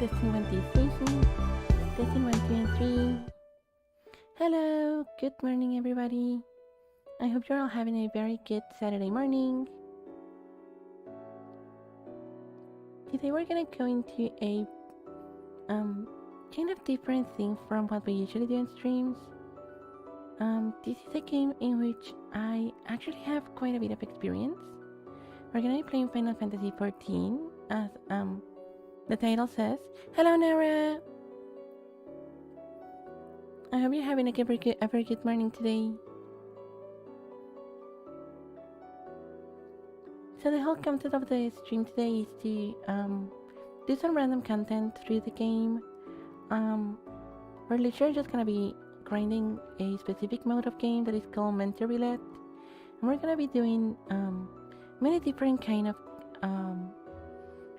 Testing 1, 2, 3. Testing 1, 2, and 3. Hello, good morning, everybody. I hope you're all having a very good Saturday morning. Today we're gonna go into a kind of different thing from what we usually do in streams. This is a game in which I actually have quite a bit of experience. We're gonna be playing Final Fantasy XIV, as the title says. Hello, Nara. I hope you're having a very good morning today. So the whole concept of the stream today is to do some random content through the game. We're literally just gonna be grinding a specific mode of game that is called Mentor Roulette, and we're gonna be doing many different kind of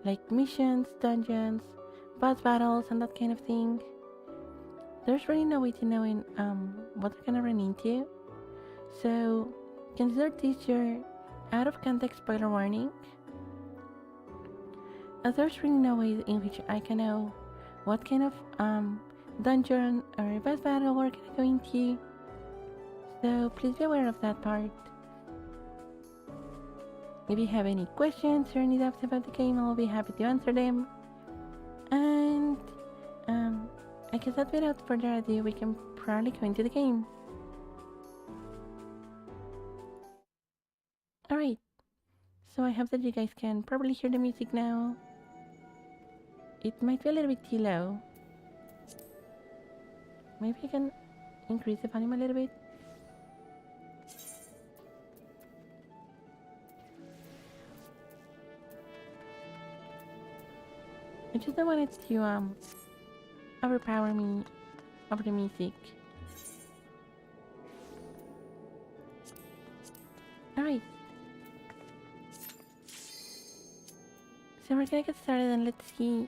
like missions, dungeons, boss battles, and that kind of thing. There's really no way to knowing what we're gonna run into, so consider this your out of context spoiler warning, as there's really no way in which I can know what kind of dungeon or boss battle we're gonna go into, so please be aware of that part. If you have any questions or any doubts about the game, I'll be happy to answer them. And I guess that without further ado, we can probably go into the game. Alright, so I hope that you guys can probably hear the music now. It might be a little bit too low. Maybe I can increase the volume a little bit. I just don't want it to overpower me over the music. Alright. So we're gonna get started and let's see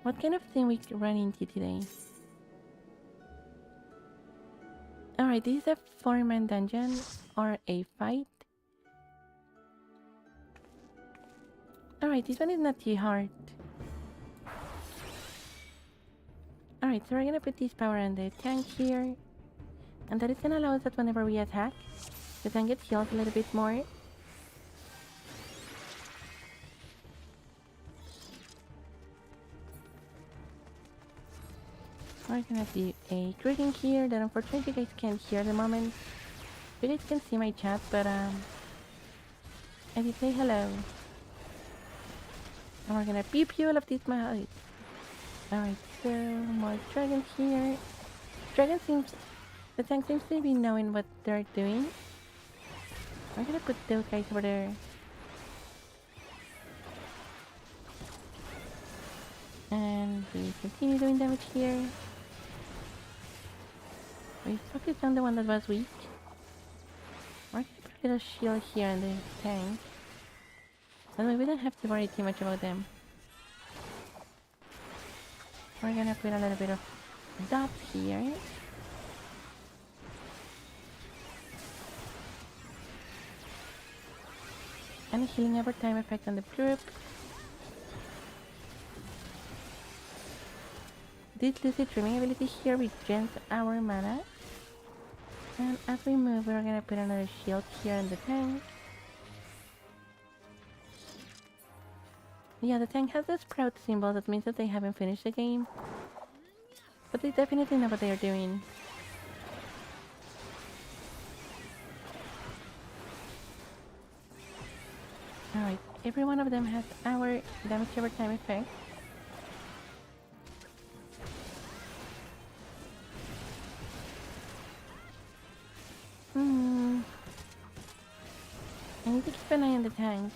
what kind of thing we run into today. Alright, this is a 4-man dungeon or a fight. Alright, this one is not too hard. Alright, so we're gonna put this power on the tank here, and that is gonna allow us that whenever we attack, the tank gets healed a little bit more. We're gonna do a greeting here that unfortunately you guys can't hear at the moment. You guys can see my chat, but I did say hello. And we're gonna pew pew all of these miles. Alright, so more dragons here. The tank seems to be knowing what they're doing. I'm gonna put those guys over there. And we continue doing damage here. We focus on the one that was weak. We're gonna put a little shield here on the tank. That way we don't have to worry too much about them. We're gonna put a little bit of dots here. And a healing over time effect on the group. This lucid dreaming ability here regens our mana. And as we move, we're gonna put another shield here in the tank. Yeah, the tank has this sprout symbol that means that they haven't finished the game. But they definitely know what they are doing. Alright, every one of them has our damage over time effect. I need to keep an eye on the tank.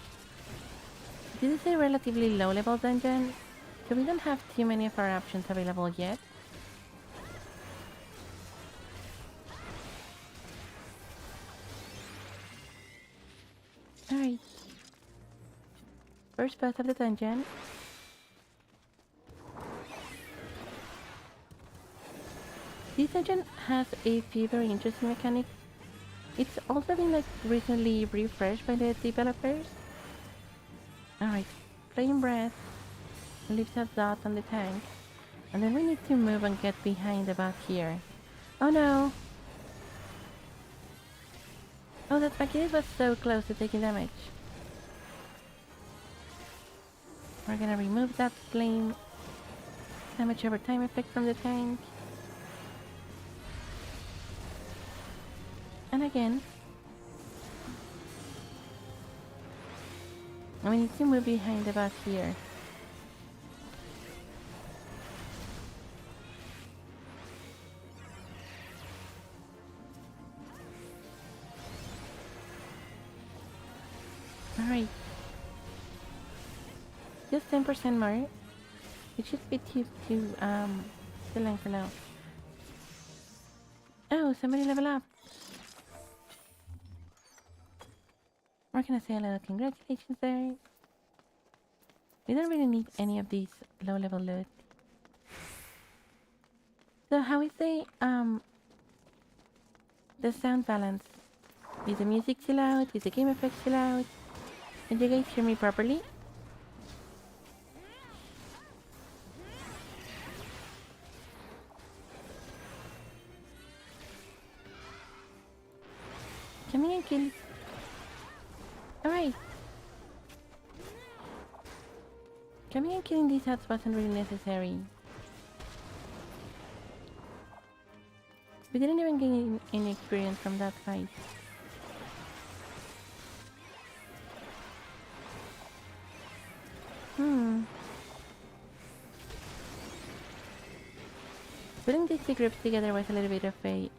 This is a relatively low level dungeon, so we don't have too many of our options available yet. Alright. First boss of the dungeon. This dungeon has a few very interesting mechanics. It's also been like recently refreshed by the developers. Alright, Flame Breath. leaves a dot on the tank. And then we need to move and get behind the bot here. Oh no! Oh, that Machinist was so close to taking damage. We're gonna remove that flame damage over time effect from the tank. And again. And we need to move behind the bot here. Alright. Just 10% more. It should be too long for now. Oh, somebody level up. We're gonna say a little congratulations there. We don't really need any of these low level loot. So how is the sound balance? Is the music too loud? Is the game effect too loud? Can you guys hear me properly? Coming and kill. Alright. Coming and killing these huts wasn't really necessary. We didn't even gain any experience from that fight. Putting these two groups together was a little bit of a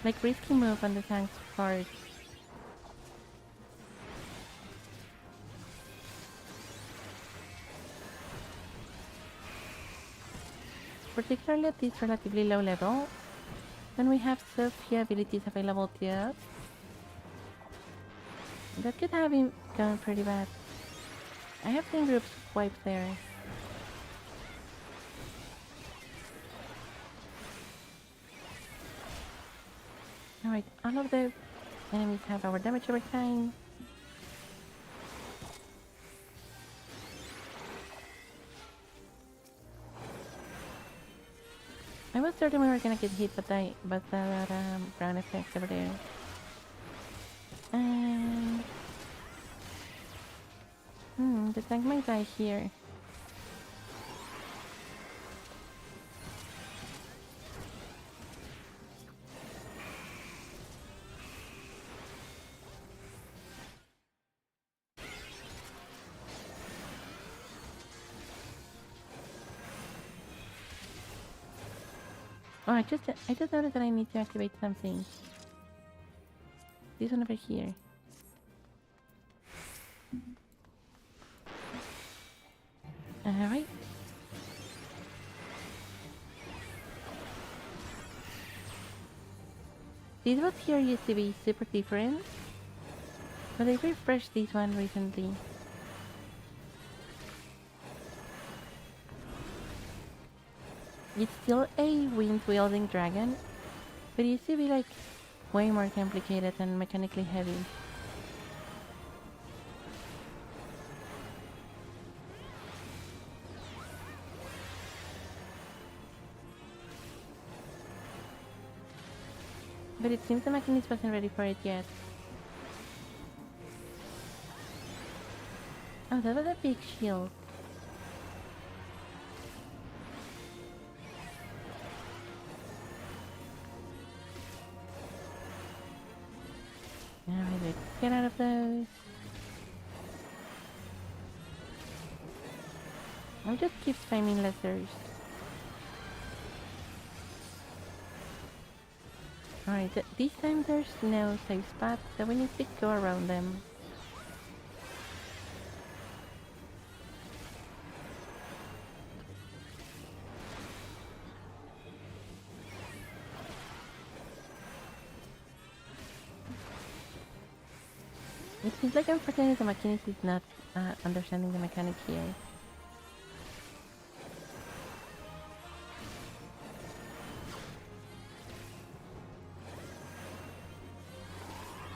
like risky move on the tank's part. Particularly at this relatively low level, when we have so few abilities available to us. That could have been gone pretty bad. I have seen groups wiped there. Alright, all of the enemies have our damage over time. I was certain we were gonna get hit by that brown effect over there. And the tank might die here. Oh, I just noticed that I need to activate something. This one over here. Alright. These bots here used to be super different, but they refreshed this one recently. It's still a wind-wielding dragon, but it used to be like way more complicated and mechanically heavy. But it seems the Machinist wasn't ready for it yet. Oh, that was a big shield. Alright, let's get out of those. I'll just keep spamming lessers. Alright, this time there's no safe spot, so we need to go around them. It seems like unfortunately the Machinist is not understanding the mechanic here.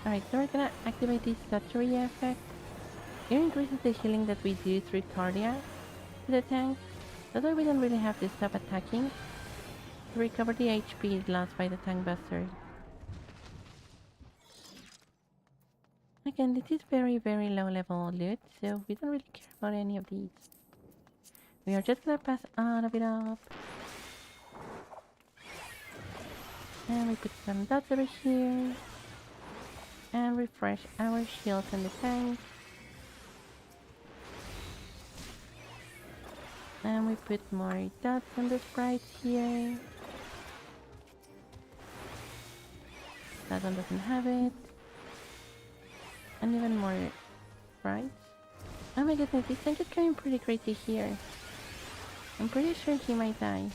Alright, so we're gonna activate this Satori effect. It increases the healing that we do through cardia to the tank. That's why we don't really have to stop attacking to recover the HP lost by the tank buster. Again, this is very low level loot, so we don't really care about any of these. We are just gonna pass all of it up. And we put some dots over here. And refresh our shields in the tank. And we put more dots on the sprites here. That one doesn't have it. And even more sprites. Oh my goodness, this tank is going pretty crazy here. I'm pretty sure he might die.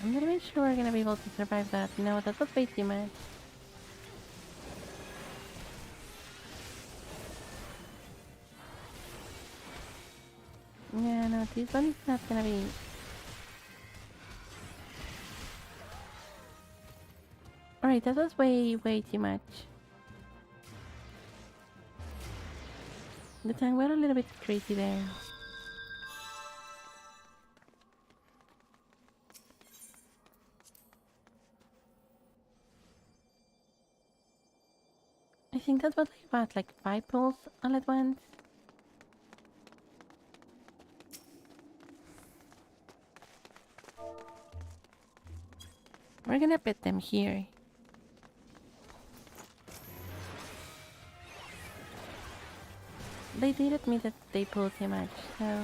I'm not even sure we're gonna be able to survive that. No, that was way too much. Yeah, no, this one is not gonna be... Alright, that was way too much. The tank went a little bit crazy there. I think that was like 5 pulls all at once. We're gonna put them here. They did admit that they pulled too much, so...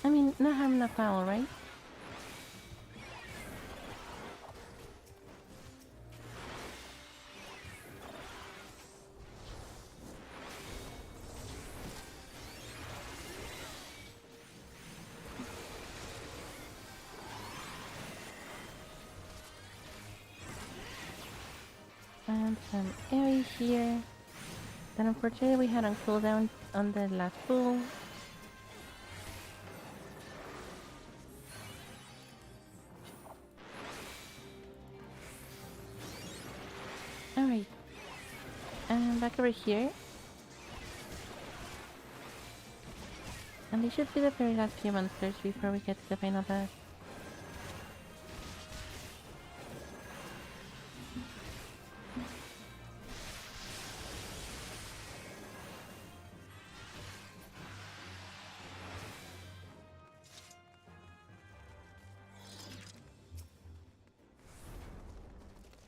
I mean, no harm, no foul, right? And some area here. Then unfortunately we had on cooldown on the last pull. Alright. And back over here. And these should be the very last few monsters before we get to the final boss.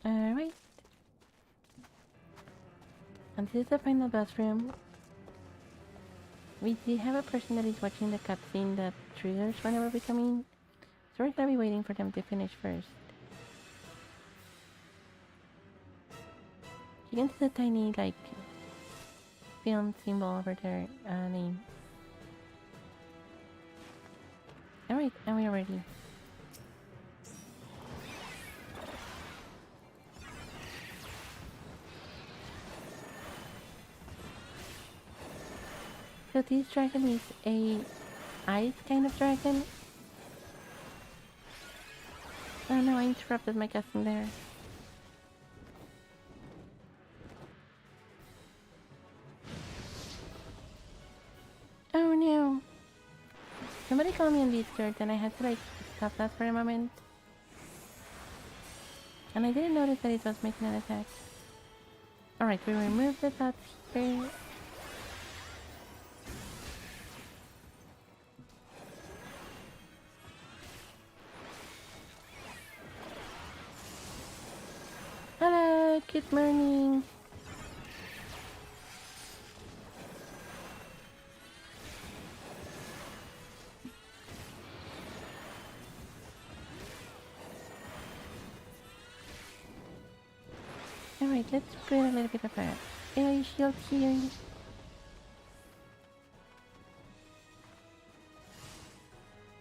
Alright. And this is the final boss room. We do have a person that is watching the cutscene that triggers whenever we come in. So we're gonna be waiting for them to finish first. You can see the tiny, like, film symbol over their name. Alright, and we are ready. So this dragon is a ice kind of dragon. Oh no, I interrupted my casting there. Oh no! Somebody called me on Discord and I had to like stop that for a moment. And I didn't notice that it was making an attack. Alright, we remove the dots here. Hello, good morning. Alright, let's put a little bit of a air shield here.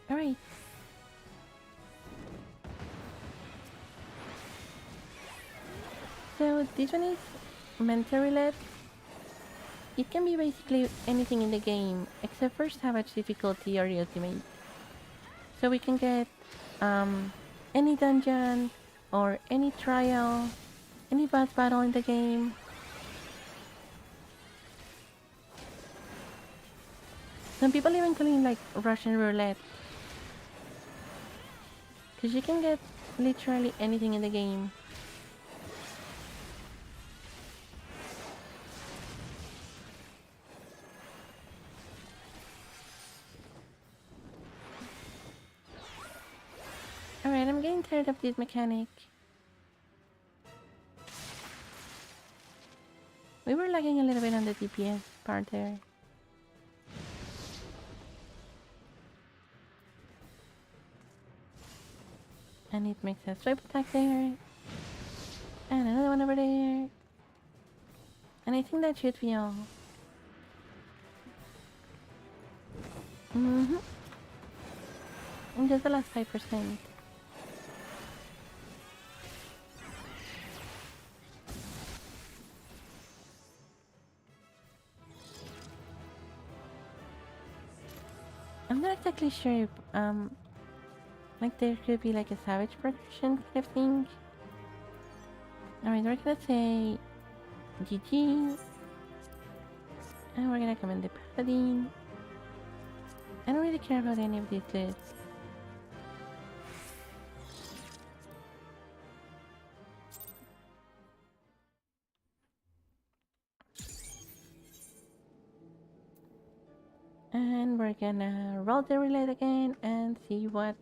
Alright. So this one is mentor roulette. It can be basically anything in the game except for savage difficulty or ultimate. So we can get any dungeon or any trial, any boss battle in the game. Some people even call it like Russian roulette. Because you can get literally anything in the game. Alright, I'm getting tired of this mechanic. We were lagging a little bit on the DPS part there. And it makes a swipe attack there. And another one over there. And I think that should be all. And just the last 5%. I'm not exactly sure if, like there could be like a savage progression kind of thing. Alright, we're gonna say GG. And we're gonna comment the paladin. I don't really care about any of these lists. And we're gonna roll the roulette again and see what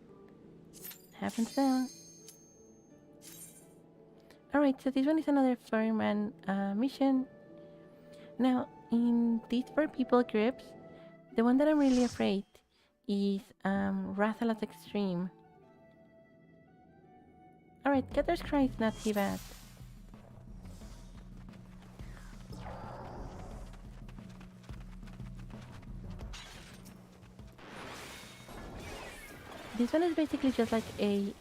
happens now. Alright, so this one is another fireman mission. Now, in these 4 people groups, the one that I'm really afraid is Rathalas Extreme. Alright, Catter's Cry is not too bad. This one is basically just like a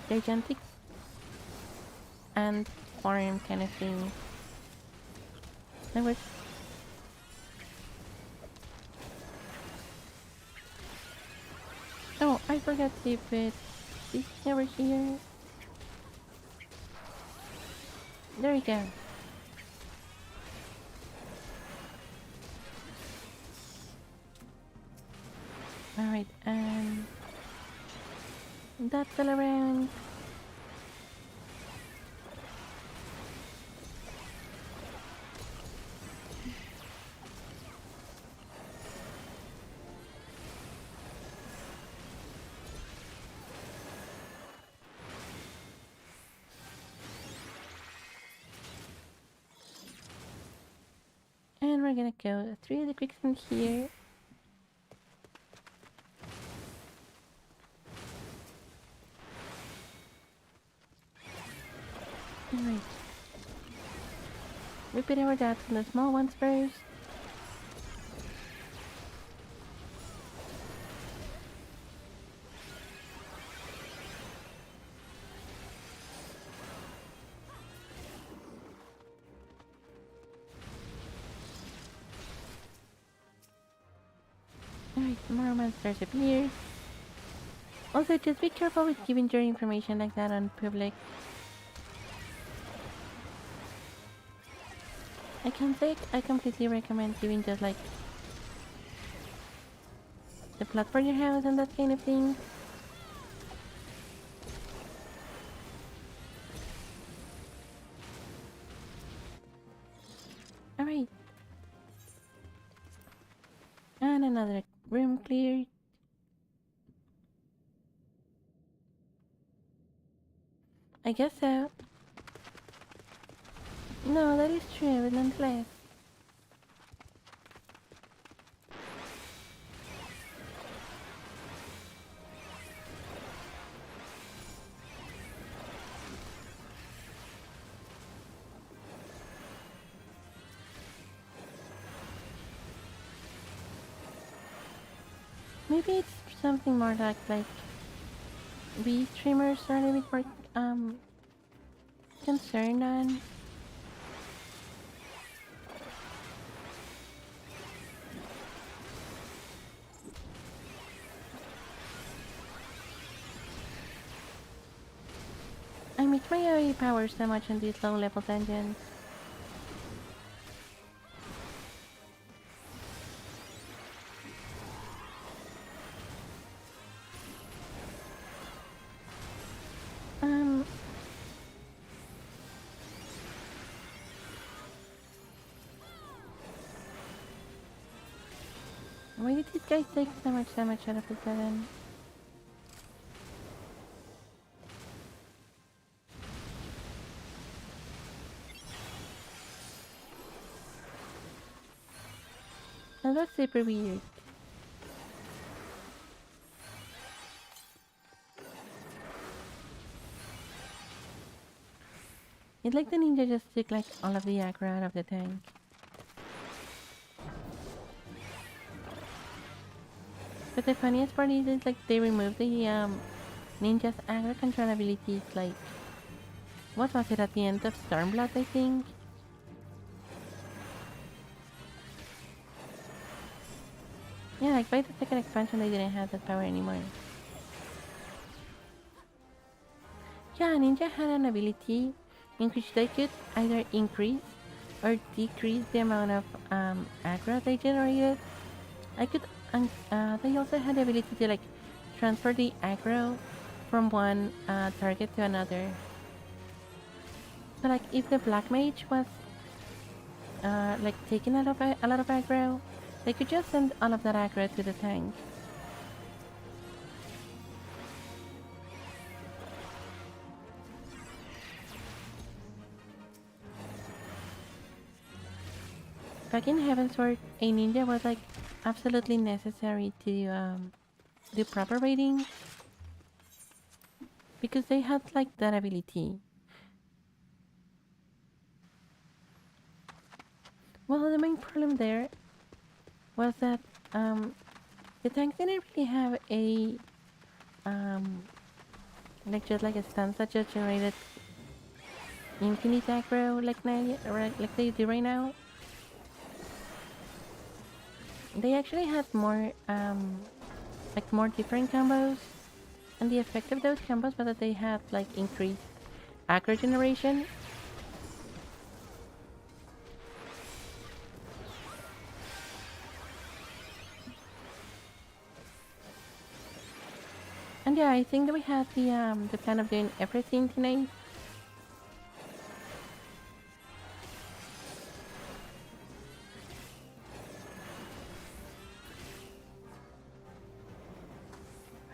gigantic ant farm kind of thing. Anyways. Oh, I forgot to put this over here. There we go. Alright, and that's all around. And we're gonna go through the quicksand here. Alright. Repeat our dots on the small ones first. Alright, more monsters appear. Also, just be careful with giving your information like that on public. I can say I completely recommend giving just like the plot for your house and that kind of thing. Alright. And another room cleared. I guess so. No, that is true, but nonetheless. Maybe it's something more like we streamers are a little bit more concerned on. boost my AoE power so much in these low level dungeons. Why did these guys take so much damage out of the 7? That was super weird. It's like the ninja just took like all of the aggro out of the tank. But the funniest part is like they removed the ninja's aggro control abilities like what was it at the end of Stormblood, I think? Yeah, like by the second expansion they didn't have that power anymore. Yeah, Ninja had an ability in which they could either increase or decrease the amount of aggro they generated. They also had the ability to like transfer the aggro from one target to another. So like if the black mage was like taking a lot of aggro, they could just send all of that aggro to the tank. Back in Heavensward, a ninja was like absolutely necessary to do proper raiding because they had like that ability. Well, the main problem there was that the tank didn't really have a like just like a stance that just generated infinite aggro like they do right now. They actually had more like more different combos, and the effect of those combos was that they had like increased aggro generation. And yeah, I think that we had the plan of doing everything tonight.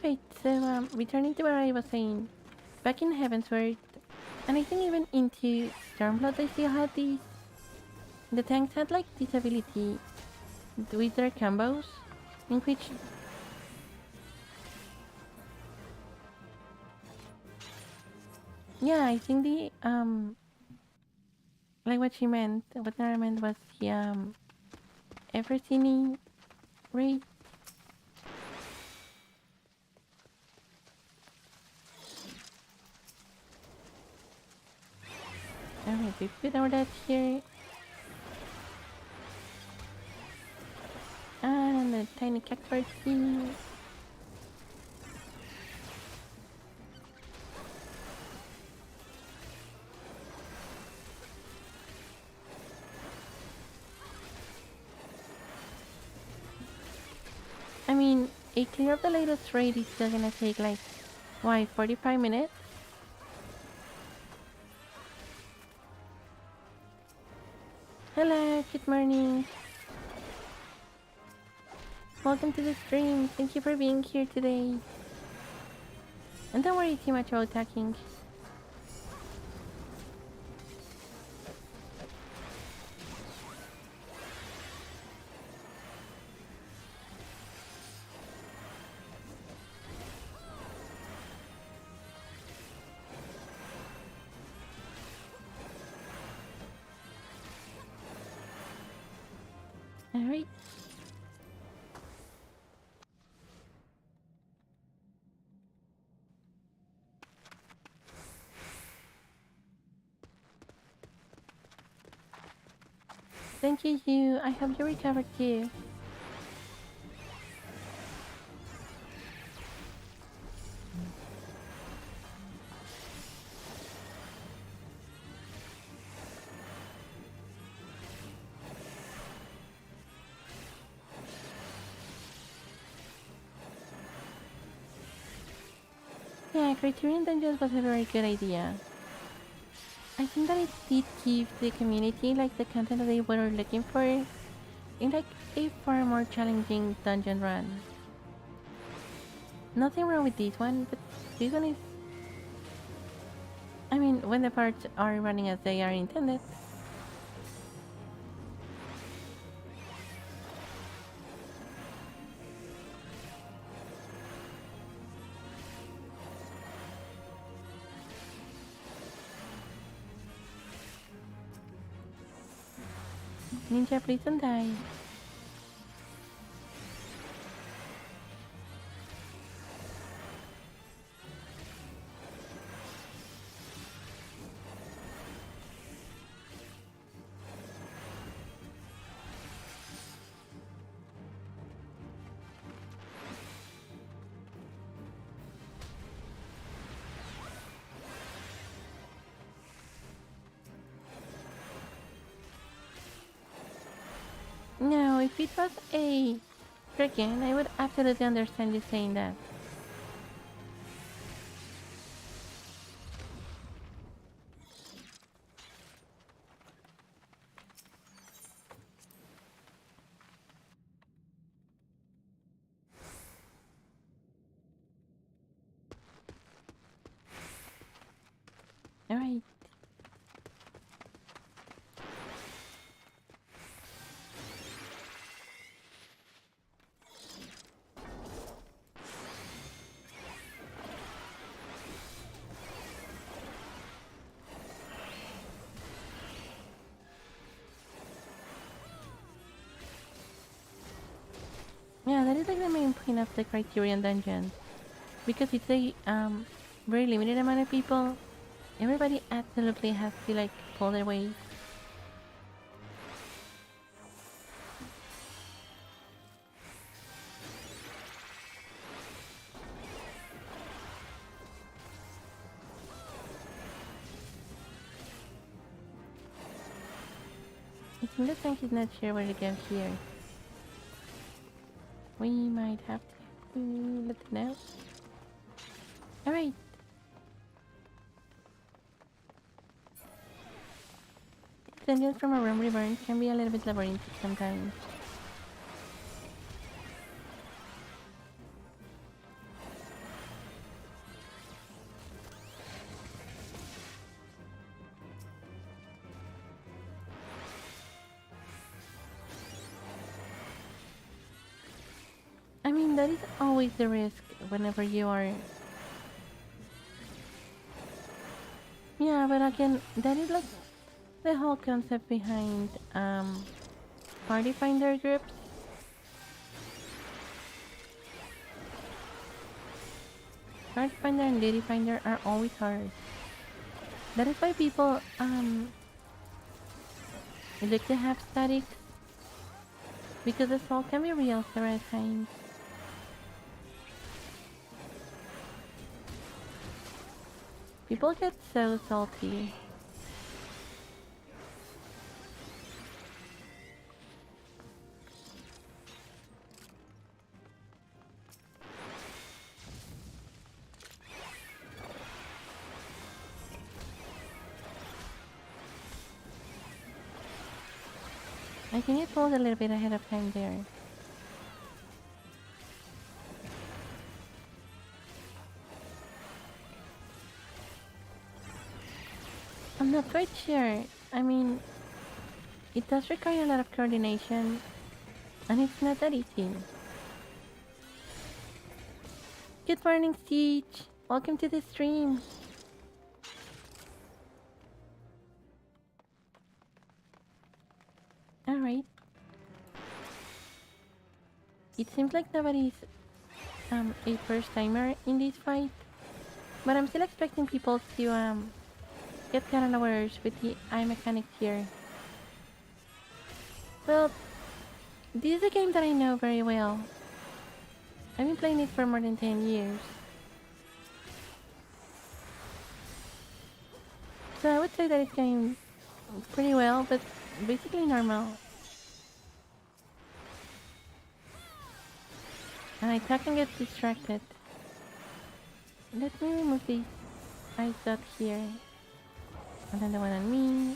Right, so returning to where I was saying, back in Heavensward, and I think even into Stormblood they still had these. The tanks had like this ability with their combos, in which yeah, I think the like what Nara meant was the everything rate. Alright, we put our that here. And the tiny cactus here. I mean, a clear of the latest raid is still gonna take like, why, 45 minutes? Hello, good morning. Welcome to the stream. Thank you for being here today. And don't worry too much about talking. Alright. Thank you, you. I hope you recovered too. Yeah, Criterion Dungeons was a very good idea. I think that it did give the community like the content that they were looking for in like a far more challenging dungeon run. Nothing wrong with this one, but this one is, I mean, when the parts are running as they are intended. Ninja, please don't die. No, if it was a dragon, I would absolutely understand you saying that. Alright. Yeah, that is like the main point of the Criterion Dungeon. Because it's a very limited amount of people, everybody absolutely has to like pull their weight. I think the tank is not sure where to go here. We might have to let it know. Alright. Dungeons from a room reborn can be a little bit labyrinthic sometimes. I mean, that is always the risk whenever you are. Yeah, but again, that is like the whole concept behind party finder groups. Party finder and lady finder are always hard. That is why people look to have statics, because the soul can be real there at times. People get so salty. I think you pulled a little bit ahead of time there. I'm not quite sure. I mean, it does require a lot of coordination, and it's not that easy. Good morning, Siege! Welcome to the stream! Alright. It seems like nobody's a first timer in this fight, but I'm still expecting people to get kind of unawares with the eye mechanics here. Well, this is a game that I know very well. I've been playing it for more than 10 years. So I would say that it's going pretty well, but basically normal. And I talk and get distracted. Let me remove this ice dot here. And then the one on me.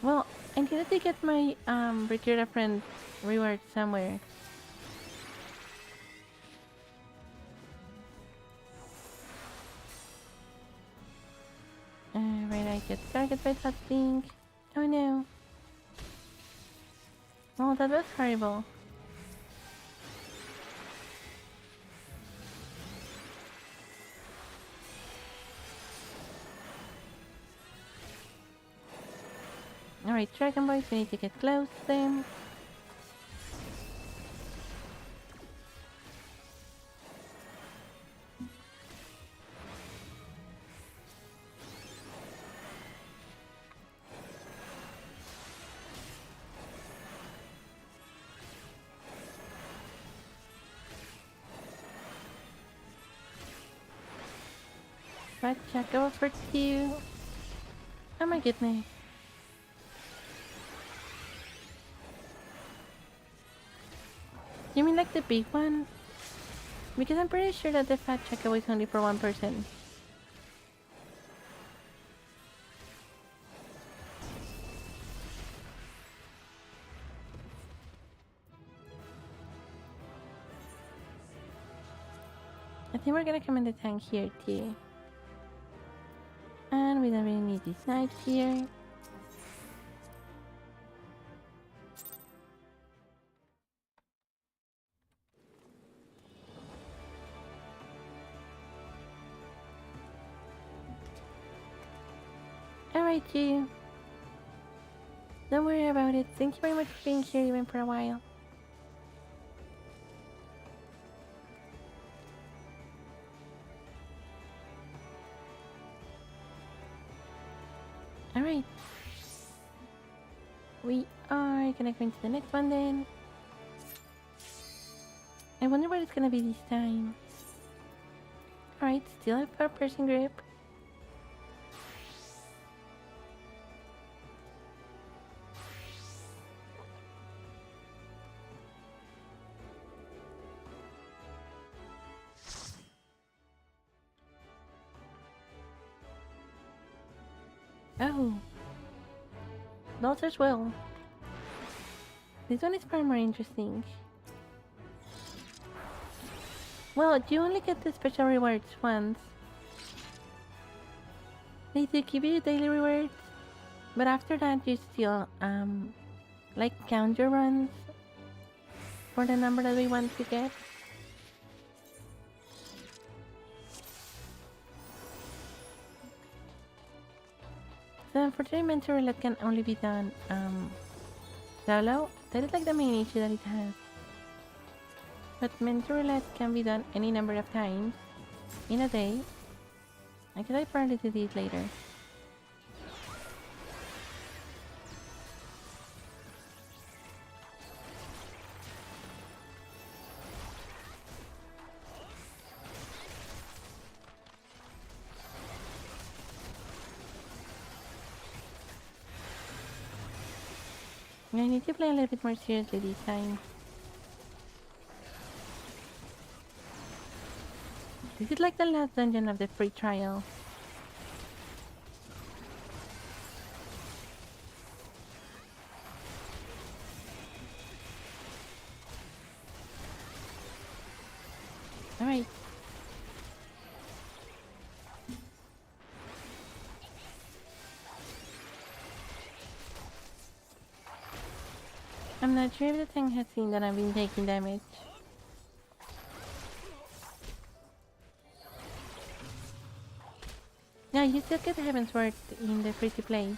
Well, I needed to get my recruit a friend reward somewhere. Right, I get targeted by that thing. Oh no. Oh, that was horrible. Alright, Dragon Boys, we need to get close to them. But Chocobo for 2. Oh my goodness. You mean like the big one? Because I'm pretty sure that the fat Chocobo is only for one person. I think we're gonna come in the tank here too. And we don't really need these knives here. Alright, you. Don't worry about it. Thank you very much for being here even for a while. Alright. We are gonna go into the next one then. I wonder what it's gonna be this time. Alright, still a per-person group. Oh. Those as well. This one is far more interesting. Well, you only get the special rewards once. They do give you daily rewards, but after that you still, like count your runs for the number that we want to get. So unfortunately, mental roulette can only be done, solo. That is like the main issue that it has. But mental roulette can be done any number of times in a day. I guess I probably do this later. I need to play a little bit more seriously this time. This is like the last dungeon of the free trial. Alright. I'm not sure if the thing has seen that I've been taking damage. Yeah, you still get Heaven's Word in the free to play.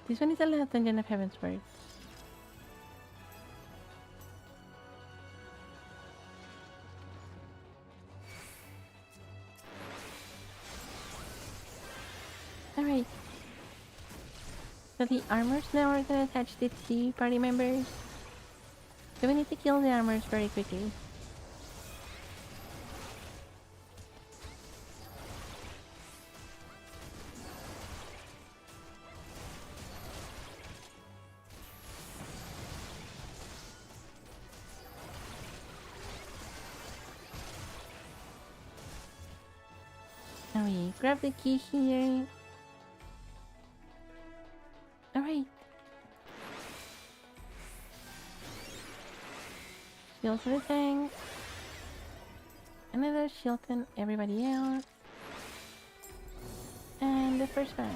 This one is the last dungeon of Heaven's Word. Alright. So the armors now are gonna attach to the party members. So we need to kill the armors very quickly. Now we grab the key here. Alright. Shield for the tank. Another shield on everybody else. And the first one.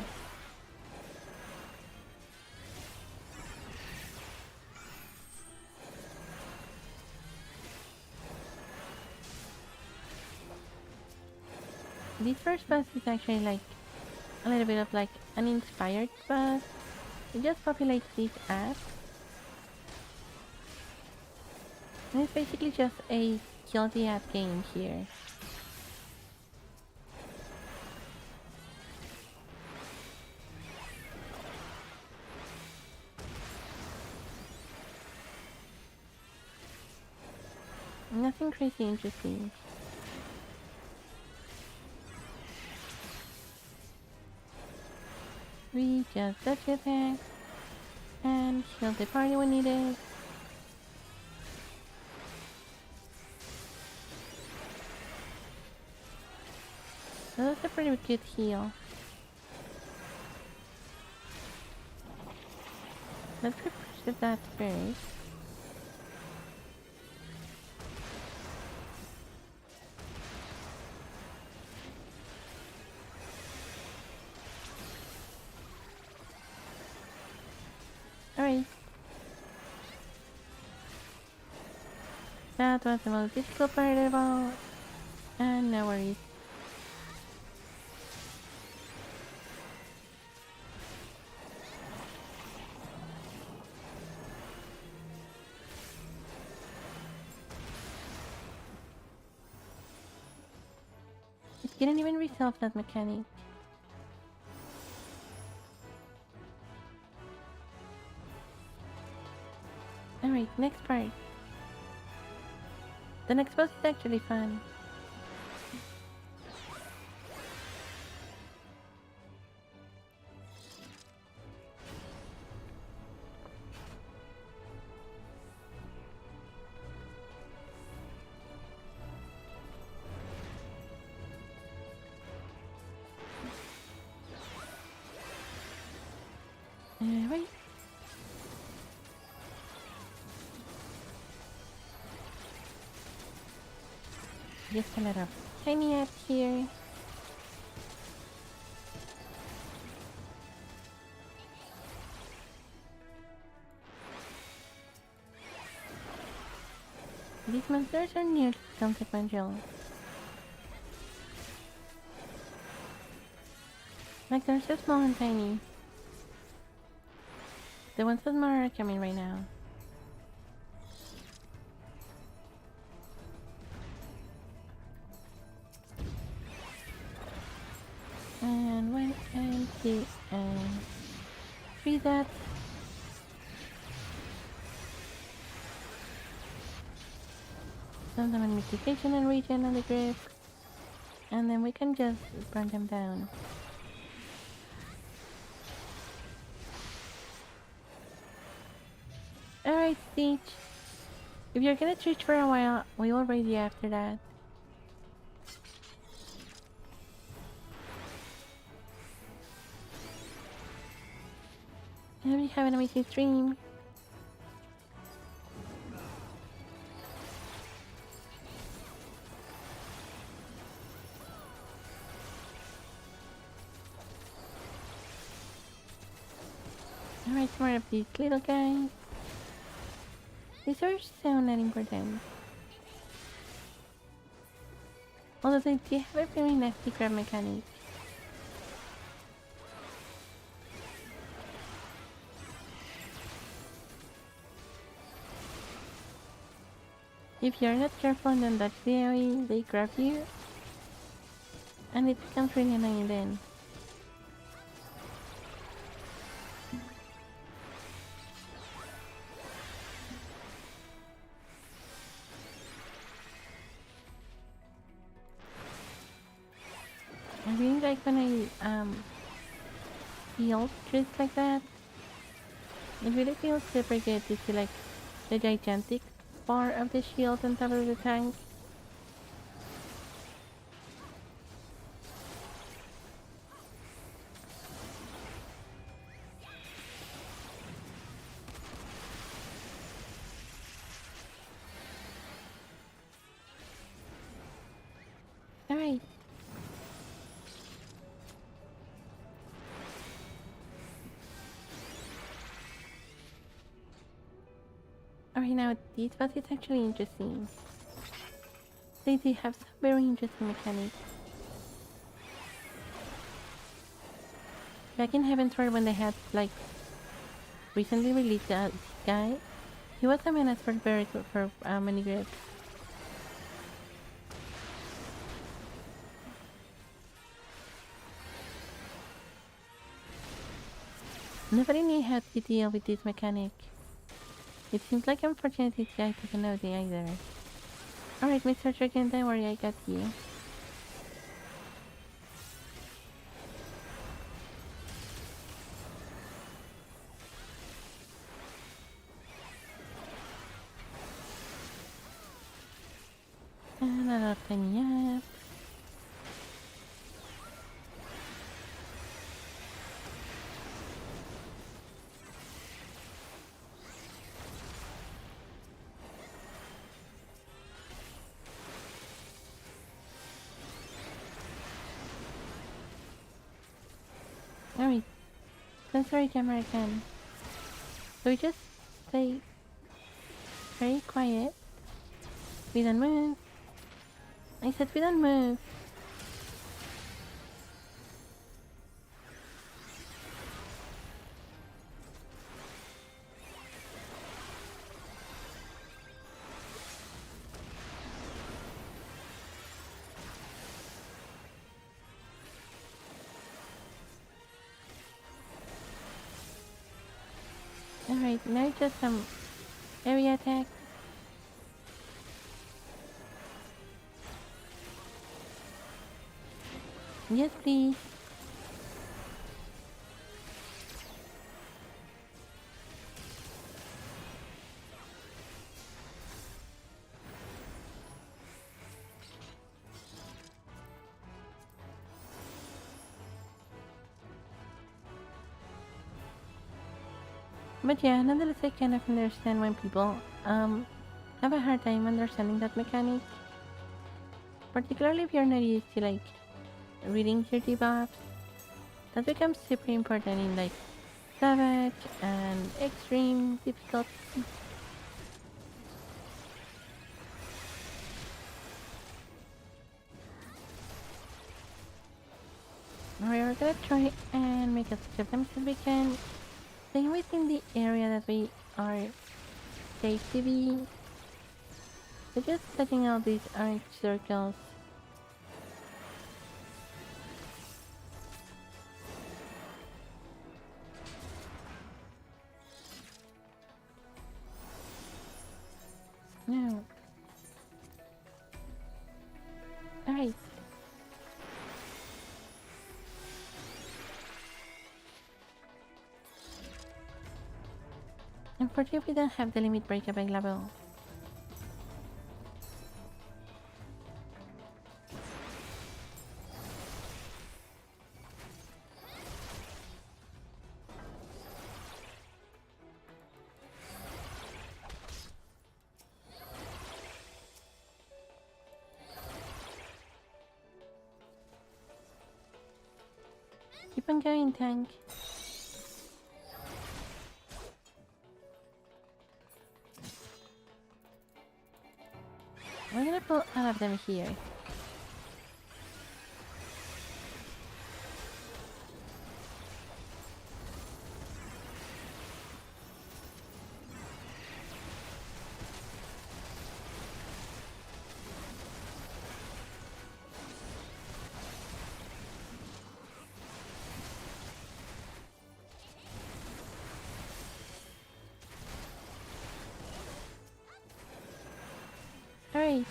This first bus is actually like a little bit of like an inspired bus. It just populates this app. And it's basically just a kill the app game here. Nothing crazy interesting. We just dodge the attack and heal the party when needed. So that's a pretty good heal. Let's refresh that first. Alright. That was the most difficult part of all. And no worries. It didn't even resolve that mechanic. Alright, next part. The next boss is actually fun. Alright. Just a lot of tiny apps here. These monsters are nearly consequential. Like they're so small and tiny. The ones that more are coming right now. And 1 and 2 and 3 that. Some magnification and regen on the grip. And then we can just burn them down. Alright, Stitch. If you're gonna treat for a while, we will raid you after that. I hope you have an amazing stream. Alright, more of these little guys. These are so not important. Although they do have a very nasty grab mechanic. If you're not careful and don't dodge the AoE, they grab you. And it becomes really annoying then. I really like when I feel trees like that. It really feels super good to see like the gigantic bar of the shield on top of the tank. Alright. Alright, now this boss is actually interesting. They do have some very interesting mechanics. Back in Heaven's Word when they had like recently released this guy, he was a menace for many groups. Nobody knew how to deal with this mechanic. It seems like unfortunately this guy doesn't know the either. Alright, Mr. Dragon, don't worry, I got you. And I'll open you up. Alright, sensory camera again. So we just stay very quiet. We don't move. I said we don't move. Alright, now just some area attack. Yes, please. But yeah, nonetheless, I kind of understand when people have a hard time understanding that mechanic. Particularly if you're not used to like reading your debuffs. That becomes super important in like Savage and Extreme difficulty. We're gonna try and make as much of them as we can. Stay within the area that we are safe to be. So just setting out these orange circles. No. Alright. Unfortunately, we don't have the limit break available. Keep on going, tank. We're gonna pull all of them here. Alright.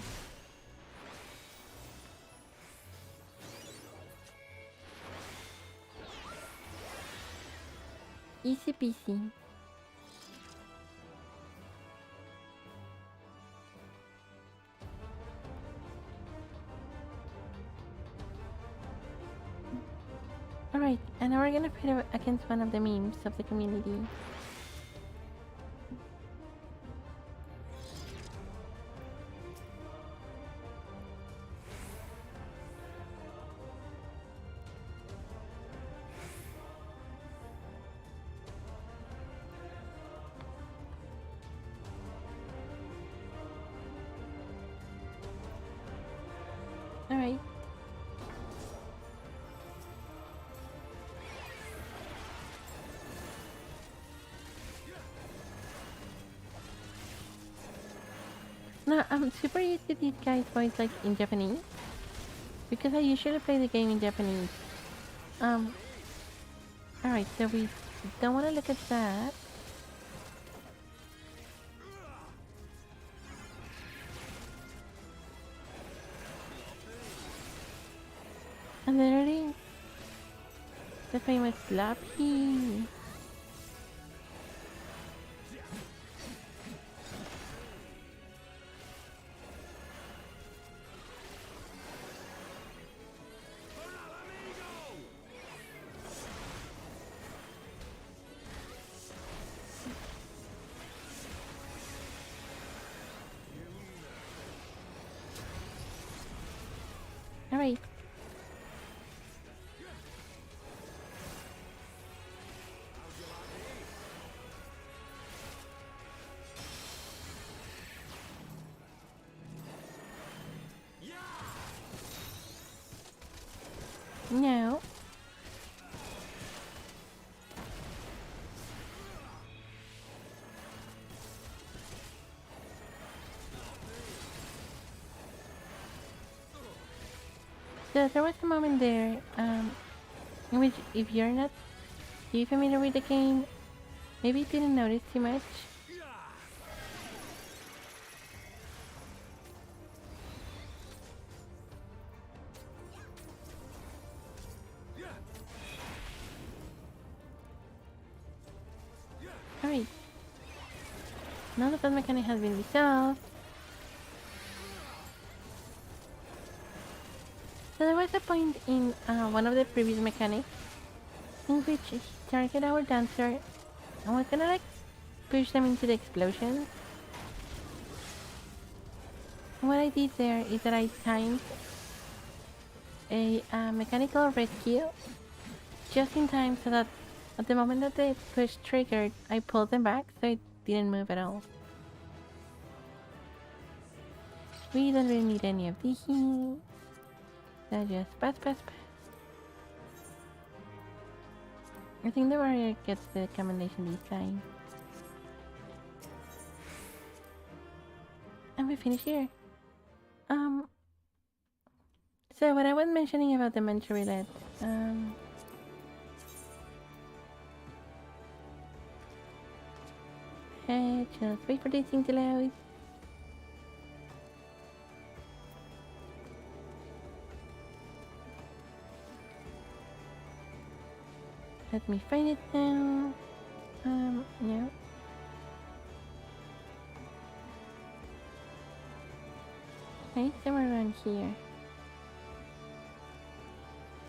Easy peasy. Alright, and now we're gonna fight against one of the memes of the community. Alright. No, I'm super used to these guys' voice like in Japanese. Because I usually play the game in Japanese. Alright, so we don't wanna look at that. And literally the famous Slappy. Alright. No. So there was a moment there, in which if you're not too familiar with the game, maybe you didn't notice too much. Alright. Now that mechanic has been resolved. So there was a point in one of the previous mechanics in which he targeted our dancer and was gonna like push them into the explosion. And what I did there is that I timed a mechanical rescue just in time so that at the moment that the push triggered, I pulled them back so it didn't move at all. We don't really need any of these. So just pass. I think the warrior gets the commendation this time. And we finish here. So what I was mentioning about the Mancha roulette, just wait for this thing to load. Let me find it now. No. Okay, somewhere around here.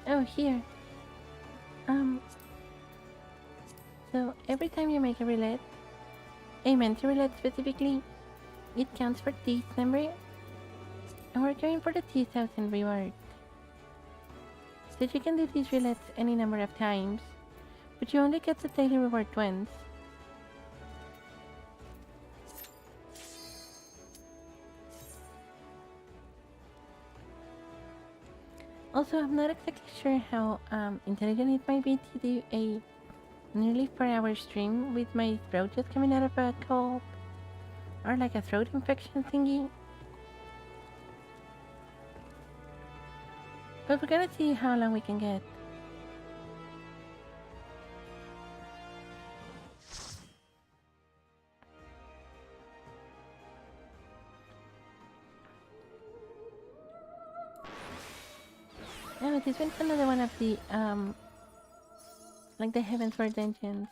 Oh, here. So every time you make a roulette, a mental roulette specifically, it counts for this number, and we're going for the 2000 reward. So you can do these roulettes any number of times, but you only get the daily reward once. Also, I'm not exactly sure how intelligent it might be to do a nearly 4-hour stream with my throat just coming out of a cold, or like a throat infection thingy. But we're gonna see how long we can get. Oh, this one's another one of the like the Heavensward dungeons.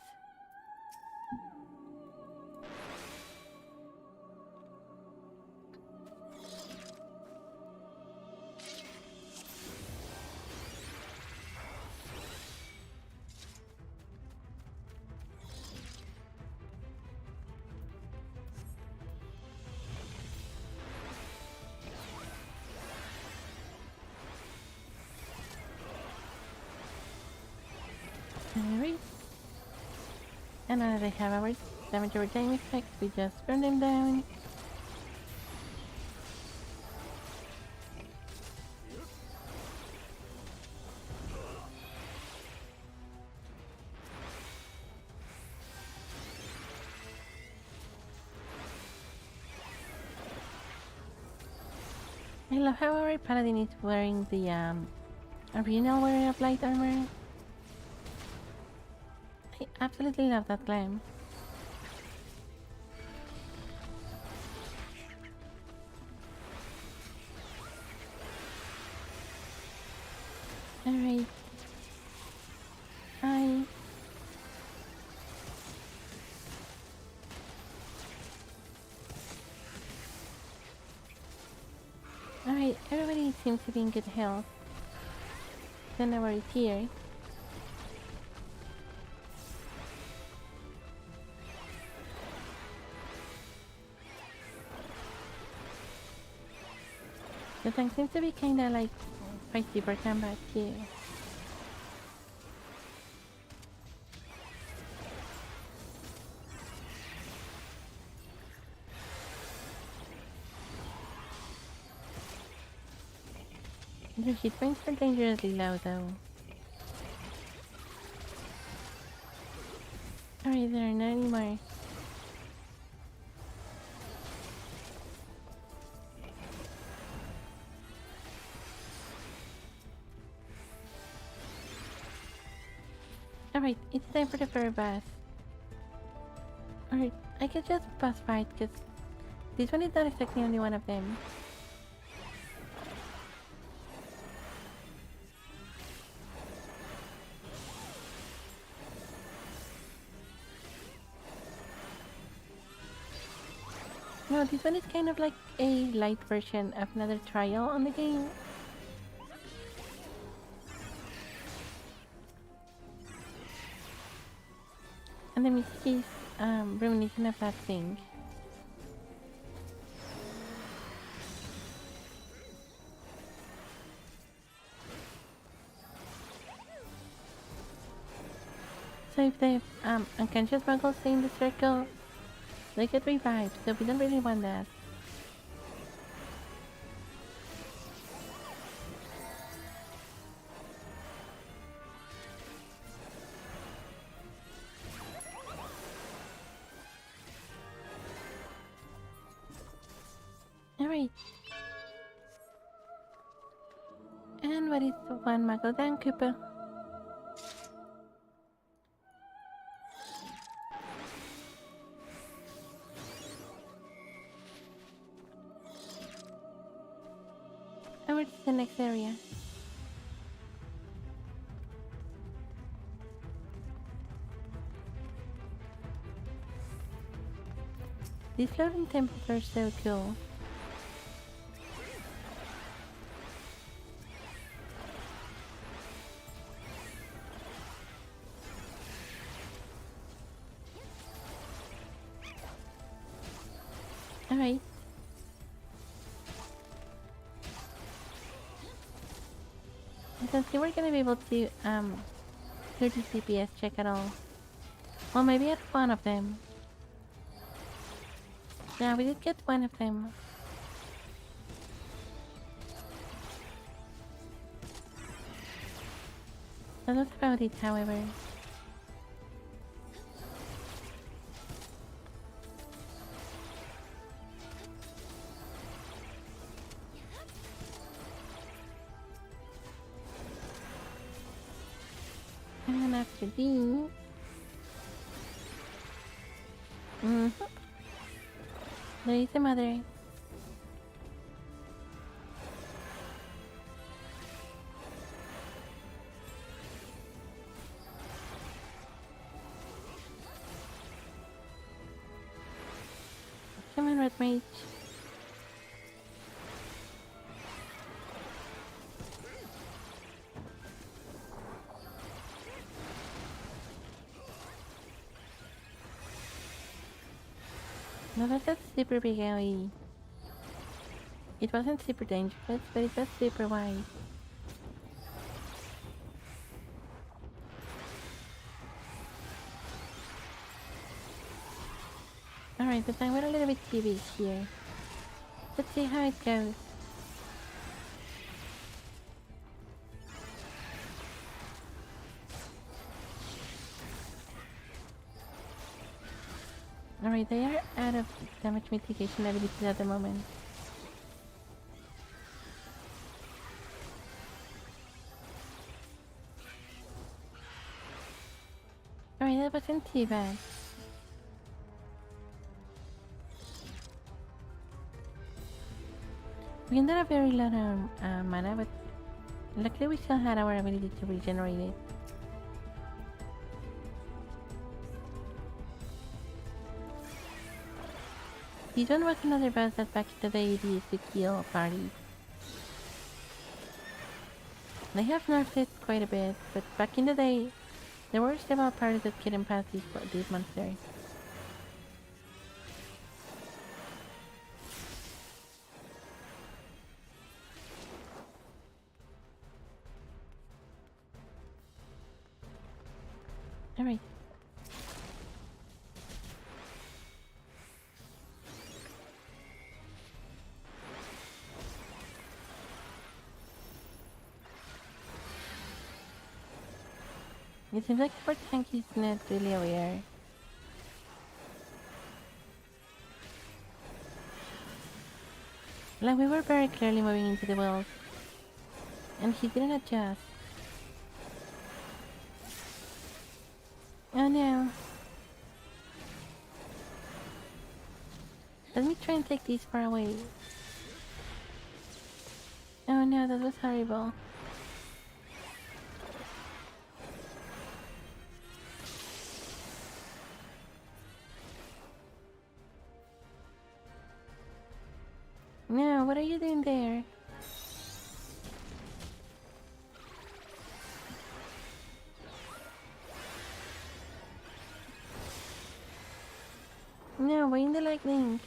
And now that they have our damage over time effect, we just burn them down. I love how our paladin is wearing the original wearing of light armor. I absolutely love that glam. Alright. Hi. Alright, everybody seems to be in good health. Then our is here. The tank seems to be kinda like feisty for combat too. Their hit points are dangerously low though. Alright, there are not anymore. Alright, it's time for the fur bath. Alright, I could just boss fight because this one is not exactly only one of them. No, this one is kind of like a light version of another trial on the game. And the mystic is reminiscent of that thing. So if the unconscious muggles stay in the circle, they get revived, so we don't really want that. Alright. And what is the one muggle down, Cooper? Over to the next area. These floating temples are so cool. Alright. I don't think we're gonna be able to 30 CPS check at all. Well, maybe at one of them. Yeah, we did get one of them. That's about it, however. And after these... There is a mother. Come on, red mage. No, that's a super big AoE. It wasn't super dangerous, but it was super wide. Alright, but then we're a little bit too big here. Let's see how it goes. Alright, they are out of damage mitigation abilities at the moment. Alright, that wasn't too bad. We ended up very low on mana, but luckily we still had our ability to regenerate it. This one was another boss that back in the day they used to kill parties. They have nerfed it quite a bit, but back in the day, there were several parties that couldn't pass these monsters. Alright. It seems like our tank is not really aware. Like we were very clearly moving into the wells. And he didn't adjust. Oh no. Let me try and take these far away. Oh no, that was horrible. No, what are you doing there? No, why in the lightning?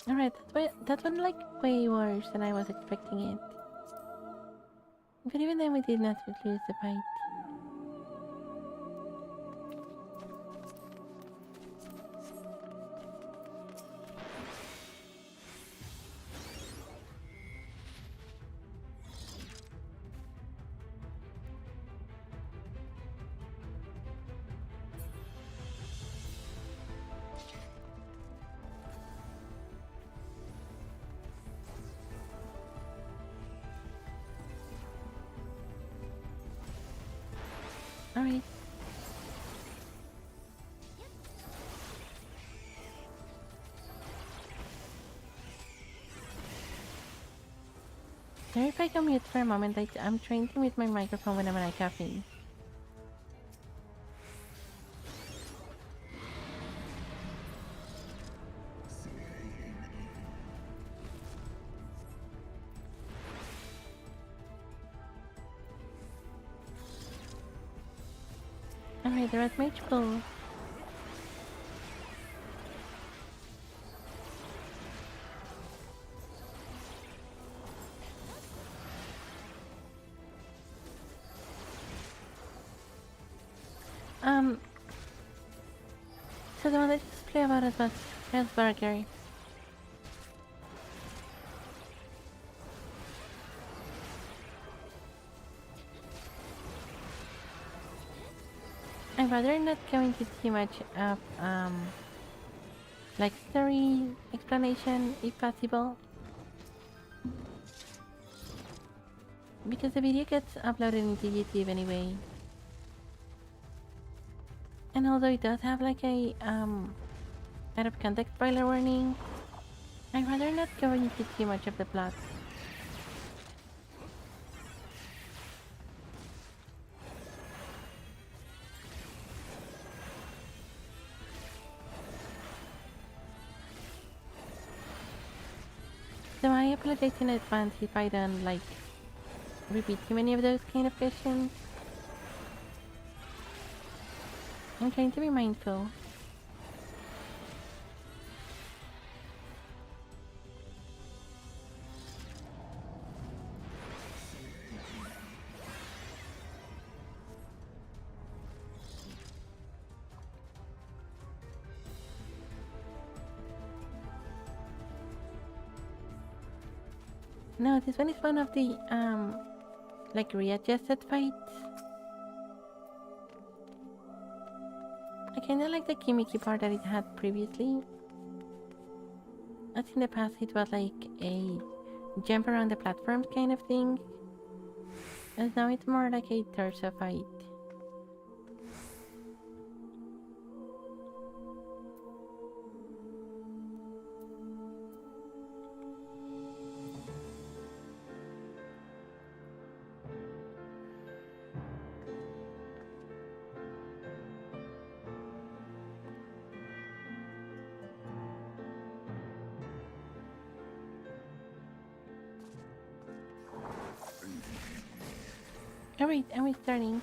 Alright, that one like way worse than I was expecting it. But even then we did not lose the fight. Alright. Sorry if I go mute for a moment, I'm trying to mute my microphone when I'm at caffeine. Alright, the red mage pull. So the one that just play about us was Hellsburger. I'd rather not go into too much of like story explanation if possible, because the video gets uploaded into YouTube anyway. And although it does have like a out of context spoiler warning, I'd rather not go into too much of the plot. So I apologize in advance if I don't like repeat too many of those kind of questions. I'm trying to be mindful. No, this one is one of the like readjusted fights. I kinda like the gimmicky part that it had previously. I think in the past it was like a jump around the platforms kind of thing. And now it's more like a torso fight. Alright, and we're starting.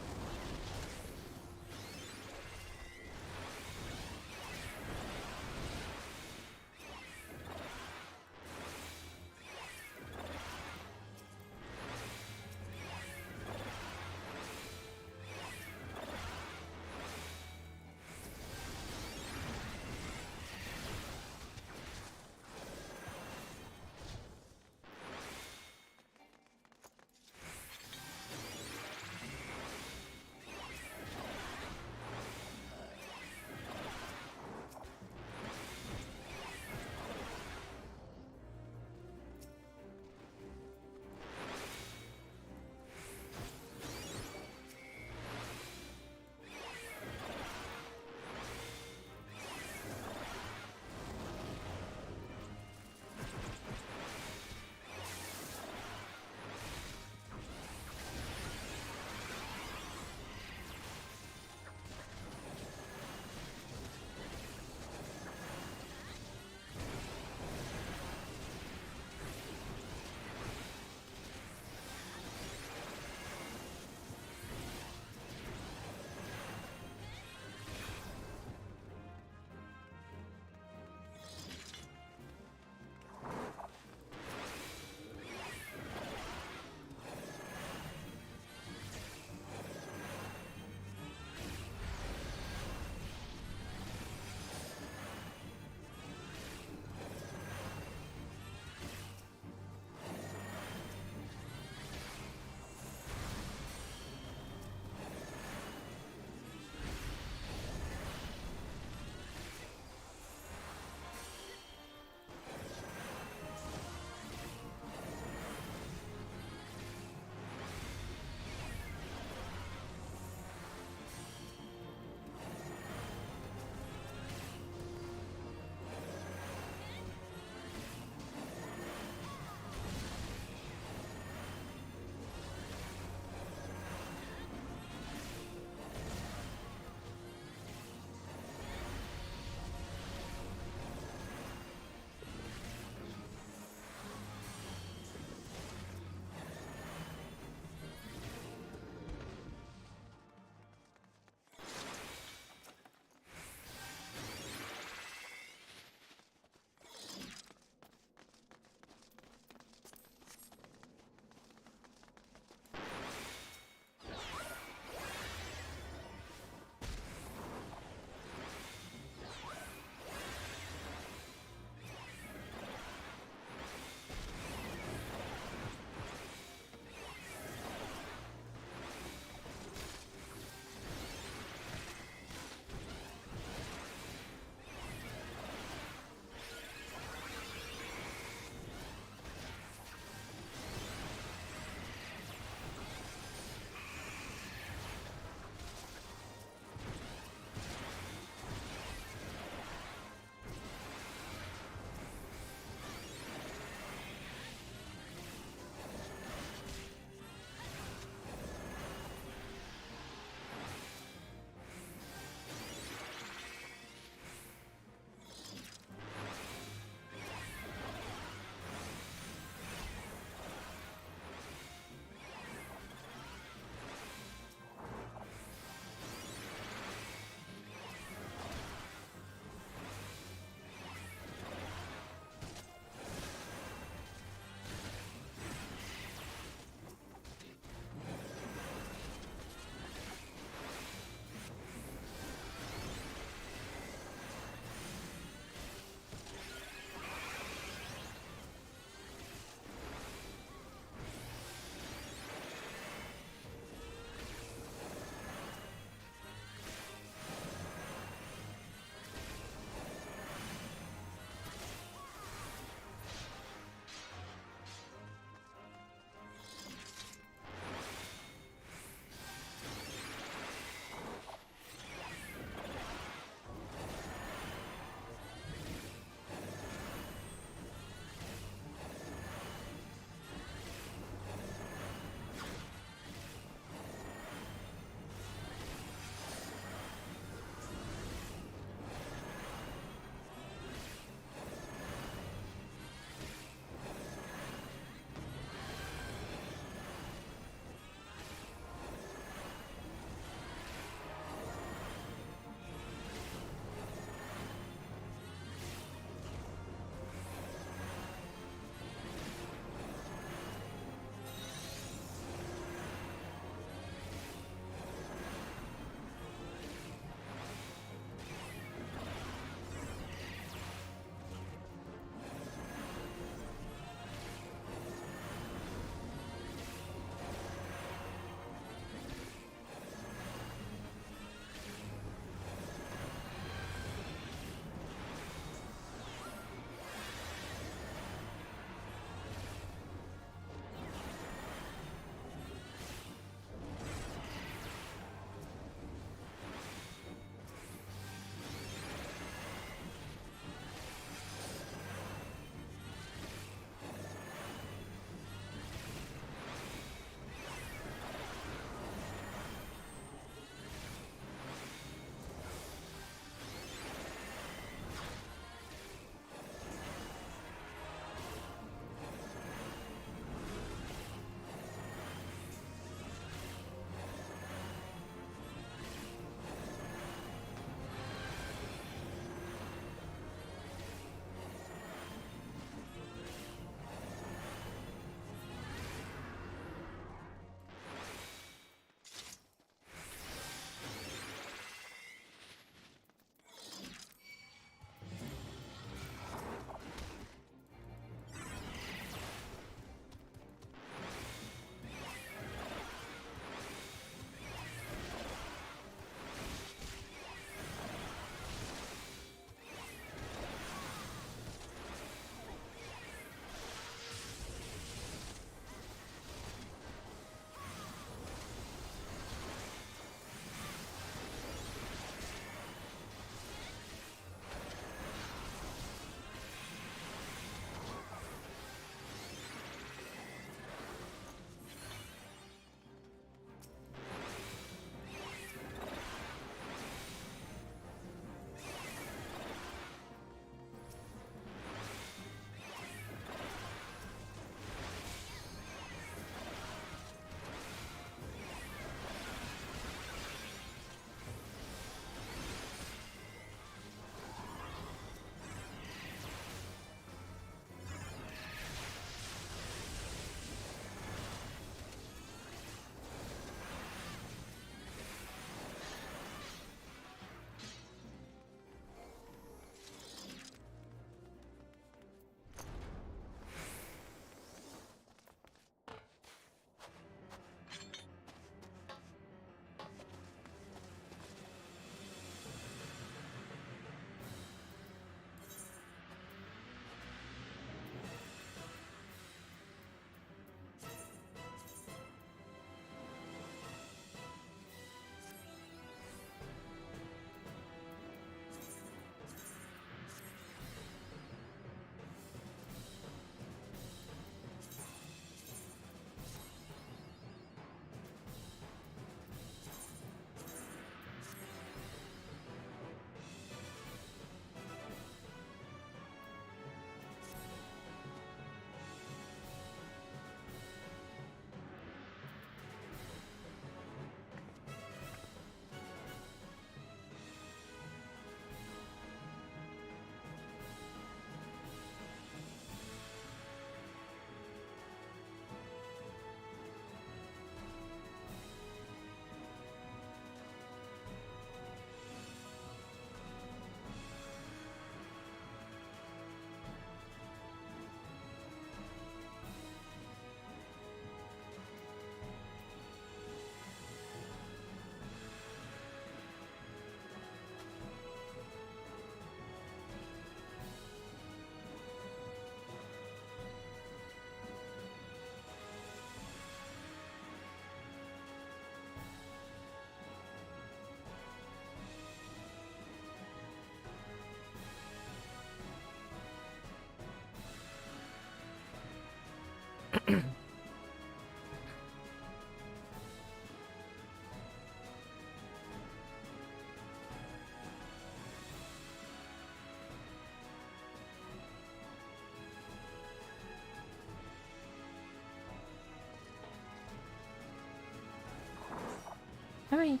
Alright.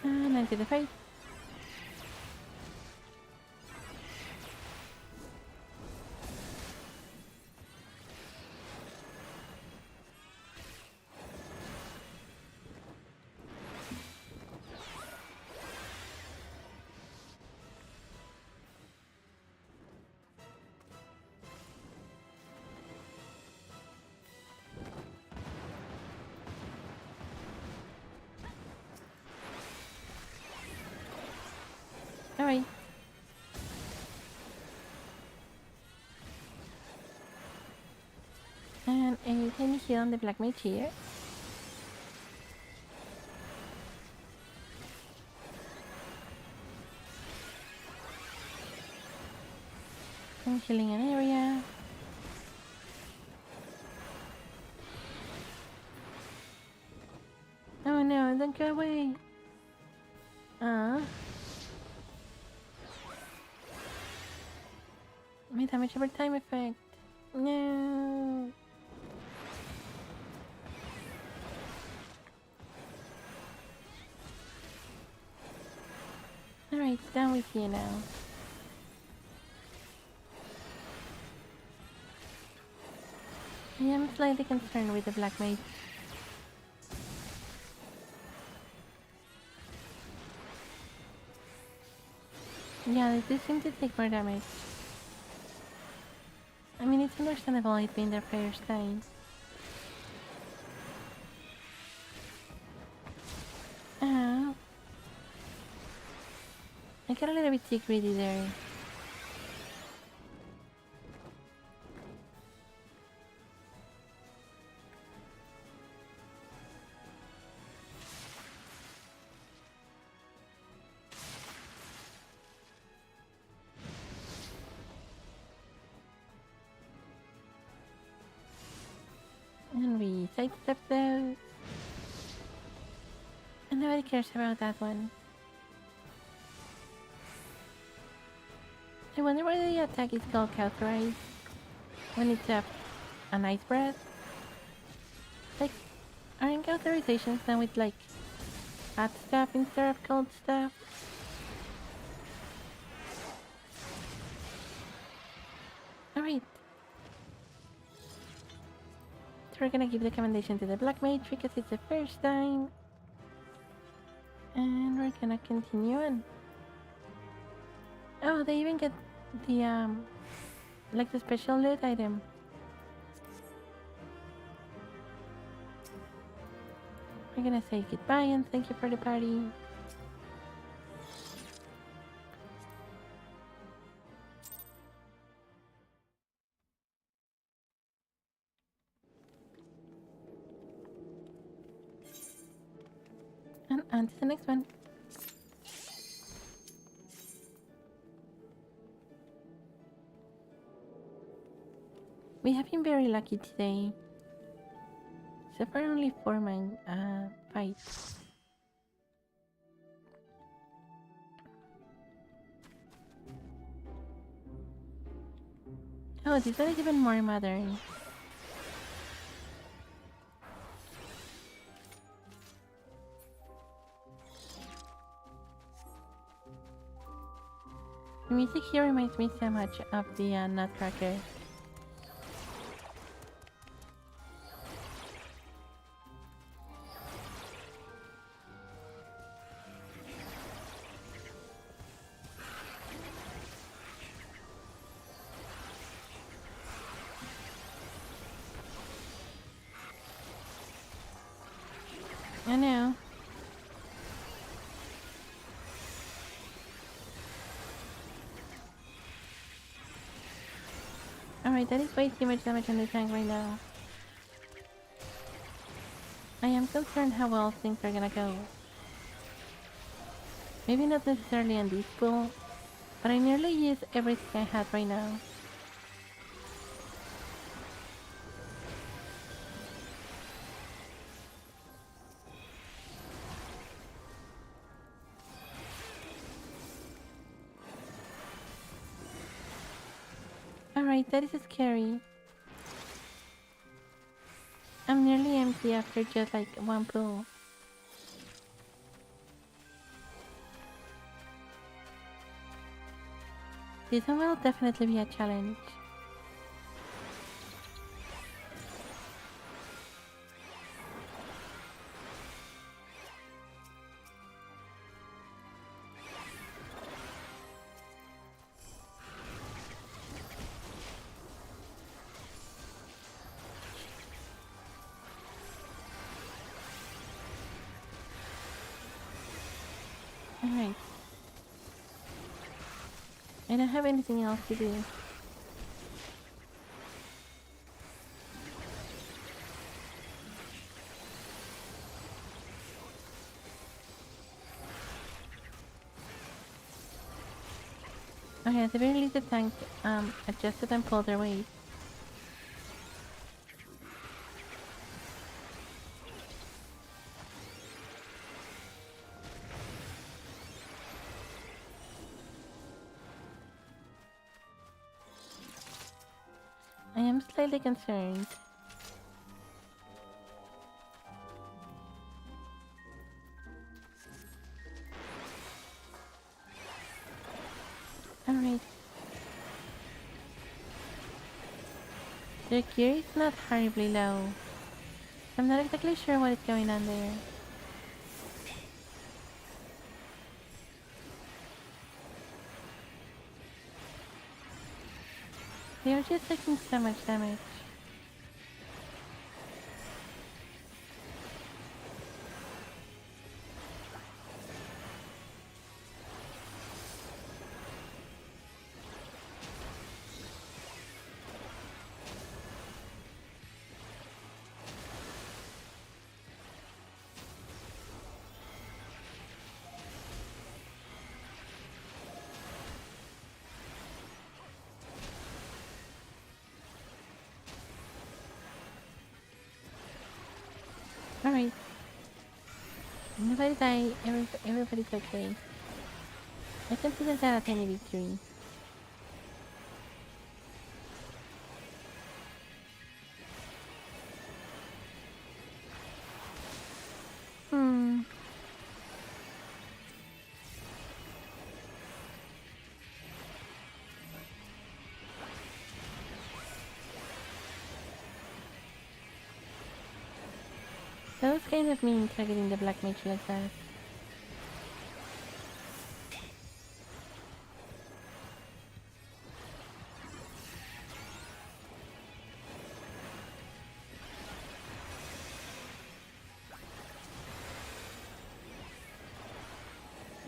And into the face. Alright. And a tiny heal on the black mage here. And healing an area. Oh no, don't go away. My damage over time effect. No. Alright, down with you now. I am slightly concerned with the black mage. Yeah, they do seem to take more damage. I mean, it's understandable it being their first time. Oh. I got a little bit too greedy there. And we sidestep those. And nobody cares about that one. I wonder why the attack is called Cauterize when it's an ice breath. Like, aren't cauterizations done with like hot stuff instead of cold stuff? Alright. So we're gonna give the commendation to the black mage because it's the first time. And we're gonna continue on. Oh, they even get the like the special loot item. We're gonna say goodbye and thank you for the party. And on to the next one. We have been very lucky today. So far only 4 man fights. Oh, this one is even more modern. The music here reminds me so much of the Nutcracker. I know. Alright, that is way too much damage on the tank right now. I am concerned how well things are gonna go. Maybe not necessarily on this pool, but I nearly used everything I had right now. Alright, that is scary. I'm nearly empty after just like one pull. This one will definitely be a challenge. Alright. I don't have anything else to do. Okay, at the very least the tank adjusted and pulled their weight. I am slightly concerned. Alright. Their gear is not horribly low. I'm not exactly sure what is going on there. They are just taking so much damage. Alright. Nobody died. Everybody's okay. I consider that a tiny victory. Hmm. That was kind of mean targeting the black mage like that.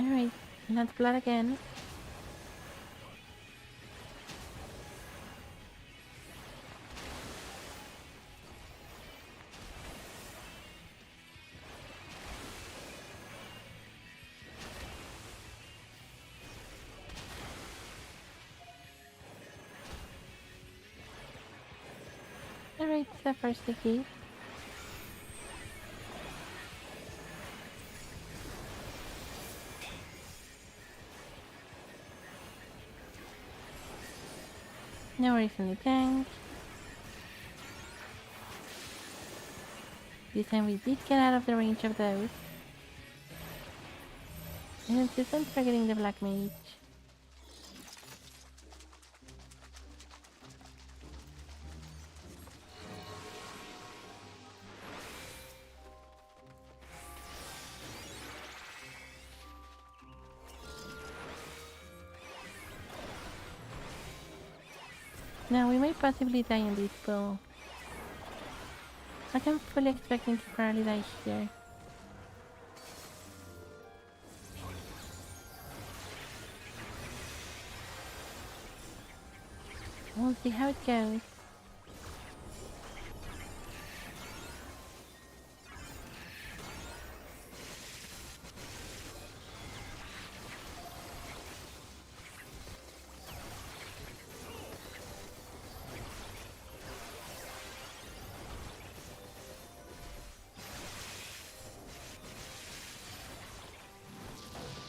Alright, not blood again. Alright, the first key. No worries in the tank. This time we did get out of the range of those. And insistent targeting the black mage. Now we might possibly die in this pool. Like I'm fully expecting to probably die here. We'll see how it goes.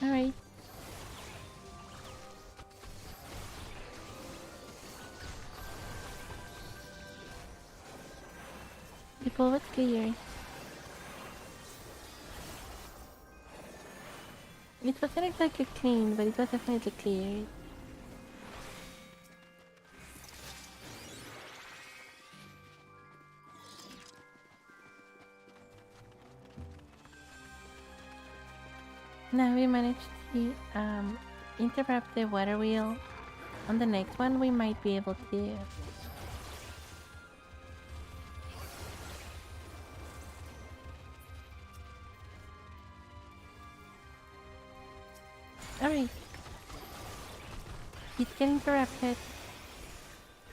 Alright. People was clear. It wasn't exactly clean, but it was definitely clear. Now we managed to interrupt the water wheel. On the next one we might be able to. Alright. It's getting interrupted.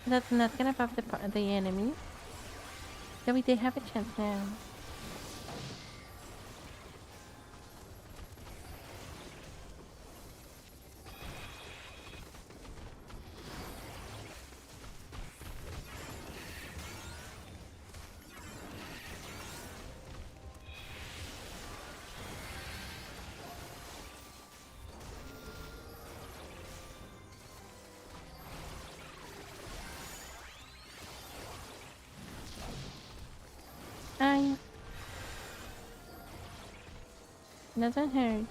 That's not gonna pop the enemy. So we did have a chance now. I doesn't hurt.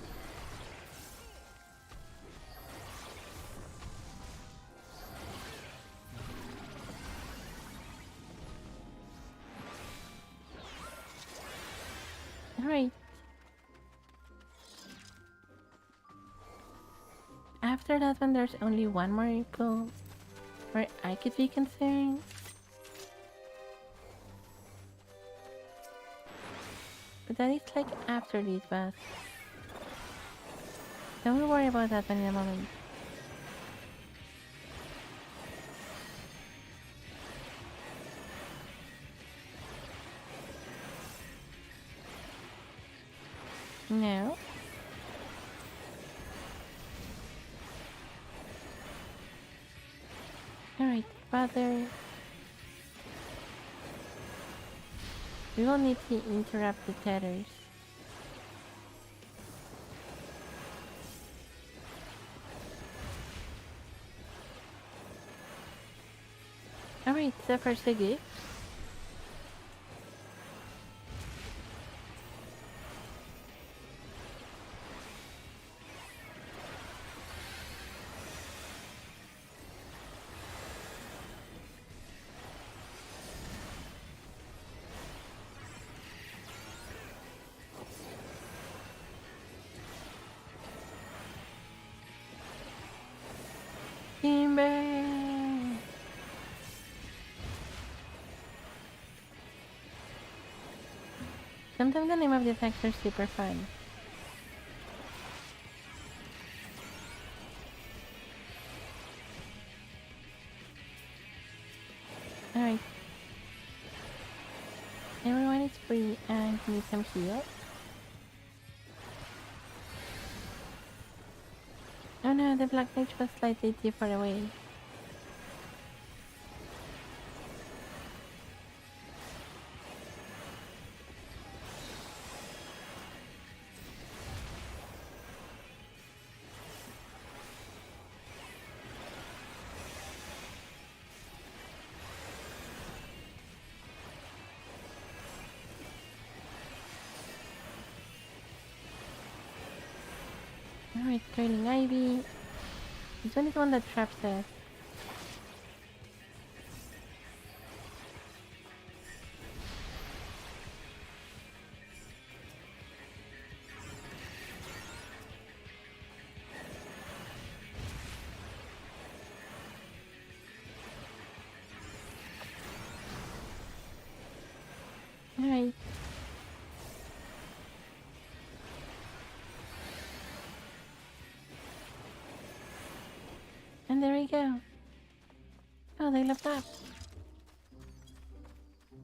Alright. After that one there's only one more pool where I could be concerned. But that is like after this boss. Don't worry about that one in a moment. No. Alright, father. We will need to interrupt the tethers. Alright, so far so good. Timber! Sometimes the name of the attacks are super fun. Alright. Everyone is free and need some heal. Oh no, the black mage was slightly too far away. Alright, Curling Ivy. This one is the one that traps us. Alright. And there we go. Oh, they leveled up.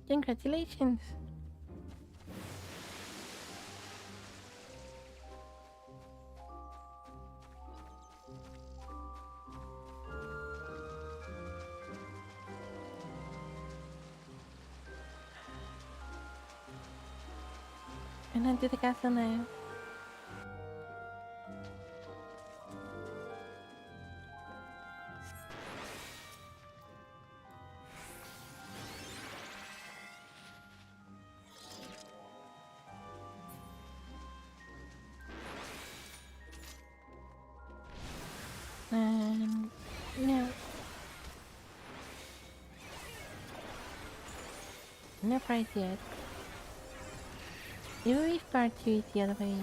Congratulations. And onto the castle now. No. No prize yet. Even if part 2 is the other way.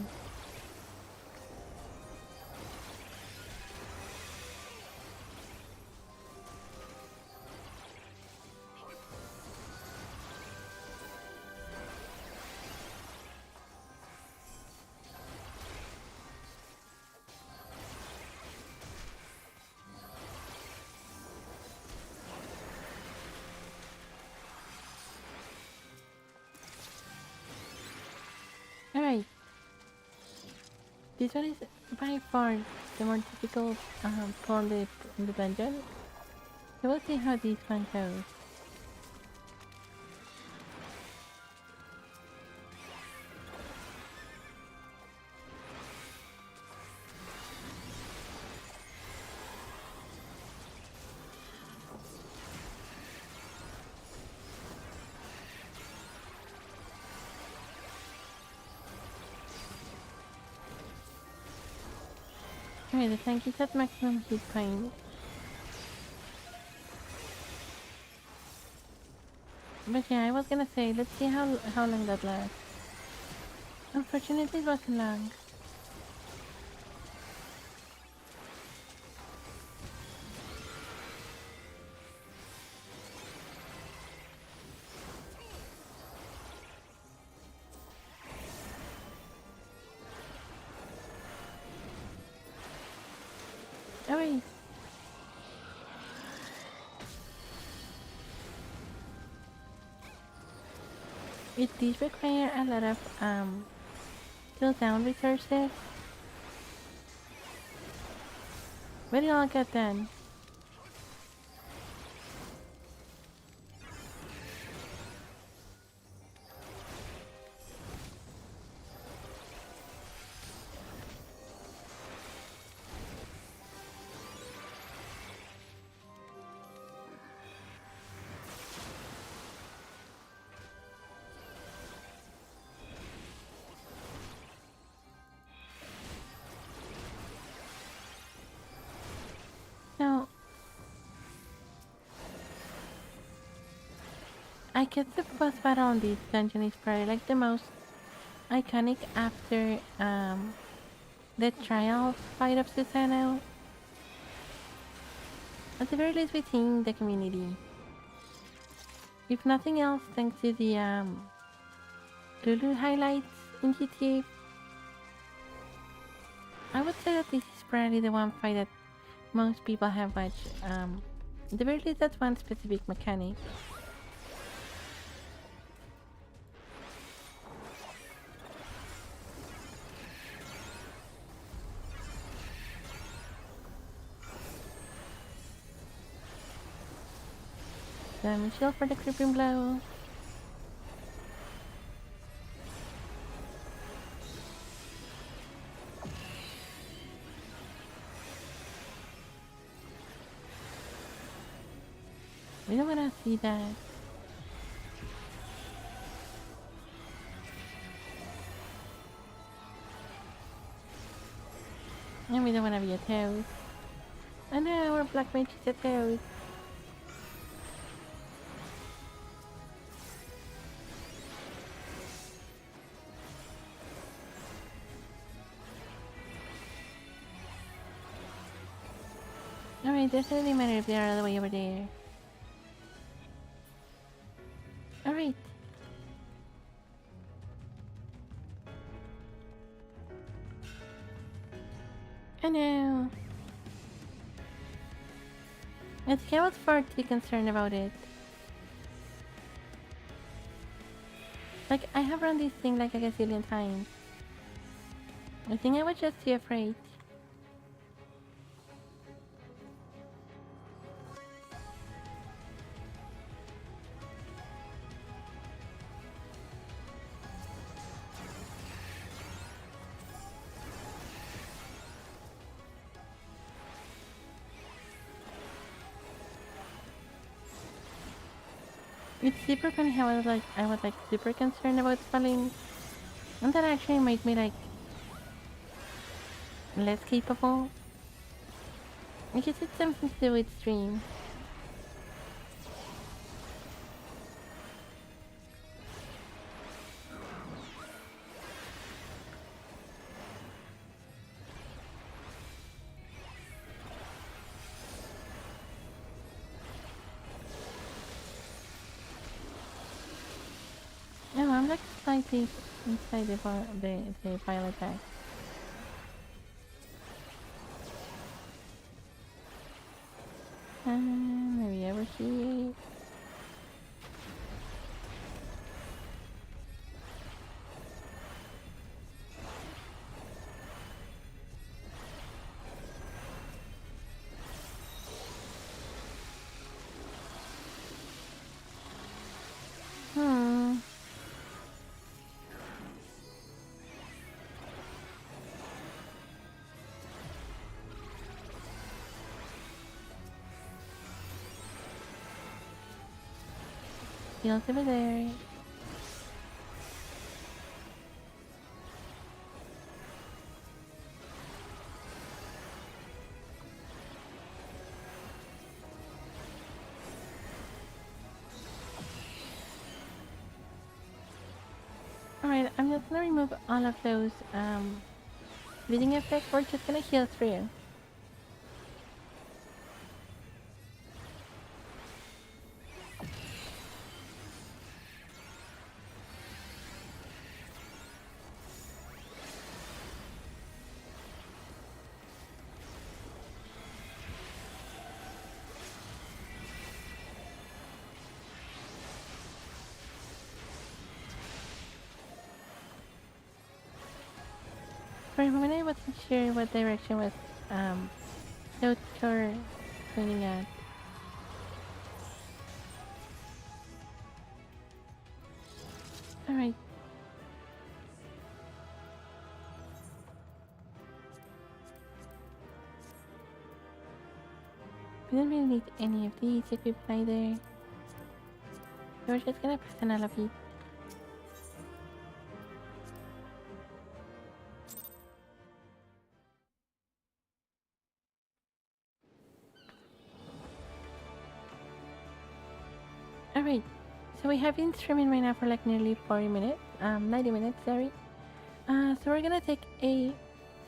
Alright. This one is by far the more difficult pull in the dungeon. So we'll see how this one goes. Alright, the tank is at maximum hit point. But yeah, I was gonna say, let's see how long that lasts. Unfortunately, it wasn't long. Alright. It did require a lot of cooldown resources, but it all got done. So I guess the boss battle on this dungeon is probably like the most iconic after the trial fight of Susano. At the very least within the community. If nothing else, thanks to the Lulu highlights in GTA, I would say that this is probably the one fight that most people have watched. At the very least, that's one specific mechanic. Damage shield for the creeping blow. We don't wanna see that. And we don't wanna be a toad. Oh no, our black mage is a toad. Alright, doesn't matter if they're all the way over there. Alright. Oh no. I think I was far too concerned about it. Like, I have run this thing like a gazillion times. I think I was just too afraid. It's super funny how I was like super concerned about spelling, and that actually made me like less capable. I guess it's something to do with stream. No, I'm like slightly inside the file attack. Maybe over here. Hmm. Feels over there. Alright, I'm just gonna remove all of those bleeding effects. We're just gonna heal through. For a moment I wasn't sure what direction was Doctor pointing at. Alright. We don't really need any of these equipped either. So we're just gonna press on all of these. Alright, so we have been streaming right now for like nearly 40 minutes, 90 minutes, sorry. So we're gonna take a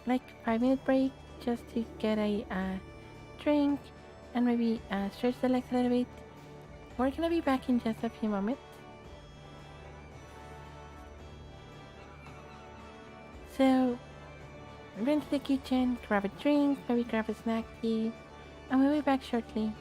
like 5-minute break just to get a drink and maybe stretch the legs a little bit. We're gonna be back in just a few moments. So, run to the kitchen, grab a drink, maybe grab a snack tea, and we'll be back shortly.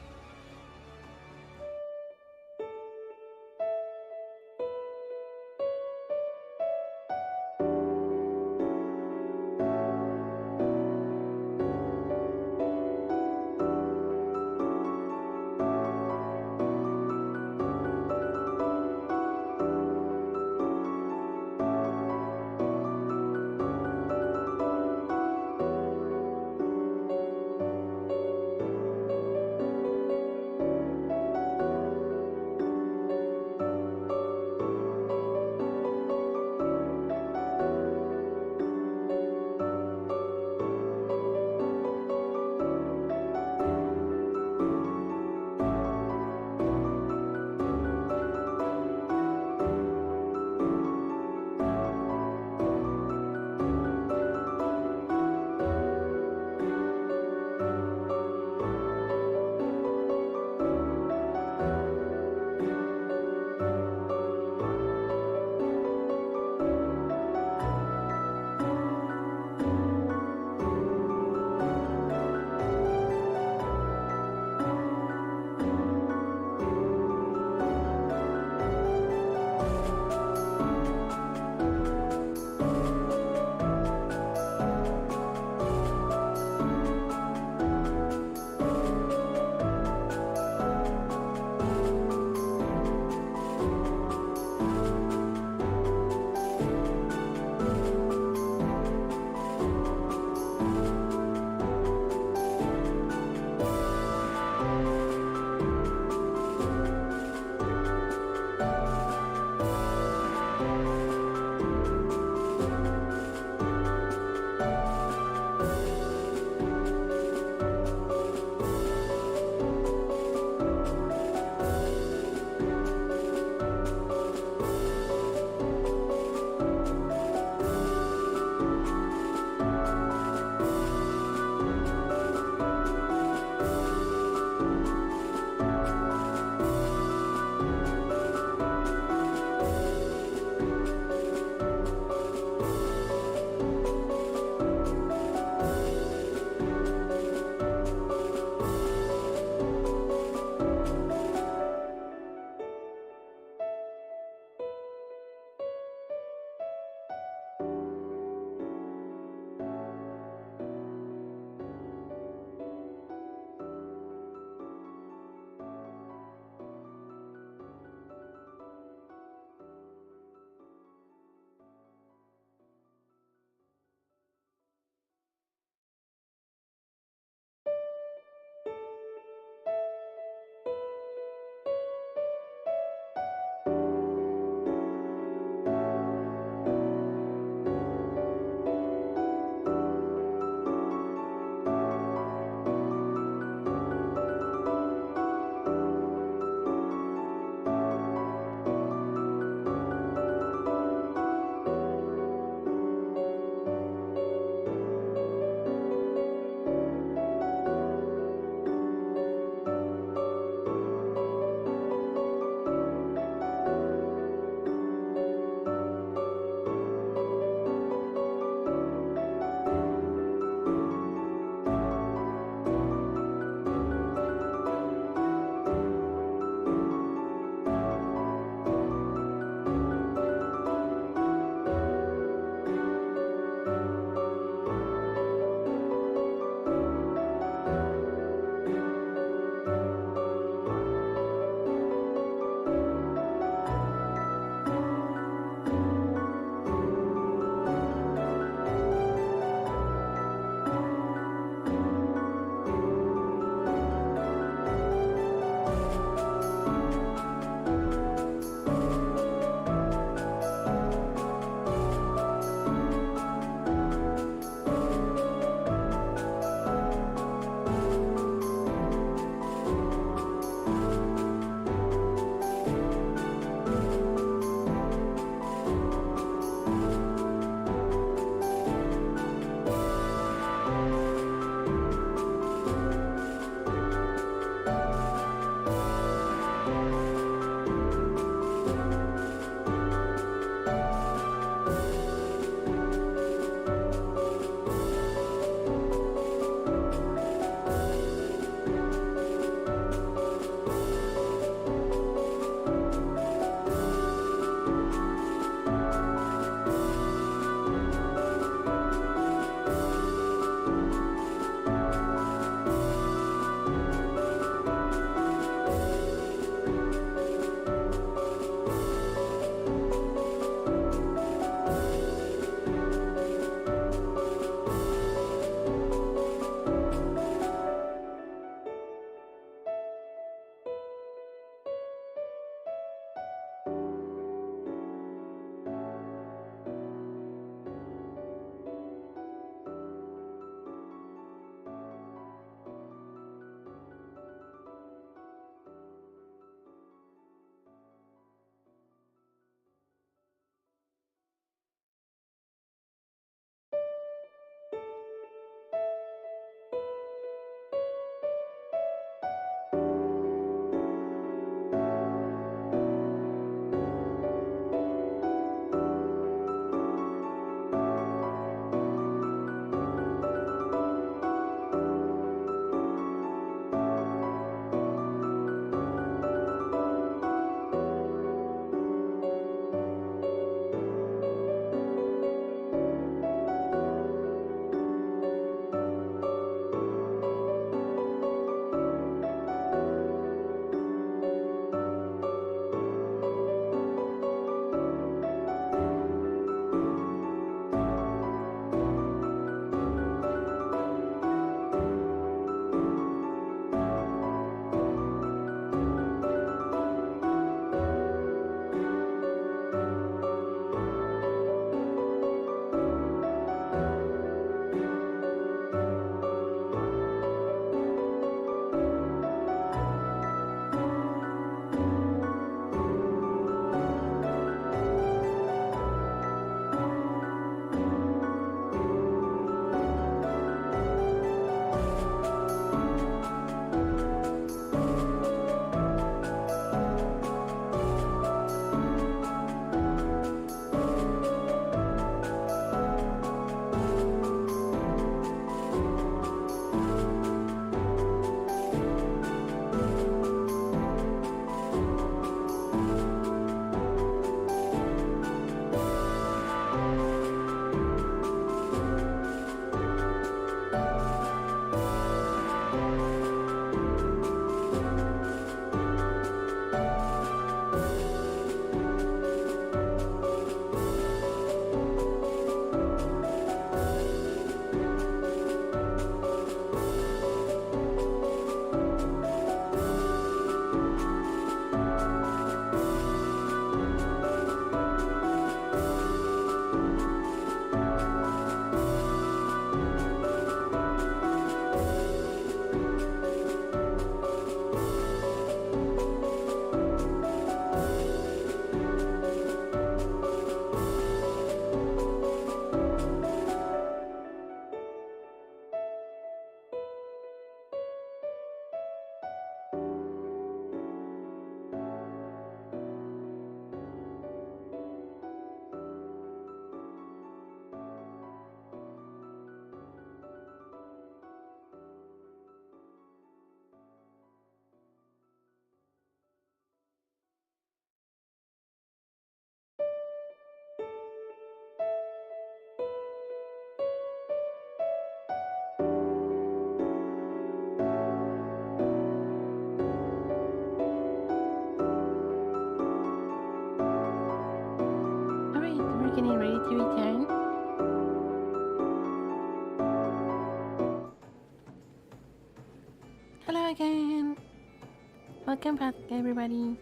Welcome back, everybody.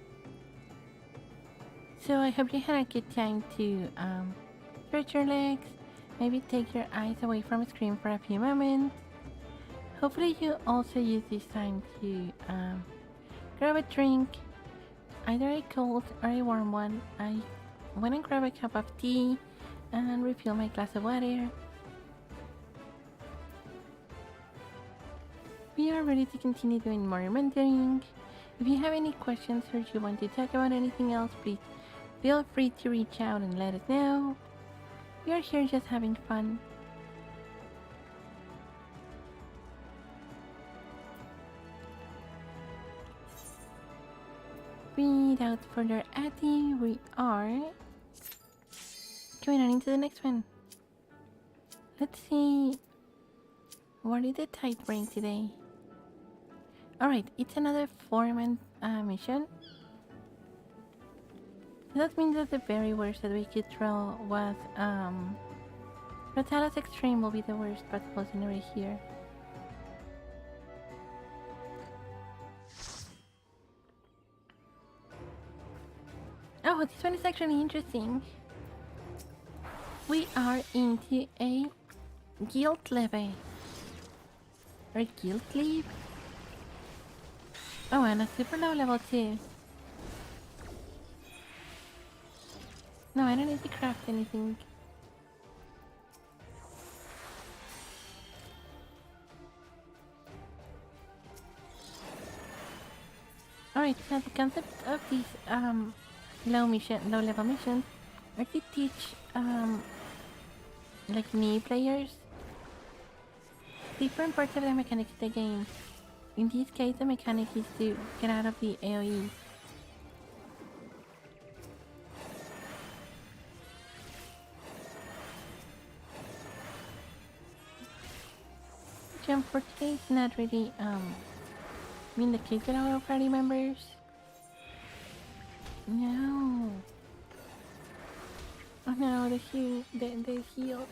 So I hope you had a good time to stretch your legs, maybe take your eyes away from the screen for a few moments. Hopefully you also use this time to grab a drink, either a cold or a warm one. I went and grab a cup of tea and refill my glass of water. We are ready to continue doing more mentoring. If you have any questions or you want to talk about anything else, please feel free to reach out and let us know. We are here just having fun. Without further ado, we are going on into the next one. Let's see. What did the tide bring today? Alright, it's another 4-man mission. That means that the very worst that we could throw was Rotala's Extreme will be the worst possible scenario here. Oh, this one is actually interesting. We are into a guild levy. Or guild leave? Oh, and a super low level too. No, I don't need to craft anything. Alright, so the concept of these low level missions are to teach like new players different parts of the mechanics of the game. In this case, the mechanic is to get out of the AoE. Jump for today is not really the case with our party members. No. Oh no, the heals.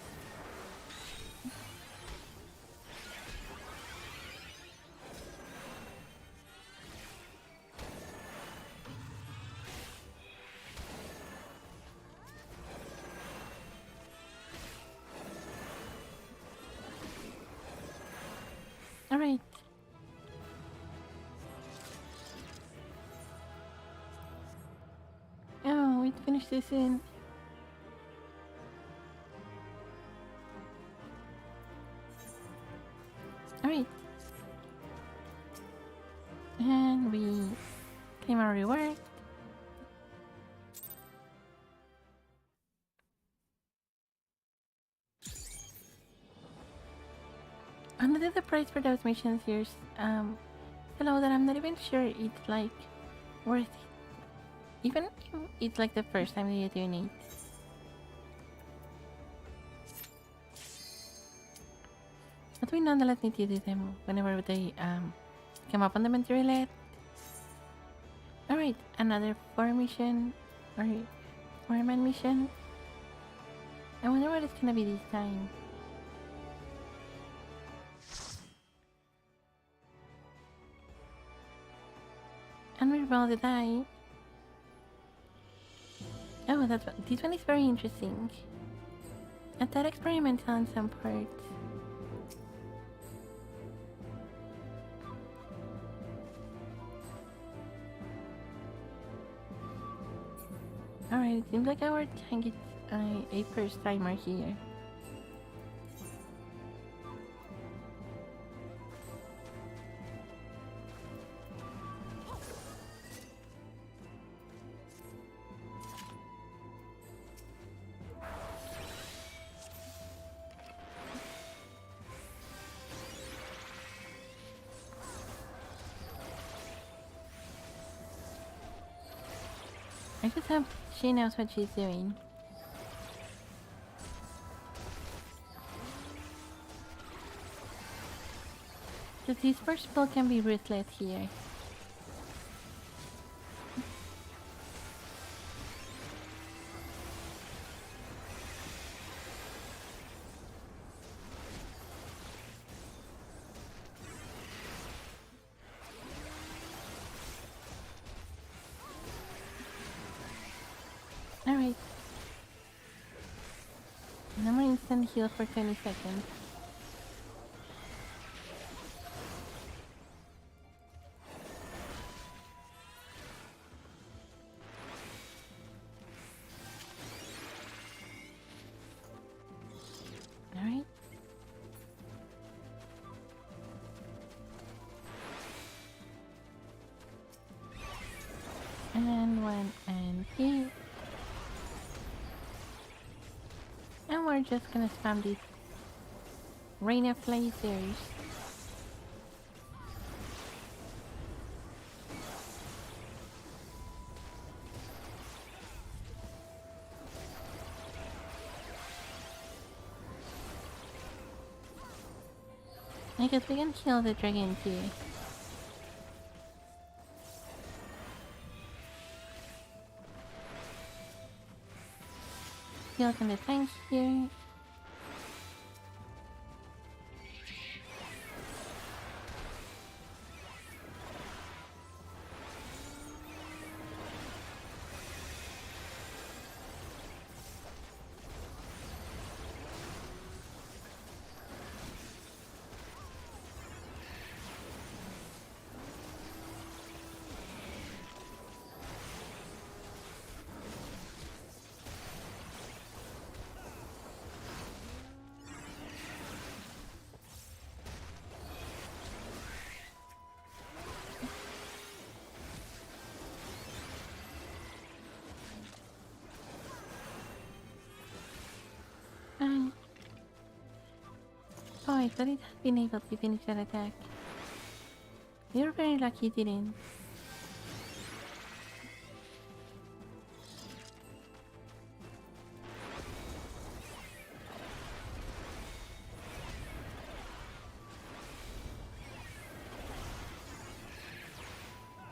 Alright. Oh, we finished this in. Alright. And we claim our reward. Another the price for those missions here is so low that I'm not even sure it's like worth it. Even if it's like the first time that you're doing it. But we nonetheless need to do them whenever they come up on the mentor roulette. Alright, another 4-man mission. I wonder what it's gonna be this time. And we roll the die. Oh, this one is very interesting. A tad experimental on some parts. Alright, it seems like our tank is a first timer here. I just hope she knows what she's doing. Because his first spell can be ruthless here. Alright. No more instant heal for 20 seconds. Alright. And 1 and 2. And we're just gonna spam these rain of lasers. I guess we can kill the dragon too. Heal on the tank here. Oh, I thought it had been able to finish that attack. You're very lucky it didn't.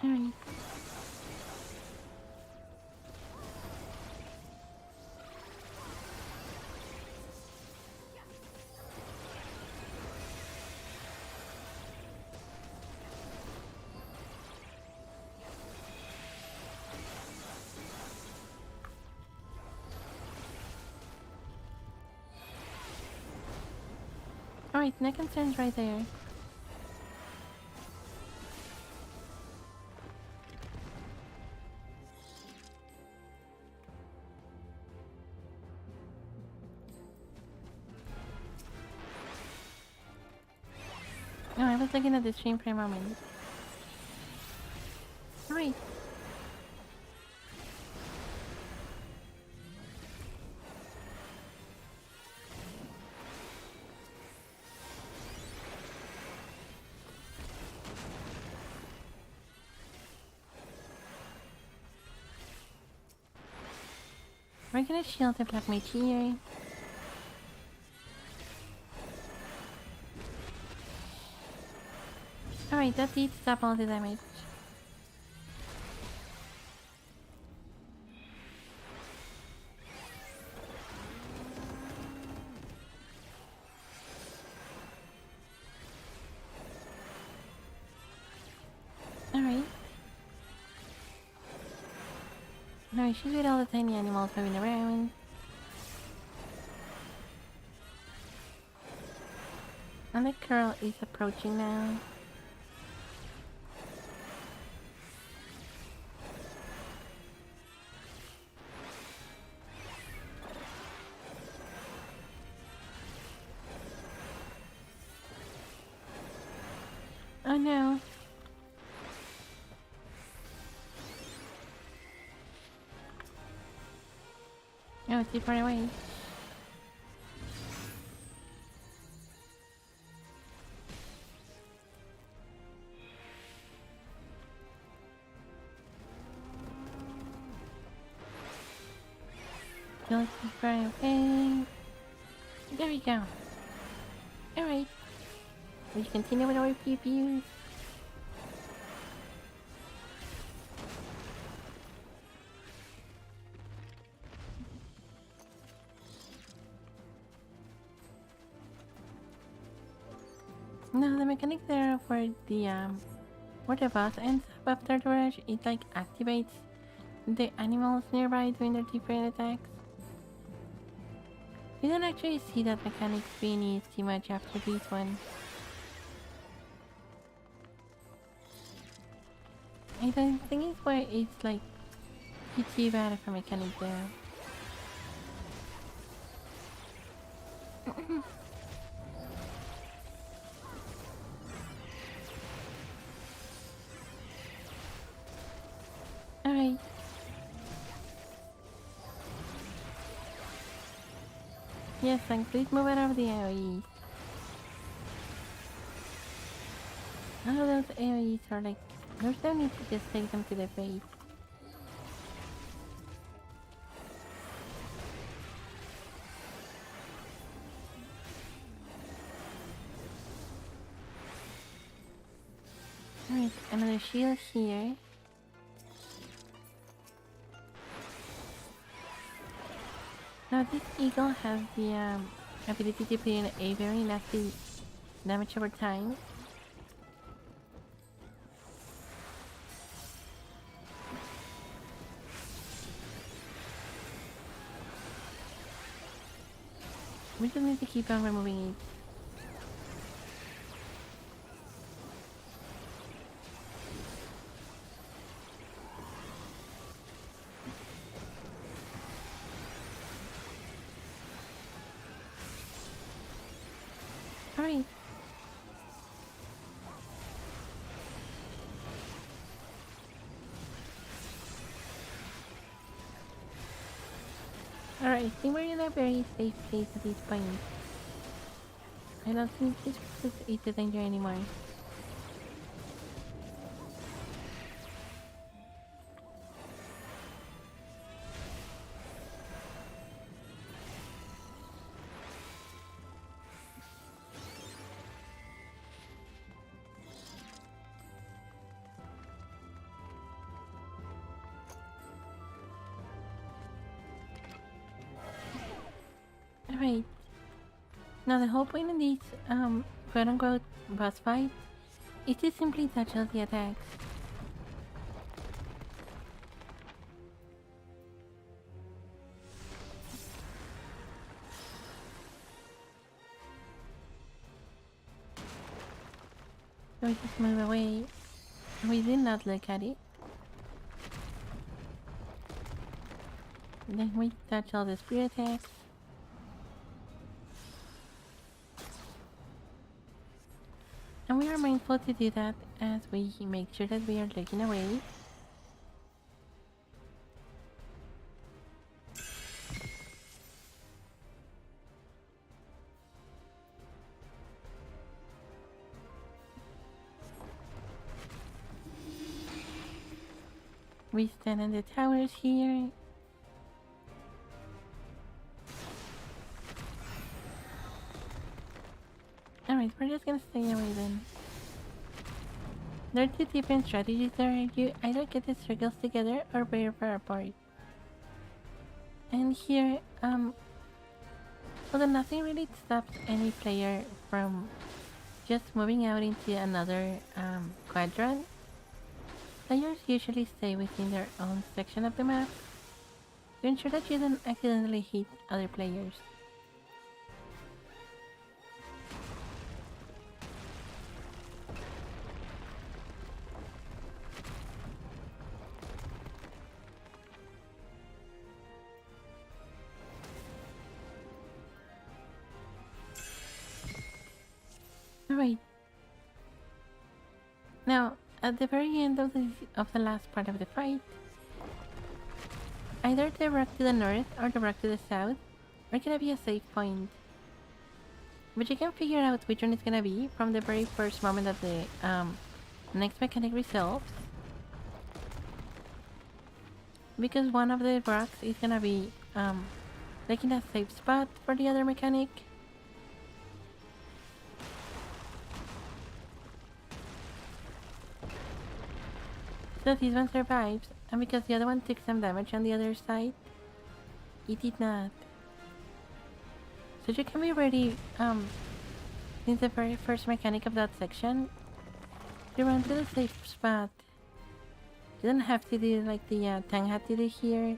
Alright. Alright, neck concern's right there. Oh, I was looking at the stream for a moment. Alright. We're gonna shield the black mage here. Alright, that did stop all the damage. Alright. No issues with all the tiny animals moving around. And the girl is approaching now. Oh no. Oh, it's too far away. Just too far away. There we go. Alright. We continue with our pew-pews. No, the mechanic there for the boss ends up after the rush, it like activates the animals nearby doing their different attacks. We don't actually see that mechanics being used too much after this one. I don't think it's why it's like too bad of a mechanic there. Alright. Yes, and please move out of the AoEs. All of those AoEs are like, there's no need to just take them to the face. Alright, another shield here. Now this eagle has the ability to put in a very nasty damage over time. We just need to keep on removing it. Alright. Alright, I think we're in a very safe place at this point. I don't think this is a danger anymore. Alright. Now the whole point of this quote unquote boss fight is to simply touch all the attacks. So we just move away. We did not look at it. Then we touch all the spear attacks. And we are mindful to do that as we make sure that we are looking away. We stand on the towers here. Alright, we're just gonna stay away then. There are two different strategies there. You either get the circles together or very far apart. And here, although nothing really stops any player from just moving out into another quadrant, players usually stay within their own section of the map to ensure that you don't accidentally hit other players. Alright. Now, at the very end of the last part of the fight, either the rock to the north or the rock to the south are gonna be a safe point. But you can figure out which one it's gonna be from the very first moment that the next mechanic resolves. Because one of the rocks is gonna be like in a safe spot for the other mechanic. So this one survives, and because the other one took some damage on the other side, it did not. So you can be ready, since the very first mechanic of that section, to run to the safe spot. didn't have to do like the tank had to do here.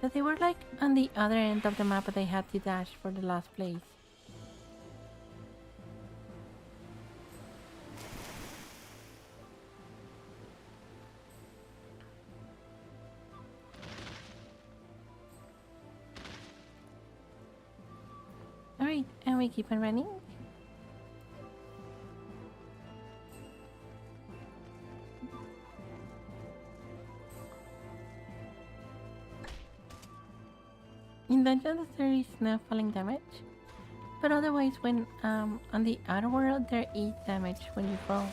That they were like on the other end of the map, but they had to dash for the last place. Alright, and we keep on running. In dungeons there is no falling damage, but otherwise when on the outer world there is damage when you fall.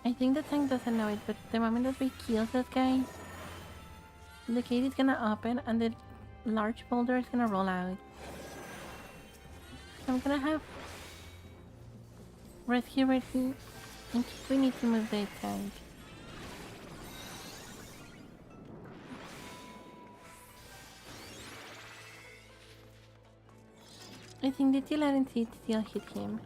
I think the tank doesn't know it, but the moment that we kill this guy, the gate is gonna open and the large boulder is gonna roll out. So I'm gonna have rescue ready in case we need to move the tank. I think the T11 still hit him.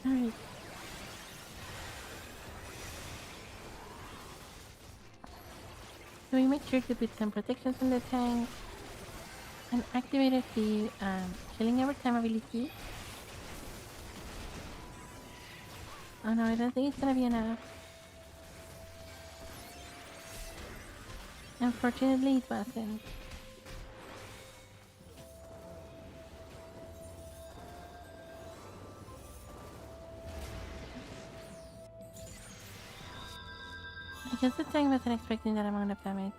Alright. So we make sure to put some protections on the tank and activated the healing every time ability. Oh no, I don't think it's gonna be enough. Unfortunately, it wasn't. I guess the tank wasn't expecting that amount of damage.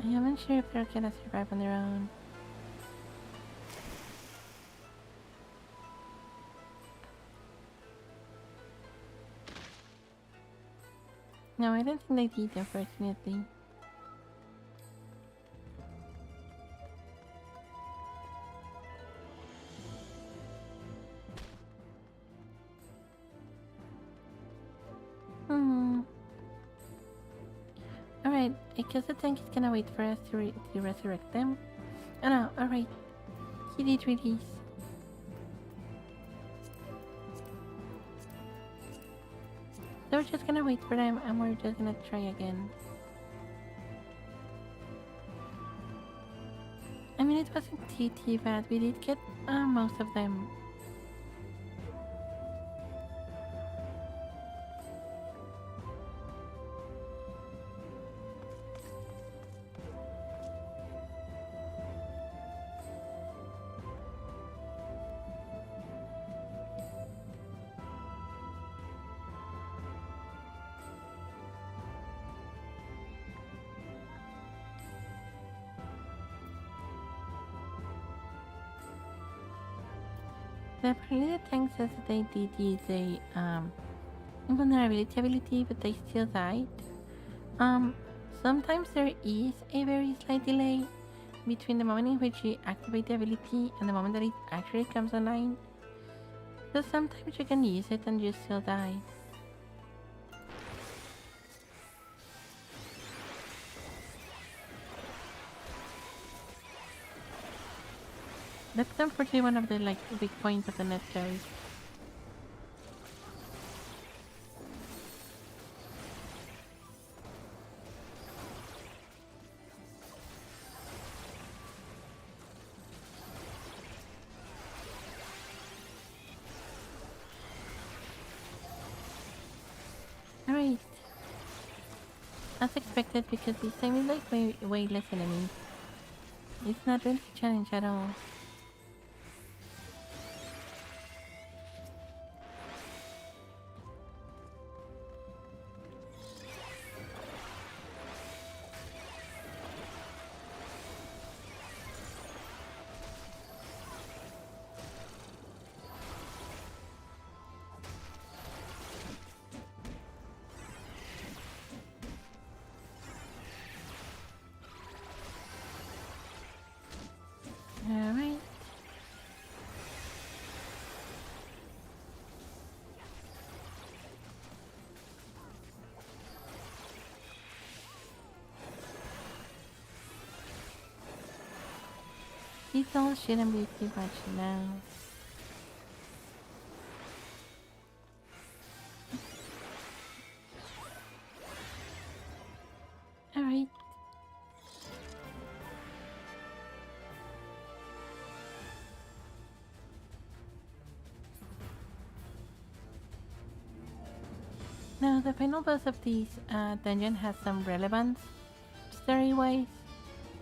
I am sure if they're gonna survive on their own. No, I don't think they did, unfortunately. Alright, I guess the tank is gonna wait for us to resurrect them. Oh no, alright. He did release. So we're just gonna wait for them and we're just gonna try again. I mean, it wasn't too bad. We did get most of them. Apparently the tank says that they did use a invulnerability ability, but they still died. Sometimes there is a very slight delay between the moment in which you activate the ability and the moment that it actually comes online. So sometimes you can use it and you still die. That's unfortunately one of the big points of the net carry. Alright. As expected, because this time is way less enemies. It's not really a challenge at all. Alright. These all shouldn't be too much now. Alright. Now, the final boss of this dungeon has some relevance, story-wise,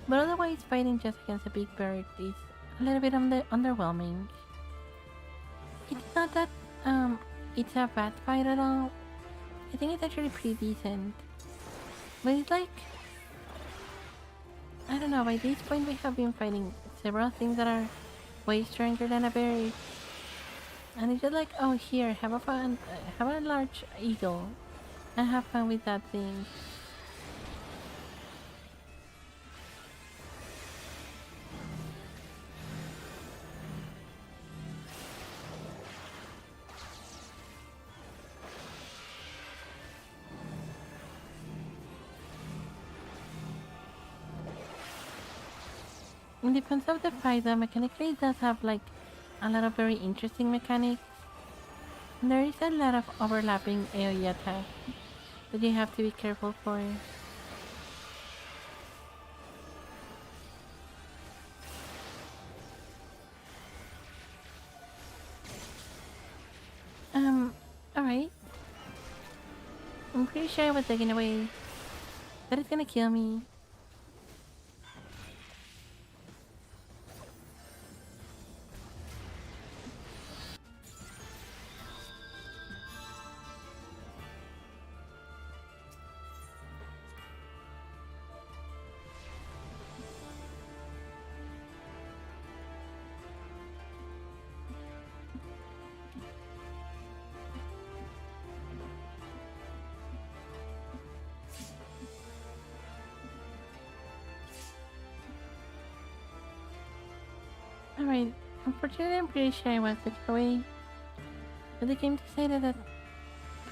but otherwise fighting just against a big bird is a little bit underwhelming. It's not that it's a bad fight at all. I think it's actually pretty decent. But it's like, I don't know, by this point we have been fighting several things that are way stronger than a bird. And it's just like, oh here, have a fun, have a large eagle, and have fun with that thing. In defense of the fight, though, mechanically it does have like a lot of very interesting mechanics. There is a lot of overlapping AoE attacks that you have to be careful for. Alright. I'm pretty sure I was taken away. That is gonna kill me. Alright, unfortunately I'm pretty sure I was taken away. But the game decided that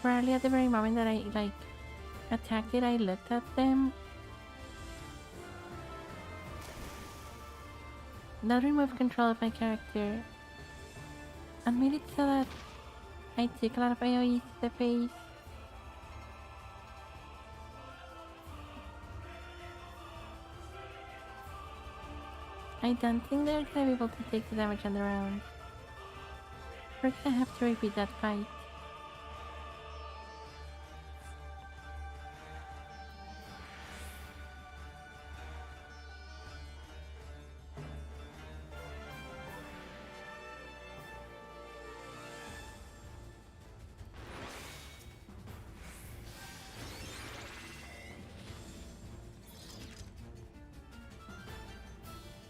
probably at the very moment that I like attacked it, I looked at them. That removed control of my character and made it so that I took a lot of AoEs to the face. I don't think they're gonna be able to take the damage on their own. We're gonna have to repeat that fight.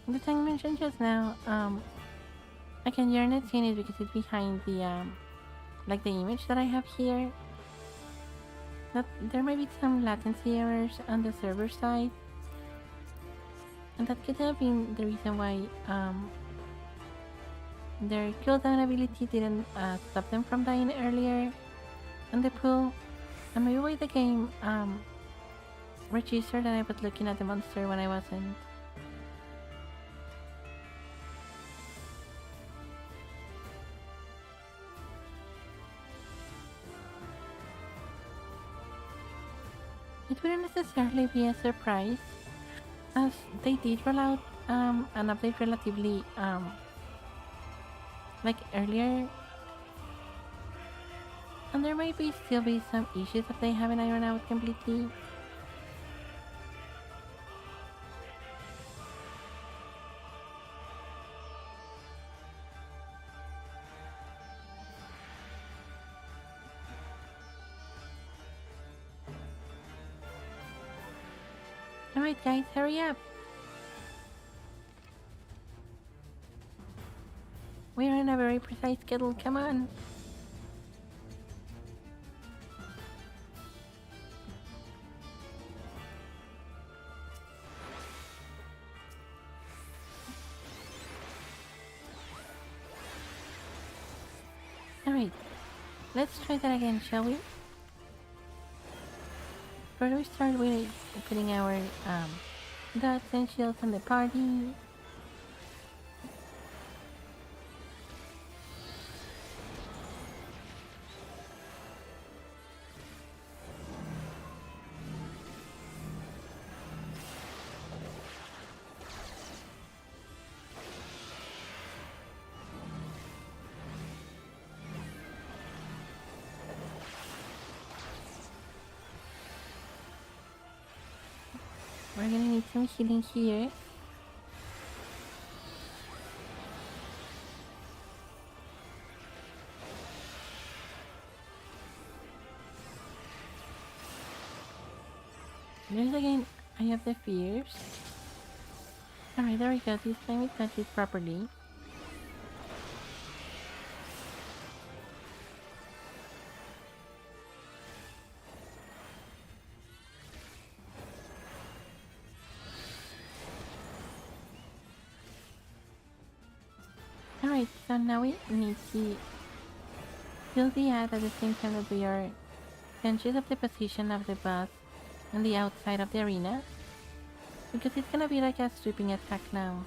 The thing I mentioned just now, again, you're not seeing it because it's behind the, like the image that I have here. That there might be some latency errors on the server side. And that could have been the reason why, their cooldown ability didn't stop them from dying earlier in the pool. And maybe why the game, registered that I was looking at the monster when I wasn't. It wouldn't necessarily be a surprise, as they did roll out an update relatively like earlier, and there might still be some issues that they haven't ironed out completely. Alright guys, hurry up! We're in a very precise schedule, come on! Alright, let's try that again, shall we? First we start with putting our dots and shields on the party. We're gonna need some healing here. There's again, I have the fears. Alright, there we go. This time we touch it properly. Alright, so now we need to kill the ad at the same time that we are conscious of the position of the boss on the outside of the arena. Because it's gonna be like a sweeping attack now.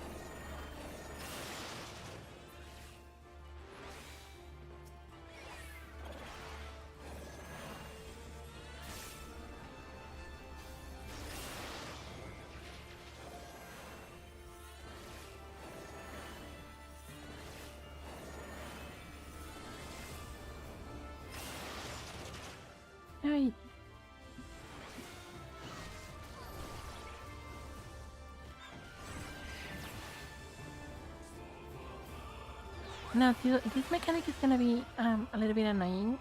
Alright. Now, this mechanic is gonna be a little bit annoying.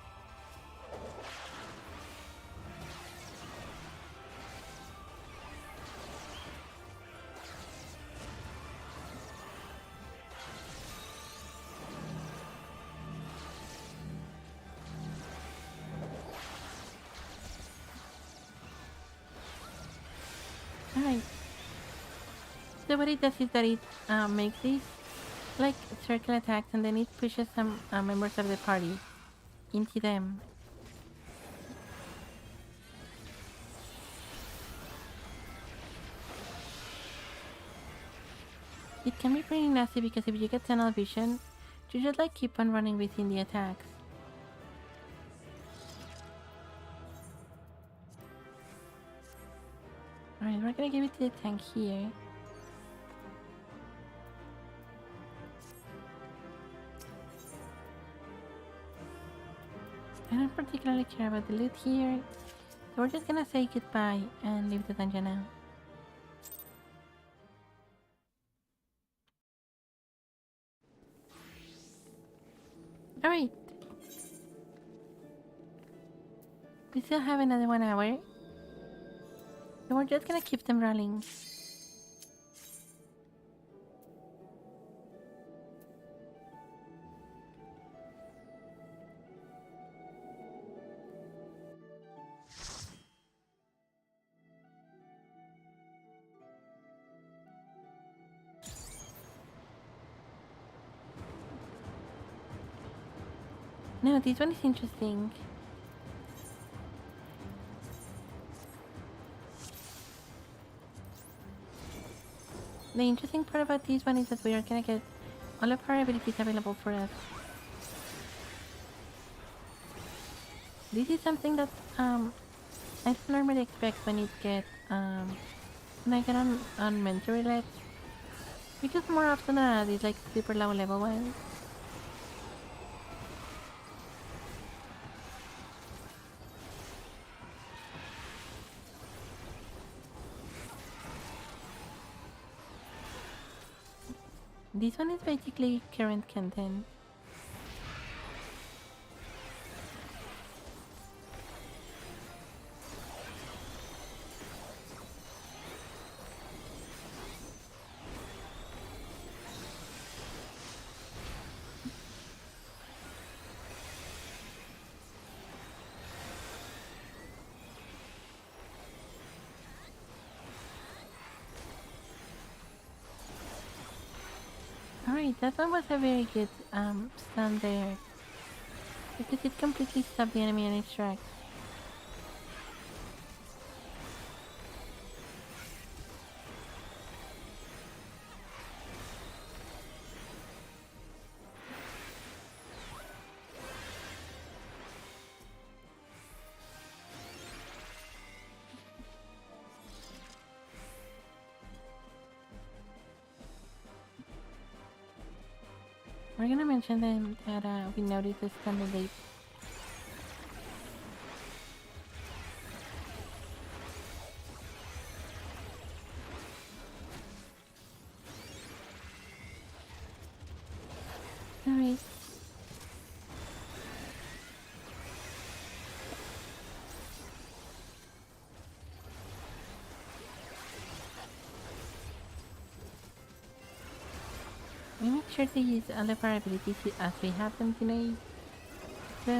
Alright. So what it does is that it makes these like circle attacks and then it pushes some members of the party into them. It can be pretty nasty because if you get tunnel vision, you just like keep on running within the attacks. Alright, we're gonna give it to the tank here. I don't particularly care about the loot here, so we're just gonna say goodbye and leave the dungeon now. Alright. We still have another 1 hour. So we're just gonna keep them rolling. No, this one is interesting. The interesting part about this one is that we are gonna get all of our abilities available for us. This is something that I don't normally expect when it gets when I get on mentor roulette. Because more often than not it's like super low level ones. This one is basically current content. Alright, that one was a very good stun there. Because it completely stopped the enemy in its tracks. We're gonna mention them that we noticed the standard date. Alright. We make sure to use all of our abilities as we have them today. So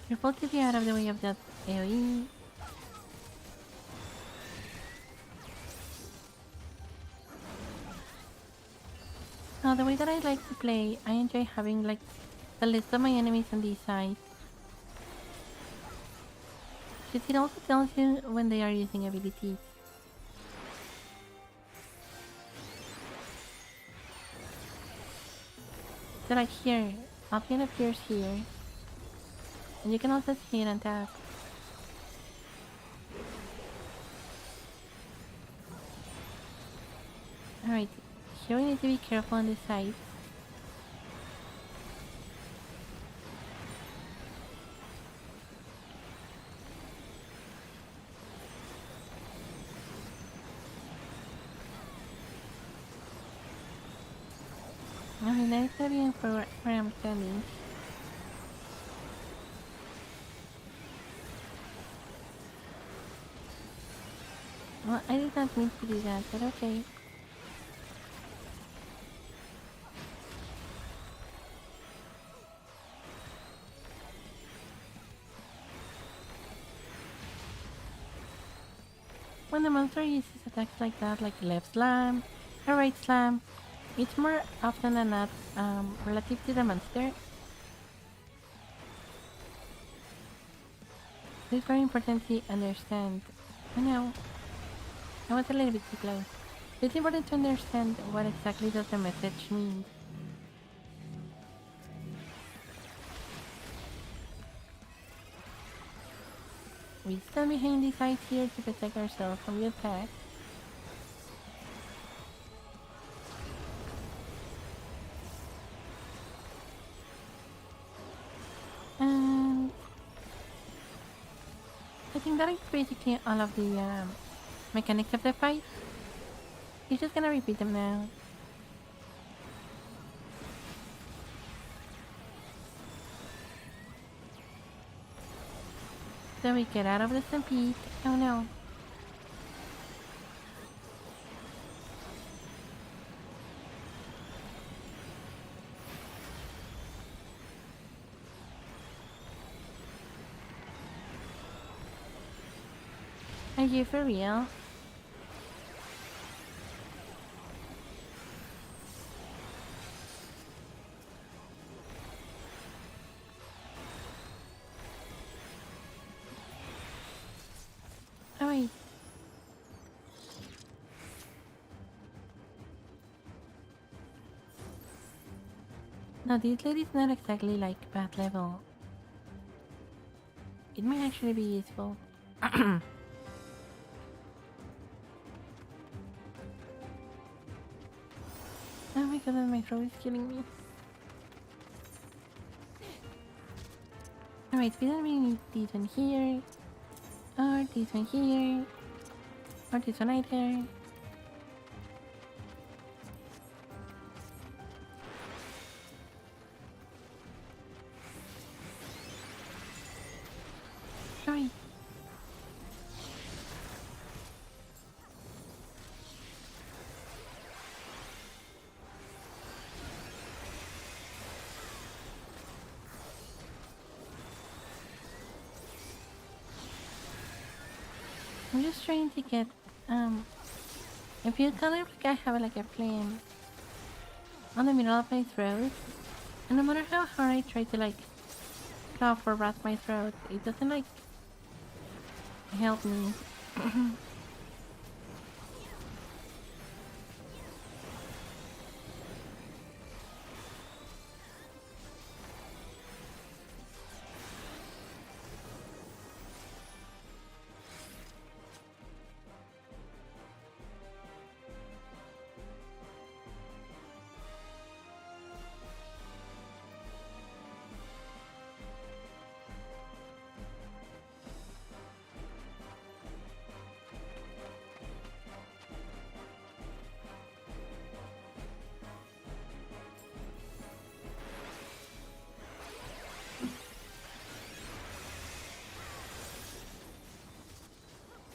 careful to be out of the way of that AoE. Now the way that I like to play, I enjoy having like the list of my enemies on these sides. Because it also tells you when they are using abilities. So like here, Option appears here. And you can also see it on tap. Alright, here we need to be careful on this side. Alright, now it's studying for where I'm standing. Well, I did not mean to do that, but okay. When the monster uses attacks like that, like left slam or right slam, it's more often than not relative to the monster. So it's very important to understand. I know, I was a little bit too close. It's important to understand what exactly does the message mean. We stand behind these sides here to protect ourselves from the attack. And I think that is basically all of the mechanics of the fight. He's just gonna repeat them now. So we get out of the stampede. Oh no. Are you for real? Oh wait. No, this lady's not exactly like bad level. It might actually be useful. Oh my god, my throat is killing me. Alright, we don't really need this one here. Or this one here. Or this one either. Sorry. I'm just trying to get, I feel kind of like I have like a flame on the middle of my throat. And no matter how hard I try to like cough or rasp my throat, it doesn't like help me.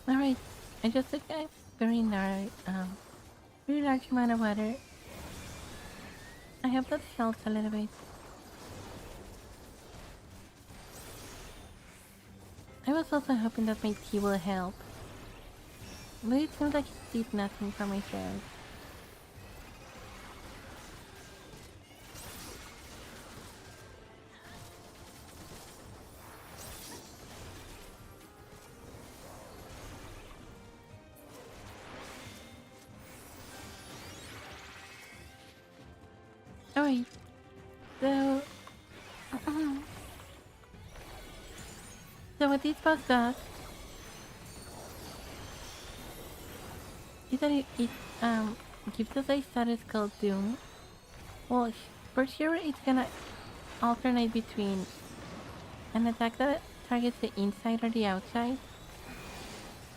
Alright, I just took a very large amount of water. I hope that helps a little bit. I was also hoping that my tea will help, but it seems like it did nothing for my throat. Alright, so... so what this boss does is that it gives us a status called Doom. Well, for sure it's gonna alternate between an attack that targets the inside or the outside.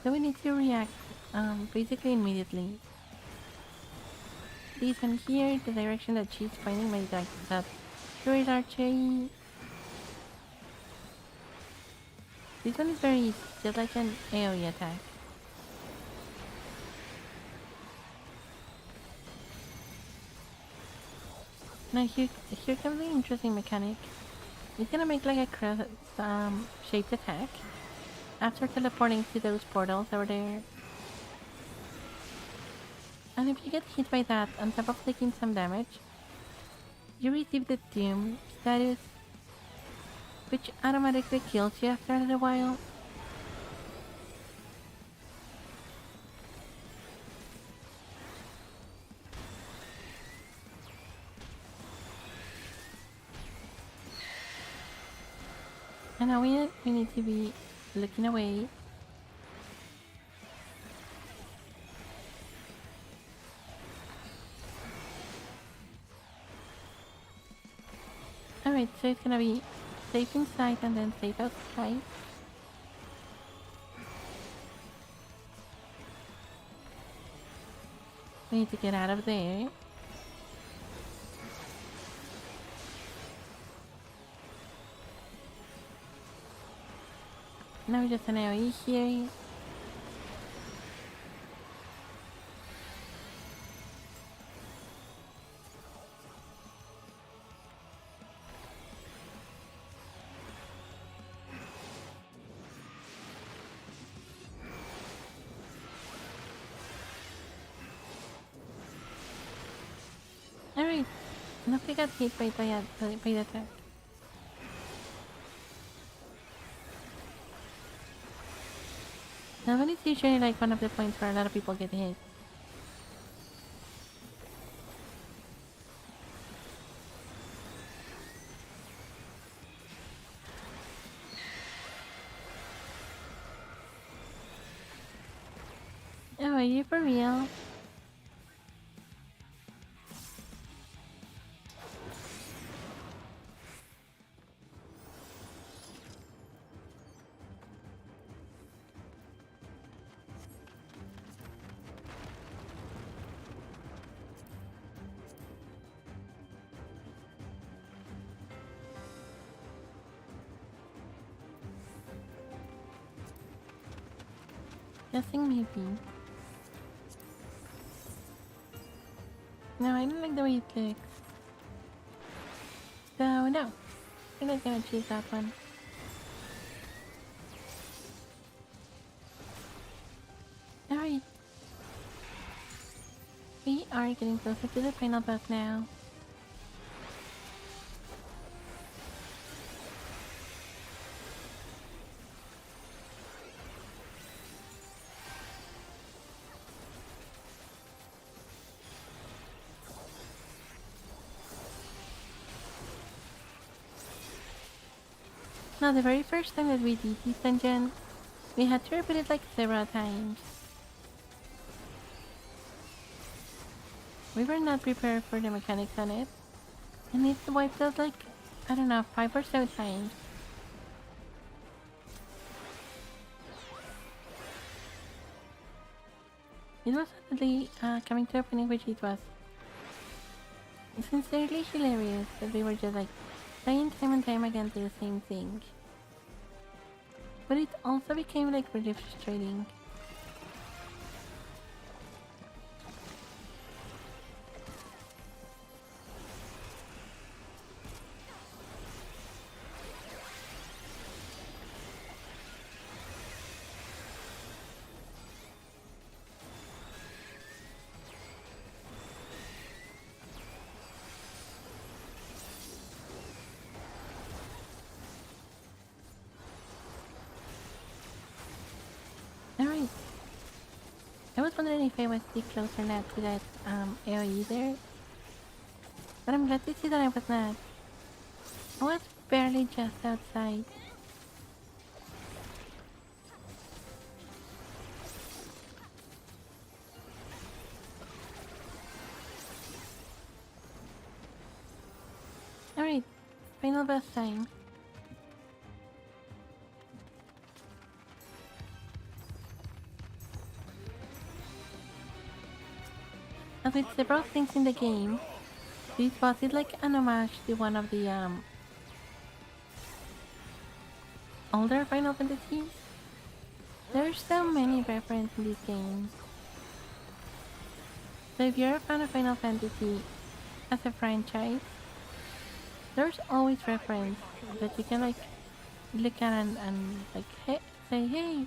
So we need to react basically immediately. This one here, the direction that she's pointing my like that short archery. This one is very easy, just like an AoE attack. Now here comes the interesting mechanic. It's gonna make like a cross shaped attack after teleporting to those portals over there. And if you get hit by that on top of taking some damage, you receive the Doom status, which automatically kills you after a little while. And now we need to be looking away. Alright, so it's gonna be safe inside and then safe outside. We need to get out of there. Now we just an AoE here. Alright, nobody got hit by that attack. Now when it's usually like one of the points where a lot of people get hit. Oh, are you for real? Guessing maybe. No, I don't like the way it looks. So no, we're not gonna choose that one. are getting closer to the final boss now. Now, the very first time that we did this dungeon, we had to repeat it like several times. We were not prepared for the mechanics on it, and it wiped us like, I don't know, 5 or so times. It was suddenly coming to a point in which it was sincerely hilarious that we were just like dying time and time again to the same thing. But it also became like really frustrating. Alright. I was wondering if I was too close or not to that AoE there. But I'm glad to see that I was not. I was barely just outside. Alright, final boss time. As with several things in the game, this boss is like an homage to one of the older Final Fantasies. There's so many references in this game. So if you're a fan of Final Fantasy as a franchise, there's always reference that you can like look at and like say, hey,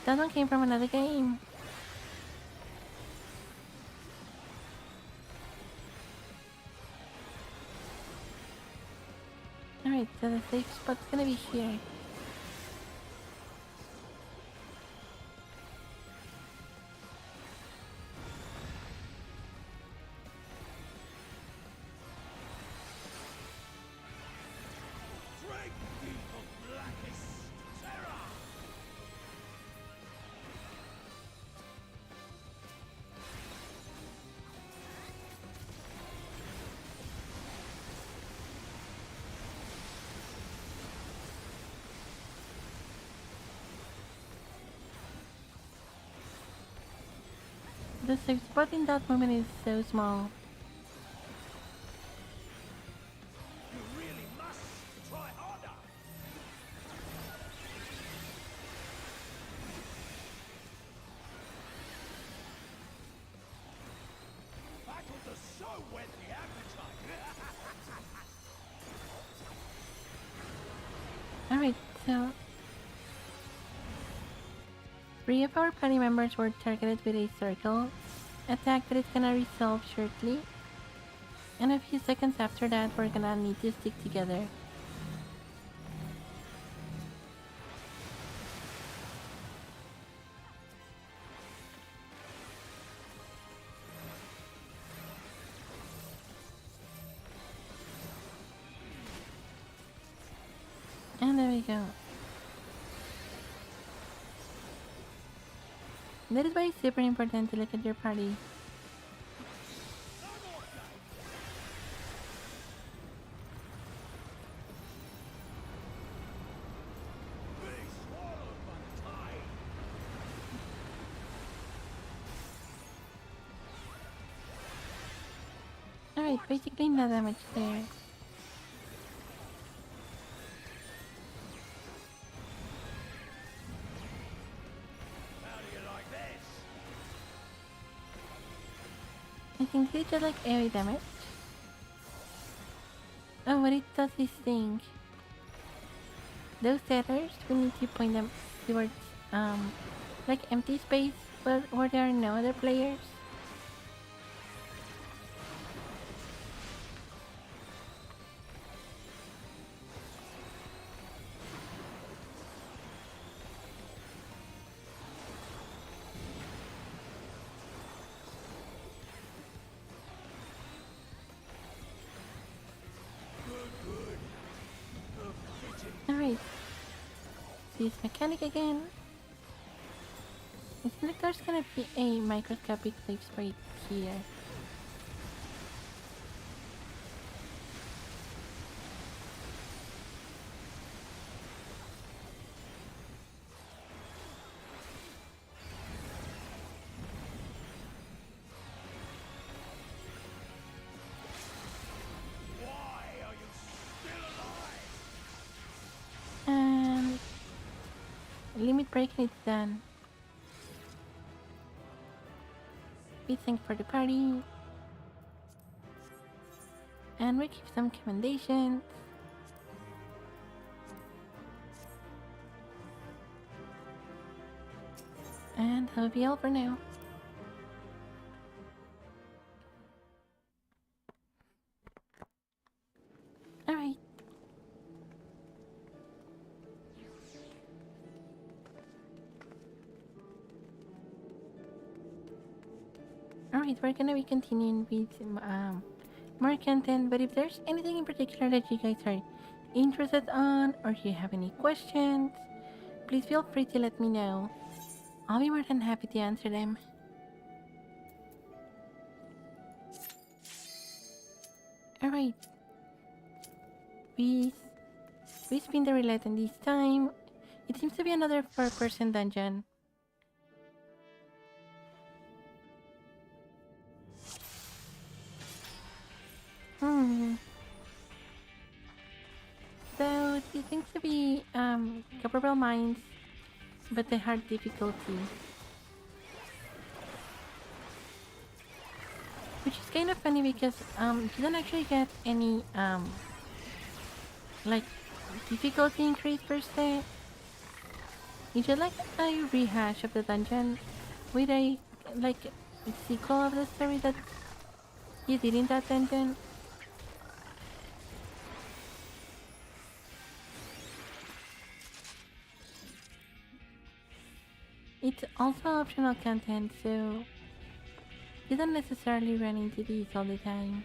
that one came from another game. Alright, so the safe spot's gonna be here. The safe spot in that moment is so small. You really must try harder. Battles are so whet the appetite. Alright, so 3 of our party members were targeted with a circle attack that is gonna resolve shortly. And a few seconds after that, we're gonna need to stick together. And there we go. That is why it's super important to look at your party. Being swallowed by the tide. Alright, basically no damage there. How do you like this? I think they just like AoE damage. Oh, what it does this thing. Those tethers, we need to point them towards like empty space where there are no other players. Alright. This mechanic again. I think there's gonna be a microscopic clips right here. Why are you still alive? And limit breaking is done. We thank for the party. And we give some commendations. And that'll be all for now. Alright. Alright, we're gonna be continuing with more content, but if there's anything in particular that you guys are interested on or you have any questions, please feel free to let me know. I'll be more than happy to answer them. Alright. We spin the roulette, and this time it seems to be another 4-person dungeon. So it seems to be comparable mines, but the hard difficulty. Which is kind of funny because you don't actually get any like difficulty increase per se. It's just like a rehash of the dungeon with a like sequel of the story that you did in that dungeon. It's also optional content, so you don't necessarily run into these all the time.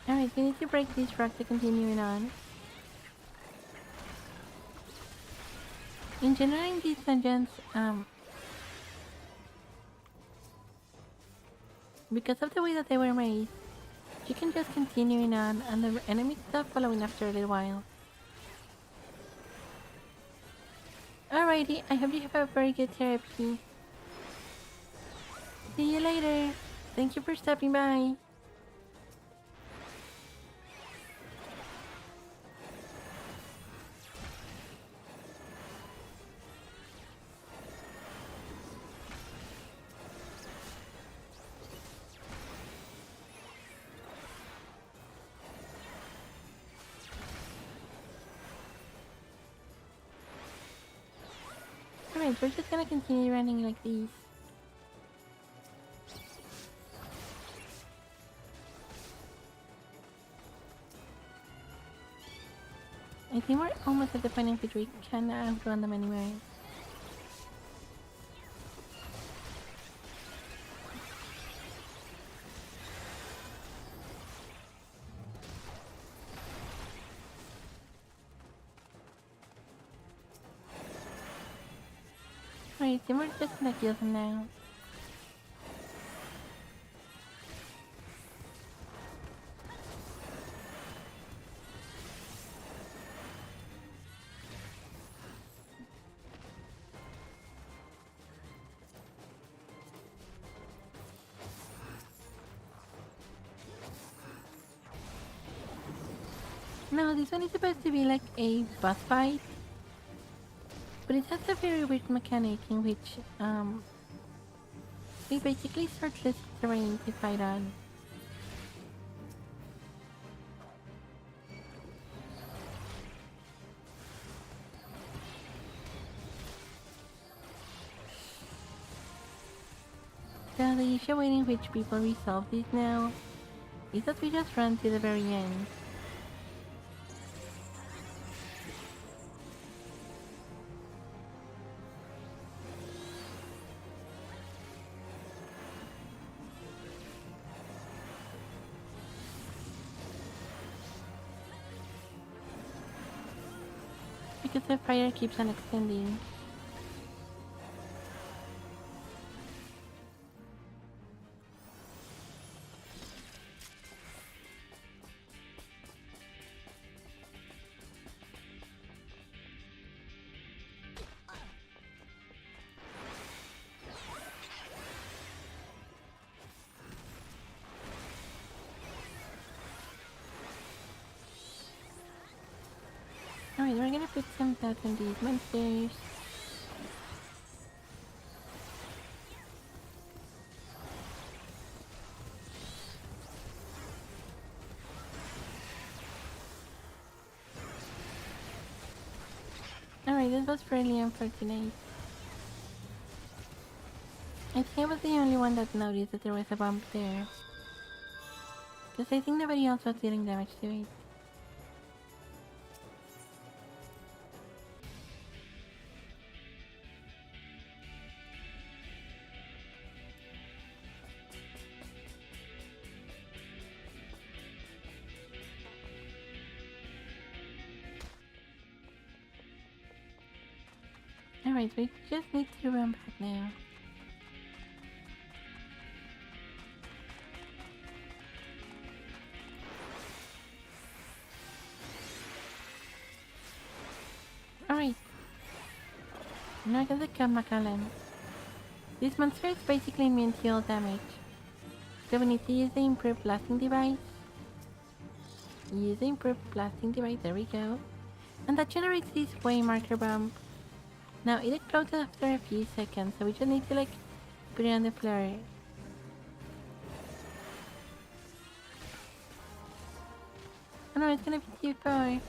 Alright, we need to break this rock to continue on. In general, in these dungeons, because of the way that they were made, you can just continue on and the enemies stop following after a little while. Alrighty, I hope you have a very good therapy. See you later. Thank you for stopping by. Alright, we're just gonna continue running like these. I think we're almost at the point in which we can outrun them anyway. Alright, so we're just gonna kill them now. No, this one is supposed to be like a boss fight. but it has a very weird mechanic in which we basically search terrain to fight on. So the usual way in which people resolve this now is that we just run to the very end. Because the fire keeps on extending. Alright, we're gonna put some dots on these monsters. Alright, this was fairly unfortunate. I think I was the only one that noticed that there was a bump there. Because I think nobody else was dealing damage to it. Alright, we just need to run back now. Alright. Now I got the Macallan. This monster is basically immune to all damage. So we need to use the improved blasting device. Use the improved blasting device, there we go. And that generates this way marker bump. Now it explodes after a few seconds, so we just need to like put it on the floor. Oh no, it's gonna be too far.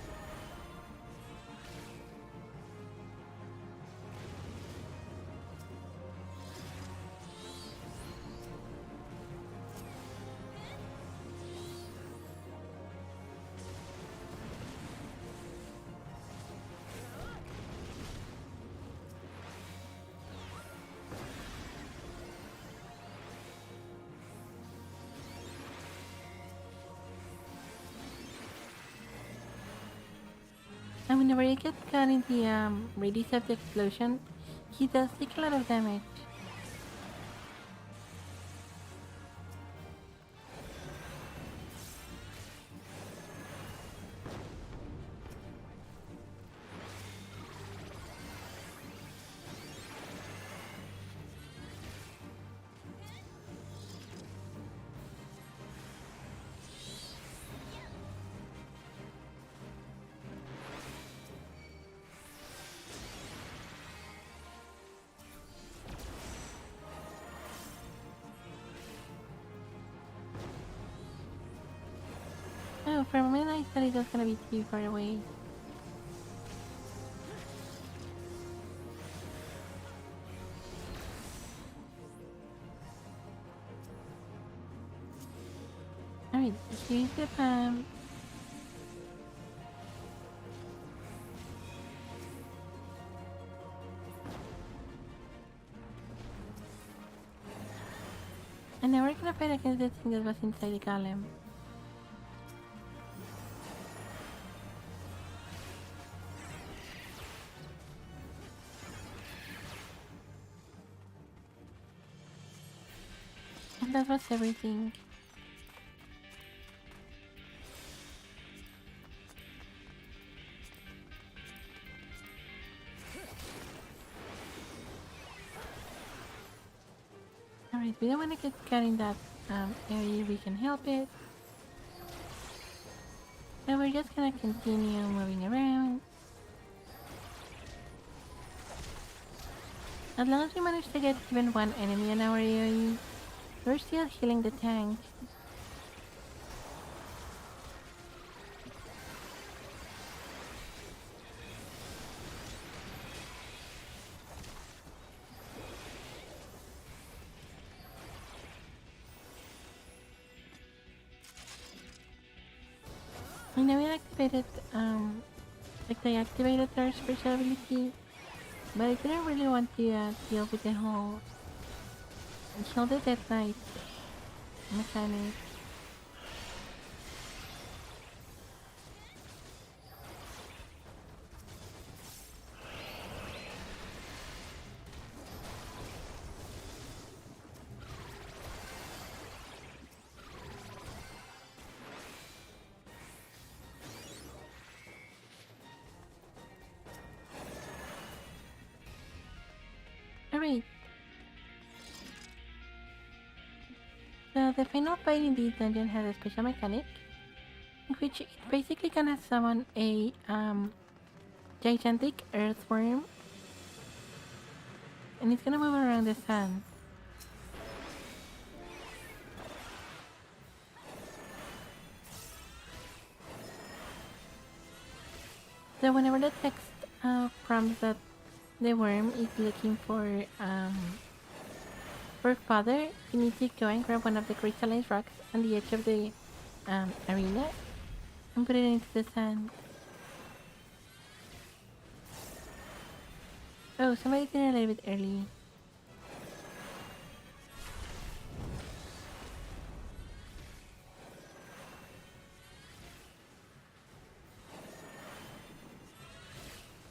And whenever he gets caught in the radius of the explosion, he does take a lot of damage. Oh, for a moment I thought it was gonna be too far away. Alright, here's the pump. And now we're gonna fight against the thing that was inside the golem. And that was everything. Alright, we don't want to get caught in that area, we can help it. So we're just gonna continue moving around. As long as we manage to get even one enemy in our AoE, we're still healing the tank. I know we activated, like they activated their special ability, but I didn't really want to deal with the whole kill the Dead Knight mechanic. Alright, so the final fight in this dungeon has a special mechanic, in which it basically can summon a gigantic earthworm, and it's gonna move around the sand. So whenever the text prompts that the worm is looking for father, you need to go and grab one of the crystalline rocks on the edge of the arena and put it into the sand. Oh, somebody did it a little bit early.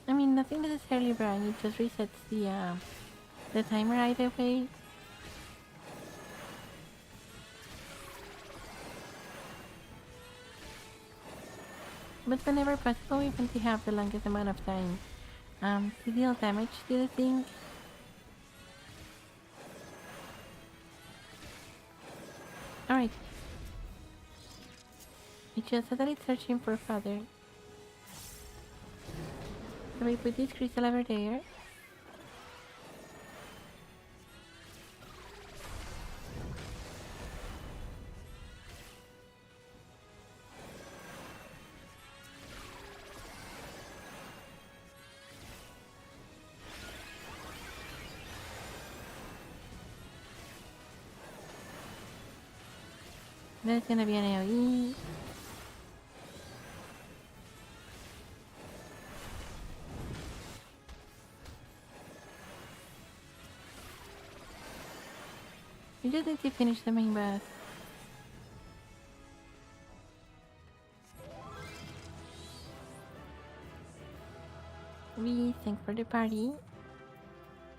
I mean, nothing necessarily wrong. It just resets the timer either way. But whenever possible, we want to have the longest amount of time to deal damage to the thing. Alright. It just said that it's searching for father. So we put this crystal over there. There's gonna be an AoE. We just need to finish the main boss. We thank for the party.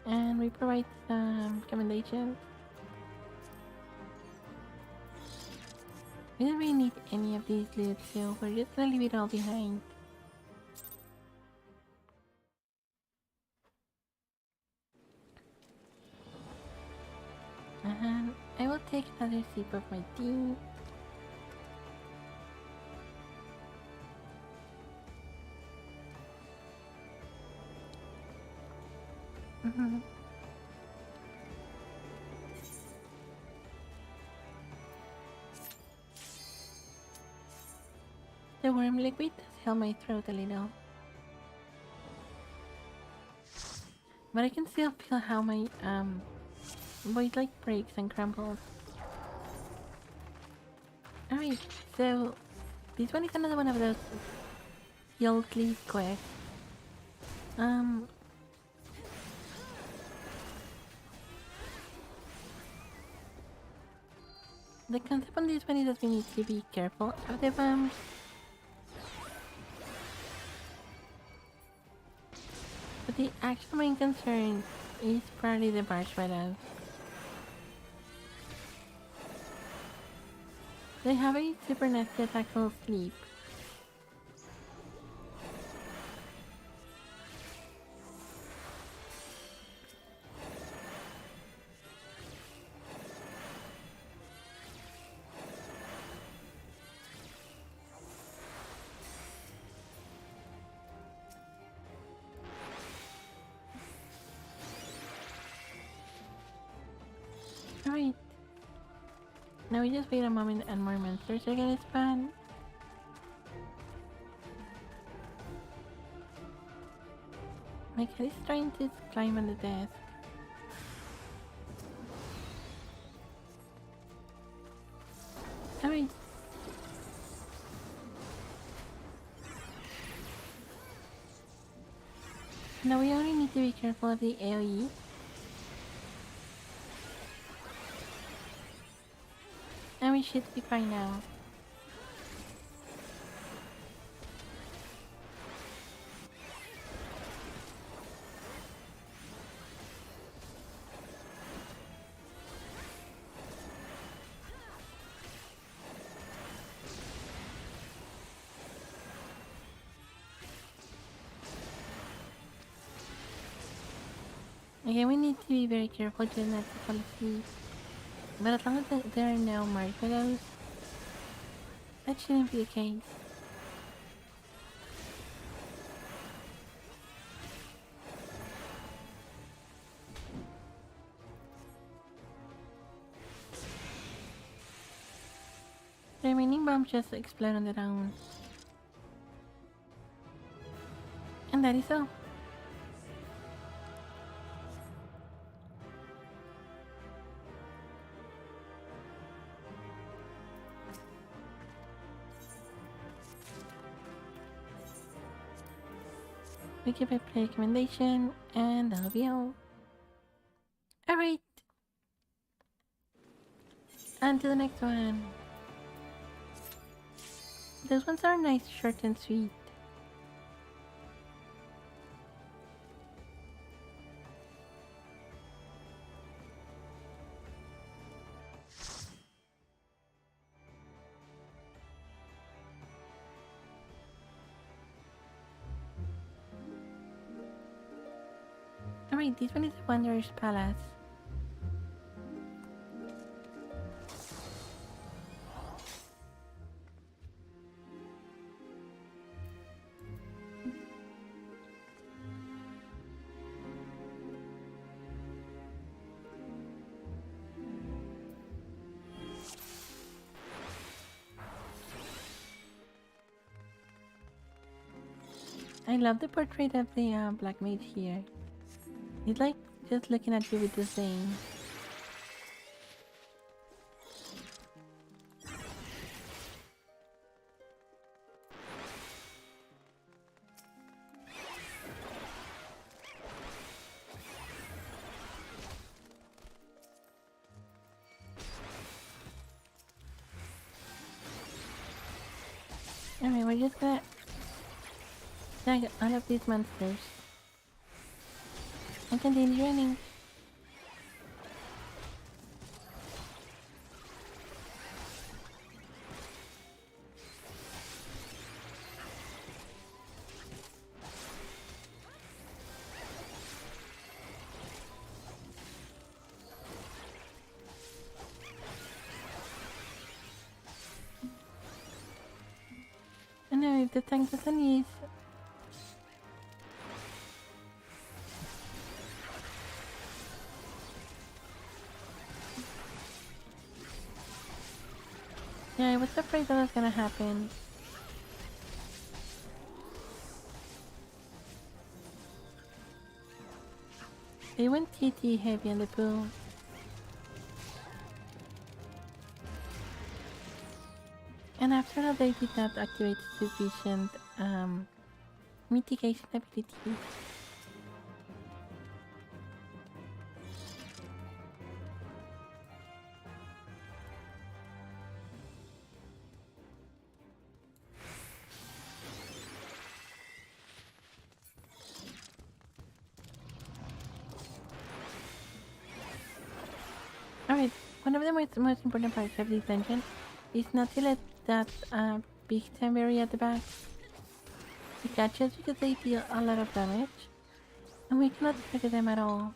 And we provide some recommendations. We don't really need any of these loot, so we're just gonna leave it all behind. I will take another sip of my tea. The worm liquid does help my throat a little. But I can still feel how my voice like breaks and crumbles. Alright, so this one is another one of those guilty quests. The concept on this one is that we need to be careful of the bombs. But the actual main concern is probably the marshmallows. They have a super nasty attack called Sleep. Alright. Now we just wait a moment and more monsters are gonna spawn. My cat is trying to climb on the desk. Alright. Now we only need to be careful of the AoE. And we should be fine now. Okay, we need to be very careful to not to fall asleep. But as long as there are no marshmallows, that shouldn't be the case. The remaining bombs just explode on their own. And that is all. We give a recommendation, and that'll be all. Alright. On to the next one. Those ones are nice, short and sweet. Alright, this one is the Wanderer's Palace. I love the portrait of the Black Mage here. He's like just looking at you with disdain. Alright, we're just gonna tag all of these monsters and continue running. And now if the tank doesn't use yeah, I was afraid that was gonna happen. They went TT heavy on the pool. And after all, they did not activate sufficient mitigation abilities. Alright, one of the most important parts of this dungeon is not to let that big Faerie at the back catch us because they deal a lot of damage and we cannot target them at all.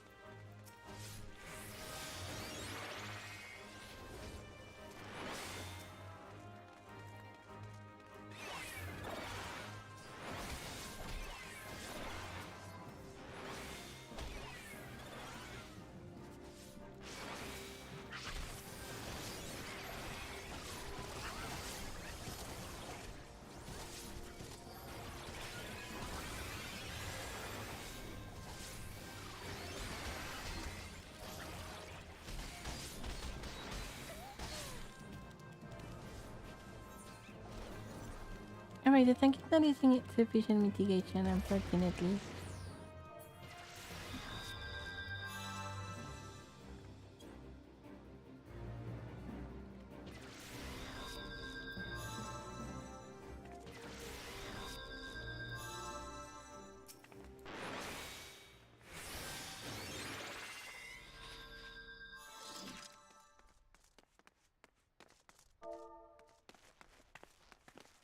Alright, the tank is not using sufficient mitigation, unfortunately.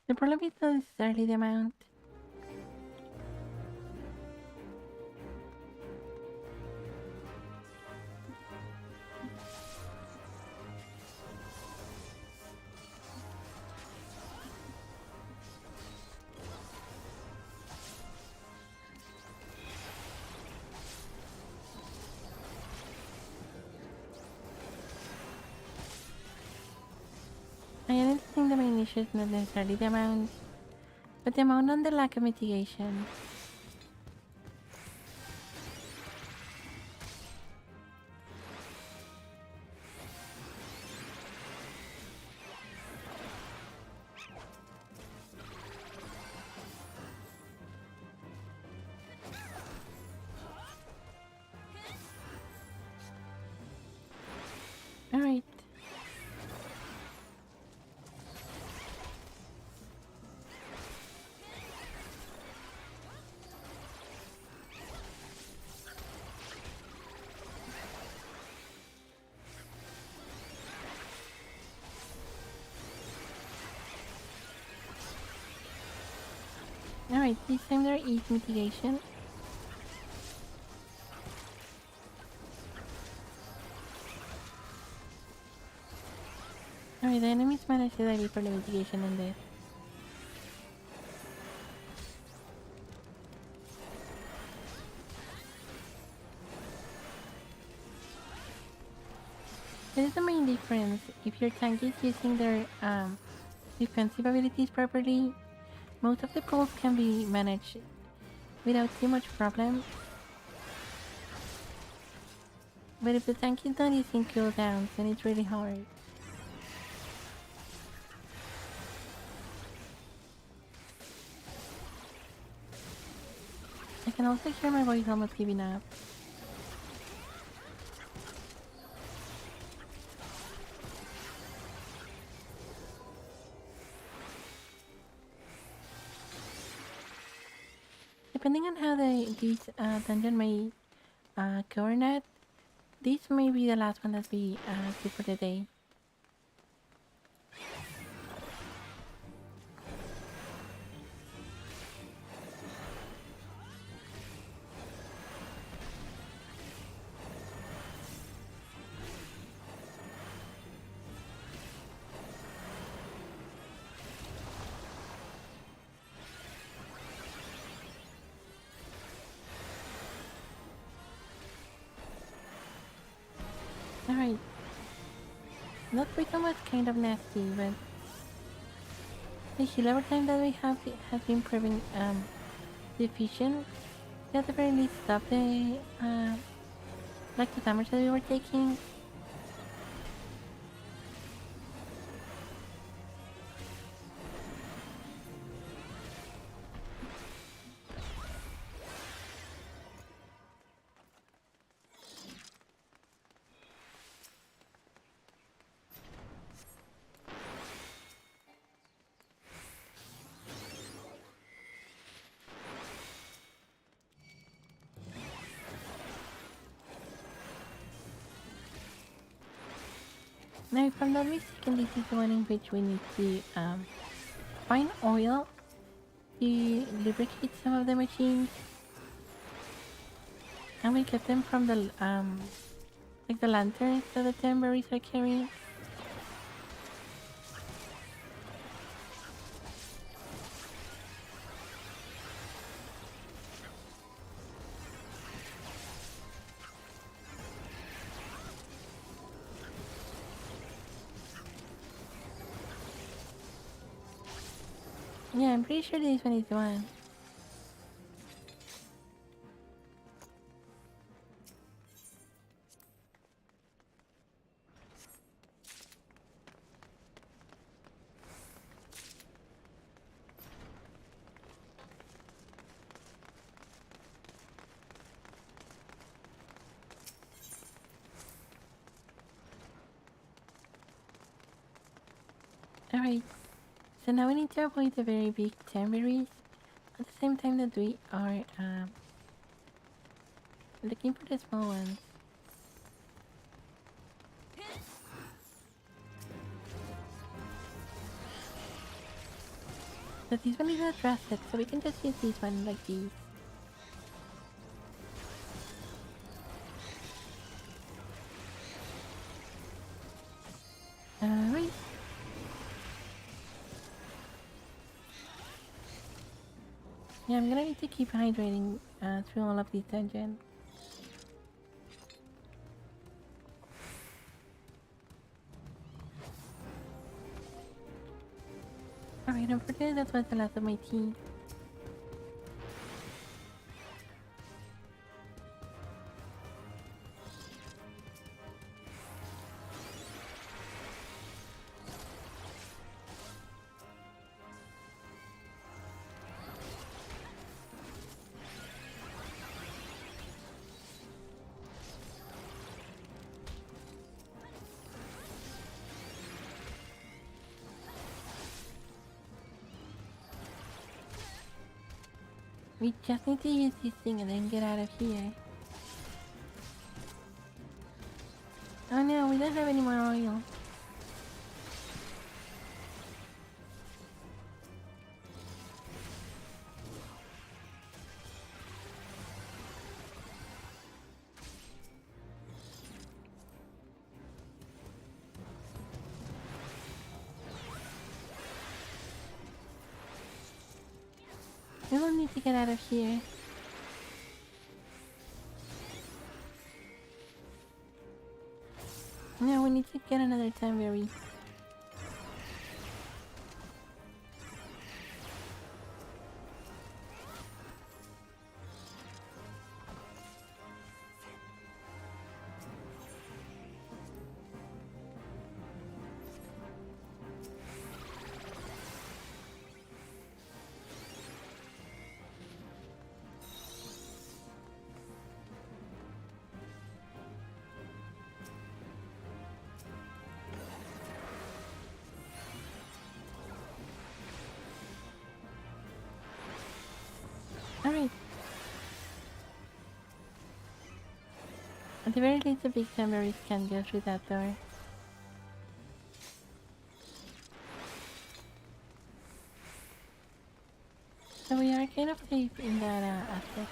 The problem is not necessarily the amount. I don't think the main issue is not necessarily the amount, but the amount and the lack of mitigation. Alright. Alright, this time there is mitigation. Alright, the enemies managed to die before the mitigation ended. That is the main difference. If your tank is using their defensive abilities properly, most of the pulls can be managed without too much problem. But if the tank is not using cooldowns, then it's really hard. I can also hear my voice almost giving up. Depending on how this dungeon may go or not, this may be the last one that we do for the day. Alright. That Rhythm was kind of nasty, but the heal over time that we have has been proving deficient. We at the very least stop the like the damage that we were taking. Now, if I'm not mistaken, this is the one in which we need to find oil to lubricate some of the machines, and we get them from the like the lanterns that the temporaries are carrying. Yeah, I'm pretty sure this one is the one. Alright, so now we need to avoid the very big tambourines at the same time that we are looking for the small ones. So this one is not rusted, so we can just use this one like these. Alright. Yeah, I'm gonna need to keep hydrating through all of these dungeons. Alright, unfortunately that was the last of my tea. We just need to use this thing and then get out of here. Oh no, we don't have any more oil. We will need to get out of here. No, we need to get another tambourine. Alright. At the very least, the big tambourines can go through that door. So we are kind of safe in that aspect.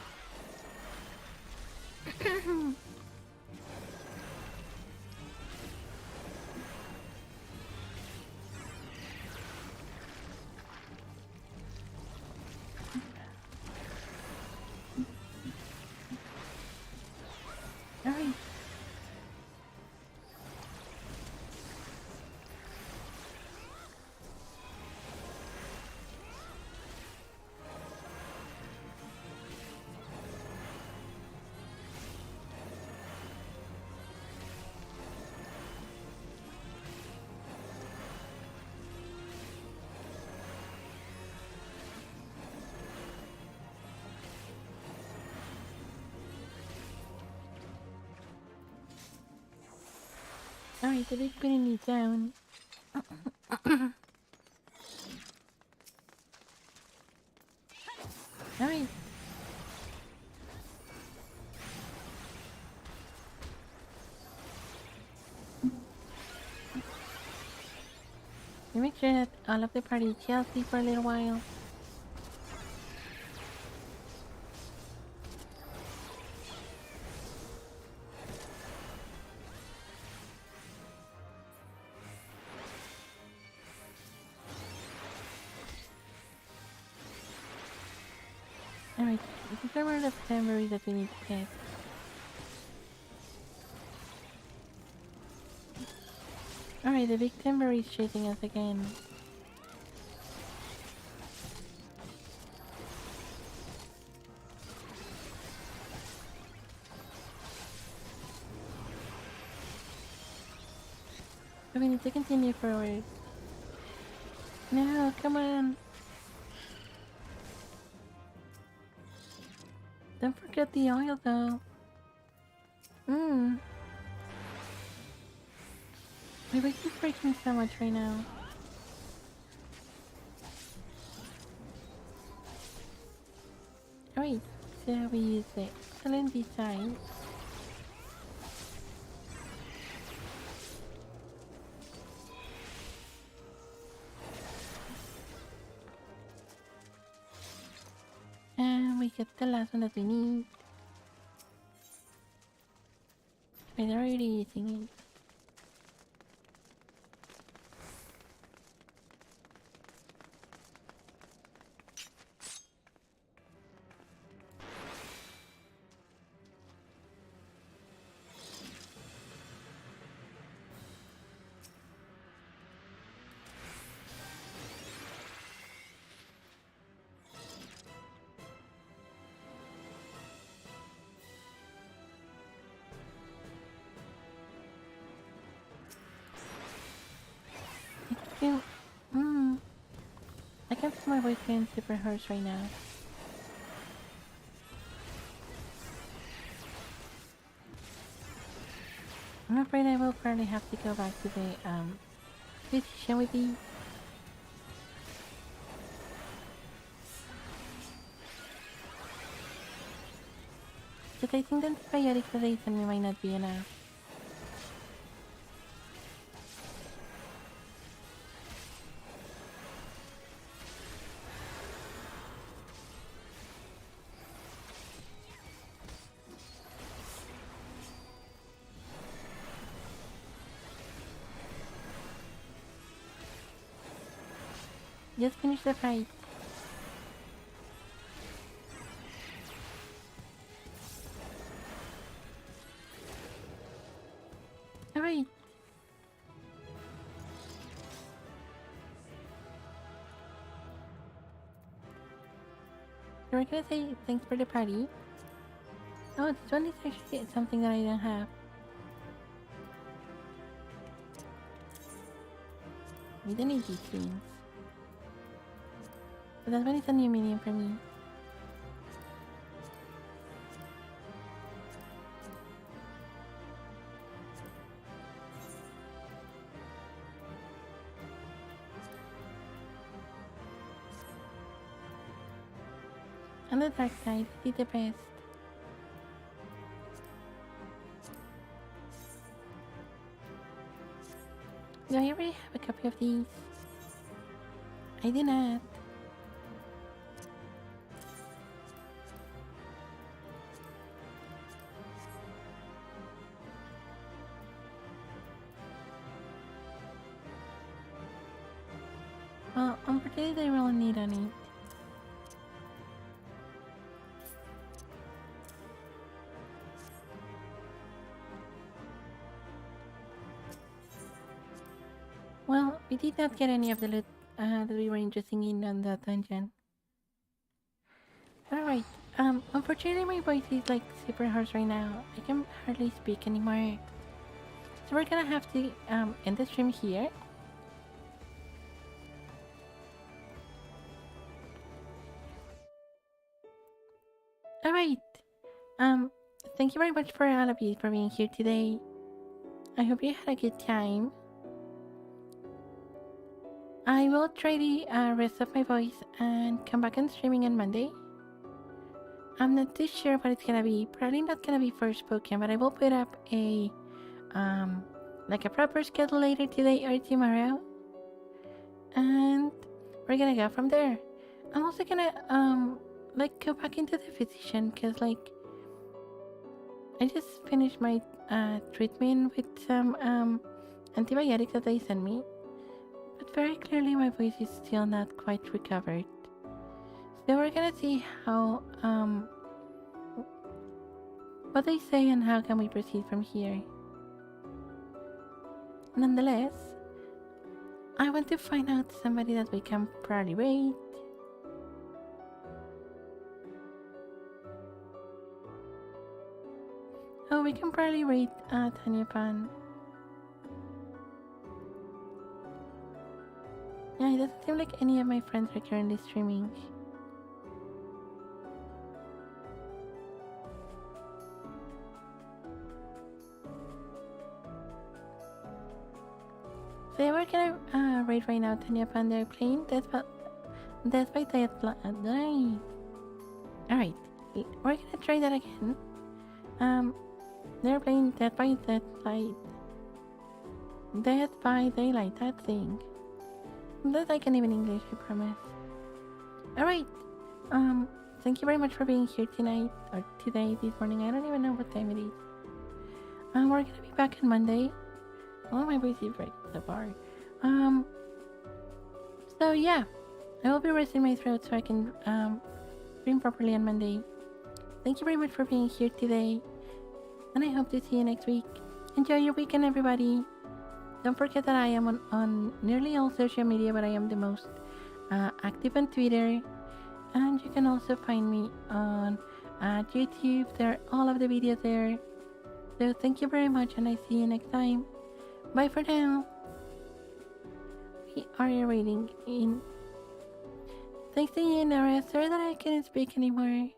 Alright. Alright, the big putting it down. Alright. We make sure that all of the party chills for a little while. Alright, these are one of the tambourines that we need to get. Alright, the big tambourine is chasing us again. So we need to continue forward. No, come on. Don't forget the oil though. My voice is breaking so much right now. Alright, so we use the excellent design. And we get the last one that we need. We're already using it. Feel, I can feel my voice getting super hoarse right now. I'm afraid I will probably have to go back to the physician with these. But I think the antibiotics that they sent me might not be enough. Just finish the fight. Alright. So we're gonna say thanks for the party. Oh, this one is actually something that I don't have. We don't need these things. But that one is a new medium for me. On the dark side, see the best. Do I already have a copy of these? I do not. Well, unfortunately, I really need on it. Well, we did not get any of the loot that we were interested in on that dungeon. Alright, unfortunately my voice is like super hoarse right now. I can hardly speak anymore. So we're gonna have to end the stream here. Alright, thank you very much for all of you for being here today. I hope you had a good time. I will try the rest of my voice and come back on streaming on Monday. I'm not too sure what it's gonna be. Probably not gonna be Forspoken, but I will put up a like a proper schedule later today or tomorrow. And we're gonna go from there. I'm also gonna like go back into the physician because like I just finished my treatment with some antibiotics that they sent me. But very clearly my voice is still not quite recovered. So we're gonna see how what they say and how can we proceed from here. Nonetheless, I want to find out somebody that we can probably raid. Oh, we can probably raid Tanya Pan. Yeah, it doesn't seem like any of my friends are currently streaming. So yeah, we're gonna raid right now Tanya Pan. They're playing Death by Alright, we're gonna try that again. They're playing Dead by Daylight. Dead by Daylight, that thing. That I can even English, I promise. Alright. Thank you very much for being here tonight, or today, this morning. I don't even know what time it is. We're gonna be back on Monday. Oh, my voice is breaking so far. So yeah, I will be resting my throat so I can stream properly on Monday. Thank you very much for being here today, and I hope to see you next week. Enjoy your weekend, everybody. Don't forget that I am on nearly all social media, but I am the most active on Twitter. And you can also find me on YouTube. There are all of the videos there. So thank you very much, and I see you next time. Bye for now. We are reading in. Thanks to you, Nara. Sorry that I couldn't speak anymore.